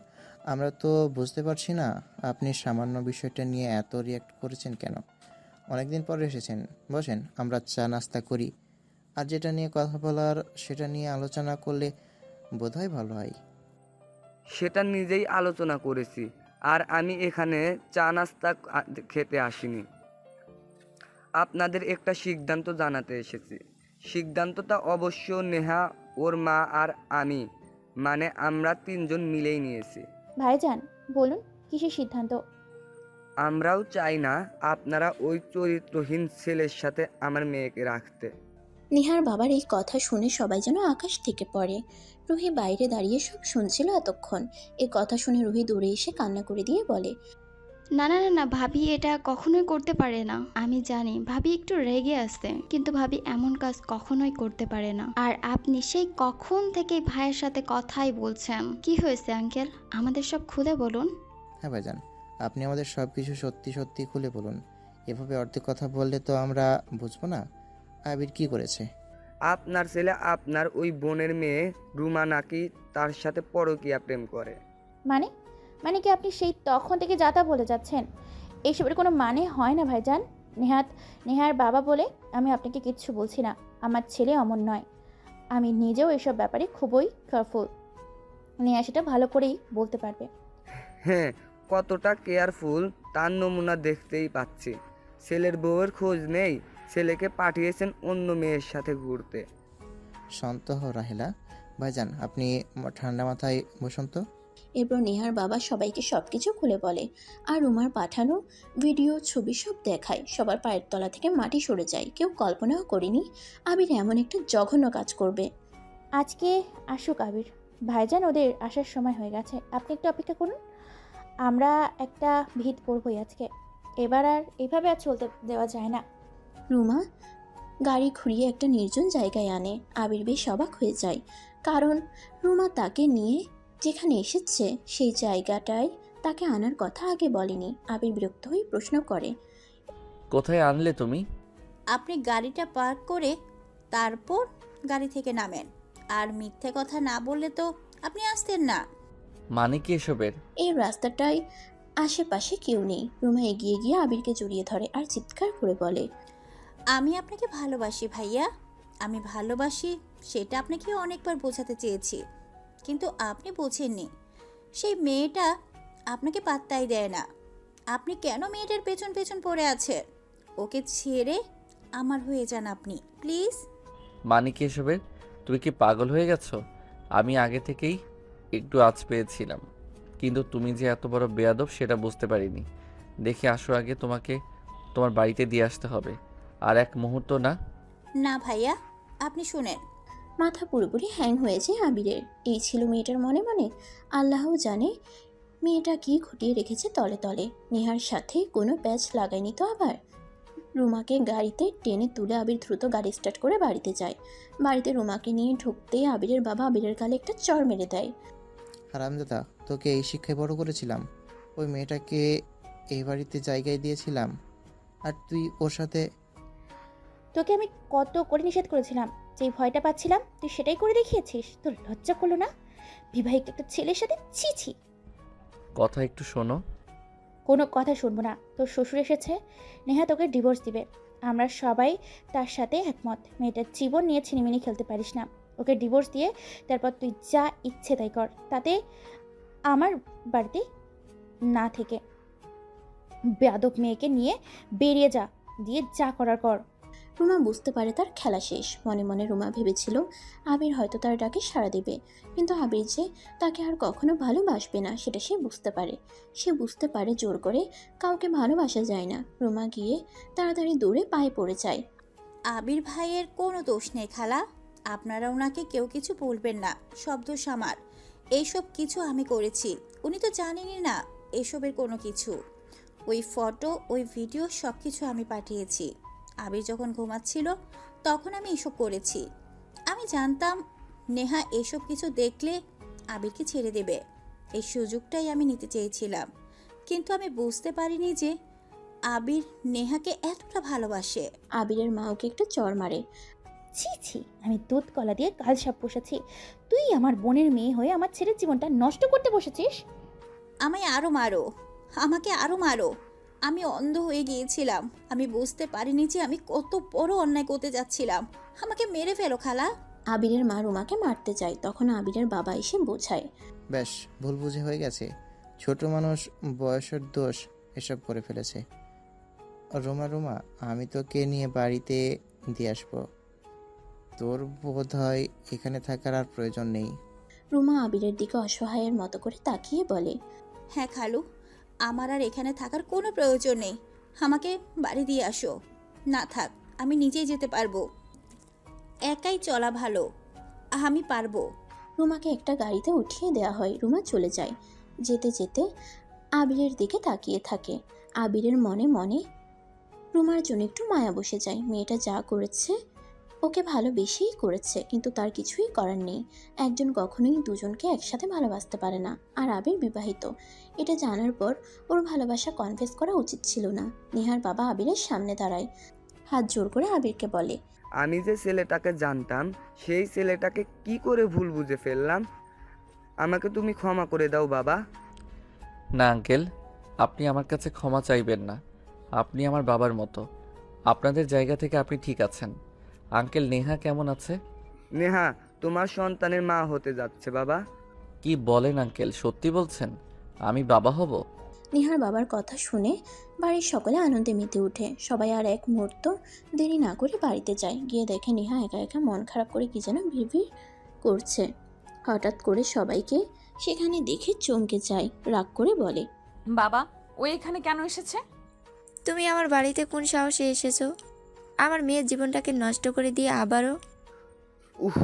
K: আমরা তো বুঝতে পারছি না আপনি সামান্য বিষয়টা নিয়ে এত রিয়াক্ট করেছেন কেন। অনেকদিন পরে এসেছেন, বসেন, আমরা চা নাস্তা করি। আর যেটা নিয়ে কথা বলার সেটা নিয়ে আলোচনা করলে বোধহয় ভালো হয়।
E: সেটা নিজেই আলোচনা করেছি, আর আমি এখানে চা নাস্তা খেতে আসিনি। আপনাদের একটা সিদ্ধান্ত জানাতে এসেছি। সিদ্ধান্তটা অবশ্য নেহা, ওর মা আর আমি, মানে আমরা 3 জন মিলেই নিয়েছি।
J: ভাইজান বলুন কিসের সিদ্ধান্ত?
E: আমরাও চাই না আপনারা ওই চরিত্রহীন ছেলের সাথে আমার মেয়েকে রাখতে।
C: নেহার বাবার এই কথা শুনে সবাই যেন আকাশ থেকে পড়ে। রুহি বাইরে দাঁড়িয়ে সব শুনছিল এতক্ষণ। এই কথা শুনে রুহি দৌড়ে এসে কান্না করে দিয়ে বলে,
I: না না না না, ভাবি এটা কখনোই করতে পারে না। আমি জানি ভাবি একটু রেগে আছে, কিন্তু ভাবি এমন কাজ কখনোই করতে পারে না। আর আপনি সেই কখন থেকে ভাইয়ের সাথে কথাই বলছেন। কি হয়েছে আঙ্কেল, আমাদের সব খুলে বলুন।
K: হ্যাঁ ভাইজান, আপনি আমাদের সব কিছু সত্যি সত্যি খুলে বলুন। এভাবে অর্ধেক কথা বললে তো আমরা বুঝবো না আবির কি করেছে।
E: আপনার ছেলে আপনার ওই বোনের মেয়ে রুমা নাকি তার সাথে পরকীয়া প্রেম করে।
J: মানে মানে কি আপনি সেই তখন থেকে যা তা বলে যাচ্ছেন? এইসবের কোনো মানে হয় না ভাইজান। নেহার বাবা বলে আমি আপনাকে কিচ্ছু বলছি না। আমার ছেলে অমন নয়। আমি নিজেও এসব ব্যাপারে খুবই কেয়ারফুল। নেহা সেটা ভালো করেই বলতে পারবে।
E: হ্যাঁ, কতটা কেয়ারফুল তার নমুনা দেখতেই পাচ্ছি। ছেলের বউয়ের খোঁজ নেই, ছেলেকে পাঠিয়েছেন অন্য মেয়ের সাথে ঘুরতে।
K: শান্ত হও রাহেলা। ভাইজান, আপনি ঠান্ডা মাথায় বসুন তো।
C: এরপর নেহার বাবা সবাইকে সবকিছু খুলে বলে, আর রুমার পাঠানো ভিডিও ছবি সব দেখায়। সবার পায়ের তলা থেকে মাটি সরে যায়। কেউ কল্পনাও করেনি আবির এমন একটা জঘন্য কাজ করবে।
J: আজকে আসুক আবির ভাইজান, ওদের আসার সময় হয়ে গেছে, আপনি একটু অপেক্ষা করুন। আমরা একটা ভিত করবই আজকে, এবার আর এভাবে আর চলতে দেওয়া যায় না।
C: রুমা গাড়ি ঘুরিয়ে একটা নির্জন জায়গায় আনে। আবির বেশ অবাক হয়ে যায়, কারণ রুমা তাকে নিয়ে যেখানে এসেছে সেই জায়গাটায় তাকে আনার কথা আগে বলেনি। আবির বিরক্ত হয়ে প্রশ্ন করে,
B: কোথায় আনলে তুমি?
G: আপনি গাড়িটা পার্ক করে তারপর গাড়ি থেকে নামেন। আর মিথ্যে কথা না বললে তো আপনি আসতেন না।
B: মানে কি এসবের?
C: এই রাস্তাটায় আশেপাশে কেউ নেই। রুমা এগিয়ে গিয়ে আবিরকে জড়িয়ে ধরে আর চিৎকার করে বলে,
G: আমি আপনাকে ভালোবাসি ভাইয়া, আমি ভালোবাসি, সেটা আপনাকে অনেকবার বোঝাতে চেয়েছি, কিন্তু আপনি বোঝেননি। সেই মেয়েটা আপনাকে পাত্তাই দেয় না। আপনি কেন মেয়েটার পেছন পেছন পড়ে আছেন? ওকে ছেড়ে আমার হয়ে যান আপনি, প্লিজ।
B: মানে কি এসবের? তুমি কি পাগল হয়ে গেছো? আমি আগে থেকেই একটু আঁচ পেয়েছিলাম, কিন্তু তুমি যে এত বড় বেয়াদব সেটা বুঝতে পারিনি। দেখে আসো, আগে তোমাকে তোমার বাড়িতে দিয়ে আসতে হবে। আর এক মুহূর্ত না।
G: না ভাইয়া, আপনি শুনেন।
C: মাথা পুরোপুরি হ্যাং হয়েছে আবিরের। এই ছিল মেয়েটার মনে মনে। আল্লাহ জানে মেয়েটা কি ঘটিয়ে রেখেছে তলে তলে। নেহার সাথে কোনো প্যাচ লাগায়নি তো আবার। রুমাকে গাড়িতে টেনে তুলে আবির দ্রুত গাড়ি স্টার্ট করে বাড়িতে যায়। বাড়িতে রুমাকে নিয়ে ঢুকতে আবিরের বাবা আবিরের গালে একটা চড় মেরে দেয়।
K: হারামজাদা, তোকে এই শিক্ষায় বড় করেছিলাম, ওই মেয়েটাকে এই বাড়িতে জায়গায় দিয়েছিলাম, আর তুই ওর সাথে।
J: তোকে আমি কত করে নিষেধ করেছিলাম, যেই ভয়টা পাচ্ছিলাম তুই সেটাই করে দেখিয়েছিস। তোর লজ্জা করলো না? বিবাহিত একটা ছেলের সাথে, ছি ছি।
B: কথা একটু শোনো।
J: কোনো কথা শুনবো না। তোর শ্বশুর এসেছে, নেহা তোকে ডিভোর্স দিবে। আমরা সবাই তার সাথে একমত। মেয়েটার জীবন নিয়ে ছিনিমিনি খেলতে পারিস না। ওকে ডিভোর্স দিয়ে তারপর তুই যা ইচ্ছে তাই কর, তাতে আমার বাড়িতে না থেকে বেয়াদব মেয়েকে নিয়ে বেরিয়ে যা, দিয়ে যা করার কর।
C: রুমা বুঝতে পারে তার খেলা শেষ। মনে মনে রুমা ভেবেছিল আবির হয়তো তার ডাকে সাড়া দেবে, কিন্তু আবির যে তাকে আর কখনো ভালোবাসবে না সেটা সে বুঝতে পারে। সে বুঝতে পারে জোর করে কাউকে ভালোবাসা যায় না। রুমা গিয়ে তাড়াতাড়ি দূরে পায়ে পড়ে যায়।
G: আবির ভাইয়ের কোনো দোষ নেই খালা, আপনারা ওনাকে কেউ কিছু বলবেন না, সব দোষ আমার। এইসব কিছু আমি করেছি, উনি তো জানেনই না এসবের কোনো কিছু। ওই ফটো, ওই ভিডিও সব কিছু আমি পাঠিয়েছি। আবির যখন ঘুমাচ্ছিল তখন আমি এসব করেছি। আমি জানতাম নেহা এসব কিছু দেখলে আবিরকে ছেড়ে দেবে, এই সুযোগটাই আমি নিতে চেয়েছিলাম। কিন্তু আমি বুঝতে পারিনি যে আবির নেহাকে এতটা ভালোবাসে।
C: আবিরের মা ওকে একটা চড় মারে।
J: ছি ছি, আমি দুধ কলা দিয়ে কাল সাপ পোষাচ্ছি, তুই আমার বোনের মেয়ে হয়ে আমার ছেলের জীবনটা নষ্ট করতে বসেছিস।
G: আমায় আরো মারো, আমাকে আরো মারো। আমি অন্ধ হয়ে গিয়েছিলাম, আমি বুঝতে পারিনি যে আমি কত বড় অন্যায় করতে যাচ্ছিলাম। আমাকে মেরে ফেলো খালা।
C: আবিরের মা রুমাকে মারতে যায়, তখন আবিরের বাবা এসে বোঝায়।
K: ব্যাস, ভুল বুঝে হয়ে গেছে। ছোট মানুষ, বয়সের দোষ, এসব করে ফেলেছে। রোমা রোমা, আমি তোকে নিয়ে বাড়িতে দিয়ে আসবো। তোর বোধ হয় এখানে থাকার আর প্রয়োজন নেই।
C: রুমা আবিরের দিকে অসহায়ের মতো করে তাকিয়ে বলে,
G: হ্যাঁ খালু, আমার আর এখানে থাকার কোনো প্রয়োজন নেই। আমাকে বাড়ি দিয়ে আসো। না থাক, আমি নিজেই যেতে পারবো। একাই চলা ভালো, আমি পারবো।
C: রুমাকে একটা গাড়িতে উঠিয়ে দেওয়া হয়। রুমা চলে যায়। যেতে যেতে আবিরের দিকে তাকিয়ে থাকে। আবিরের মনে মনে রুমার জন্য একটু মায়া বসে যায়। মেয়েটা যা করেছে ওকে ভালোবেসেই করেছে, কিন্তু তার কিছুই করার নেই। একজন কখনোই দুজনকে একসাথে ভালোবাসতে পারে না। আর আবির বিবাহিত, এটা জানার পর ওর ভালোবাসা কনফেস করা উচিত ছিল না। নেহার বাবা আবিরের সামনে দাঁড়ায়, হাত জোর করে আবিরকে বলে,
E: আমি যে ছেলেটাকে জানতাম সেই ছেলেটাকে কি করে ভুল বুঝে ফেললাম। আমাকে তুমি ক্ষমা করে দাও বাবা।
B: না আঙ্কেল, আপনি আমার কাছে ক্ষমা চাইবেন না। আপনি আমার বাবার মতো। আপনাদের জায়গা থেকে আপনি ঠিক আছেন। আঙ্কেল, নেহা কেমন আছে?
E: নেহা তোমার সন্তানের মা হতে যাচ্ছে বাবা।
B: কি বলেন আঙ্কেল, সত্যি বলছেন আমি বাবা হব?
C: নেহার বাবার কথা শুনে বাড়ির সকলে আনন্দে মেতে ওঠে। সবাই আর এক মুহূর্ত দেরি না করে বাড়িতে যায়। গিয়ে দেখে নেহা একা একা মন খারাপ করে কি যেন ভিড় করছে। হঠাৎ করে সবাইকে সেখানে দেখে চমকে যায়, রাগ করে বলে,
A: বাবা ও এখানে কেন এসেছে?
H: তুমি আমার বাড়িতে কোন সাহসে এসেছো? আমার মেয়ের জীবনটাকে নষ্ট করে দিয়ে আবারও?
E: উফ,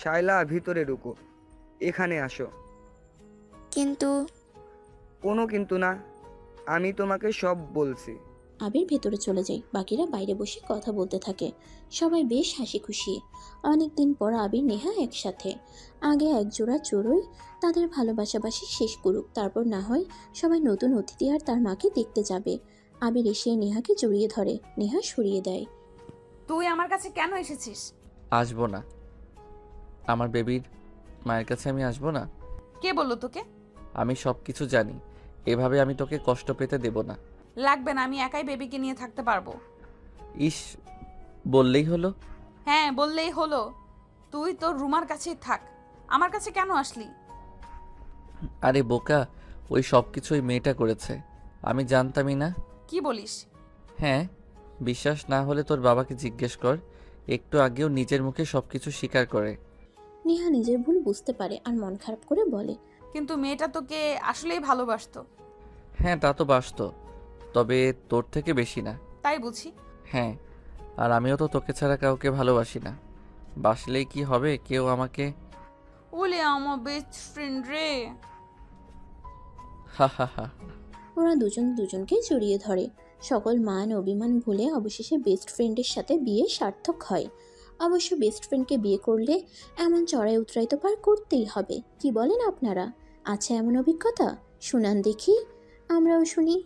E: শায়লা ভিতরে ঢুকো, এখানে আসো।
H: কিন্তু
E: কোনো কিন্তু না, আমি তোমাকে সব বলছি।
C: আবির ভেতরে চলে যায়। বাকিরা বাইরে বসে কথা বলতে থাকে। সবাই বেশ হাসি খুশি। অনেকদিন পর আবির নেহা একসাথে। আগে একজোড়া চড়ুই তাদের ভালোবাসাবাসি শেষ করুক, তারপর না হয় সবাই নতুন অতিথি আর তার মাকে দেখতে যাবে। আবির এসে নেহাকে জড়িয়ে ধরে। নেহা সরিয়ে দেয়।
A: তুই আমার কাছে কেন এসেছিস?
B: আসবো না। আমার বেবির মায়ের কাছে আমি আসবো না?
A: কে বললো তোকে?
B: আমি সব কিছু জানি, এভাবে আমি তোকে কষ্ট পেতে দেব না।
A: লাগবে না, আমি একাই বেবিকে নিয়ে থাকতে পারবো।
B: ইস, বললেই হলো।
A: হ্যাঁ বললেই হলো। তুই তোর রুমার কাছেই থাক, আমার কাছে কেন আসলি?
B: আরে বোকা, ওই সব কিছু ওই মেয়েটা করেছে, আমি জানতামই না।
A: কি বলিস?
B: হ্যাঁ, বিশ্বাস না হলে তোর বাবাকে জিজ্ঞেস কর, একটু আগেও নিজের মুখে সব কিছু স্বীকার করে।
C: নেহা নিজের ভুল বুঝতে পারে আর মন খারাপ করে বলে,
A: কিন্তু মেয়েটা তোকে আসলেই ভালোবাসতো।
B: হ্যাঁ তা তো বাসতো, তবে তোর থেকে বেশি না।
A: তাই বুঝি।
B: হ্যাঁ, আর আমিও তো তোকে ছাড়া কাউকে ভালোবাসি না। বাসলেই কি হবে, কেউ আমাকে।
A: ওলে আমার বেস্ট ফ্রেন্ড রে।
B: হা হা হা।
C: ওরা দুজন দুজনকে জড়িয়ে ধরে। সকল মান অভিমান ভুলে অবশেষে বেস্ট ফ্রেন্ডের সাথে বিয়ে সার্থক হয়। অবশ্য বেস্ট ফ্রেন্ডকে বিয়ে করলে এমন চড়াই উতরাই তো পার করতেই হবে। কি বলেন আপনারা? আছে এমন অভিজ্ঞতা? শুনান দেখি, আমরাও শুনি।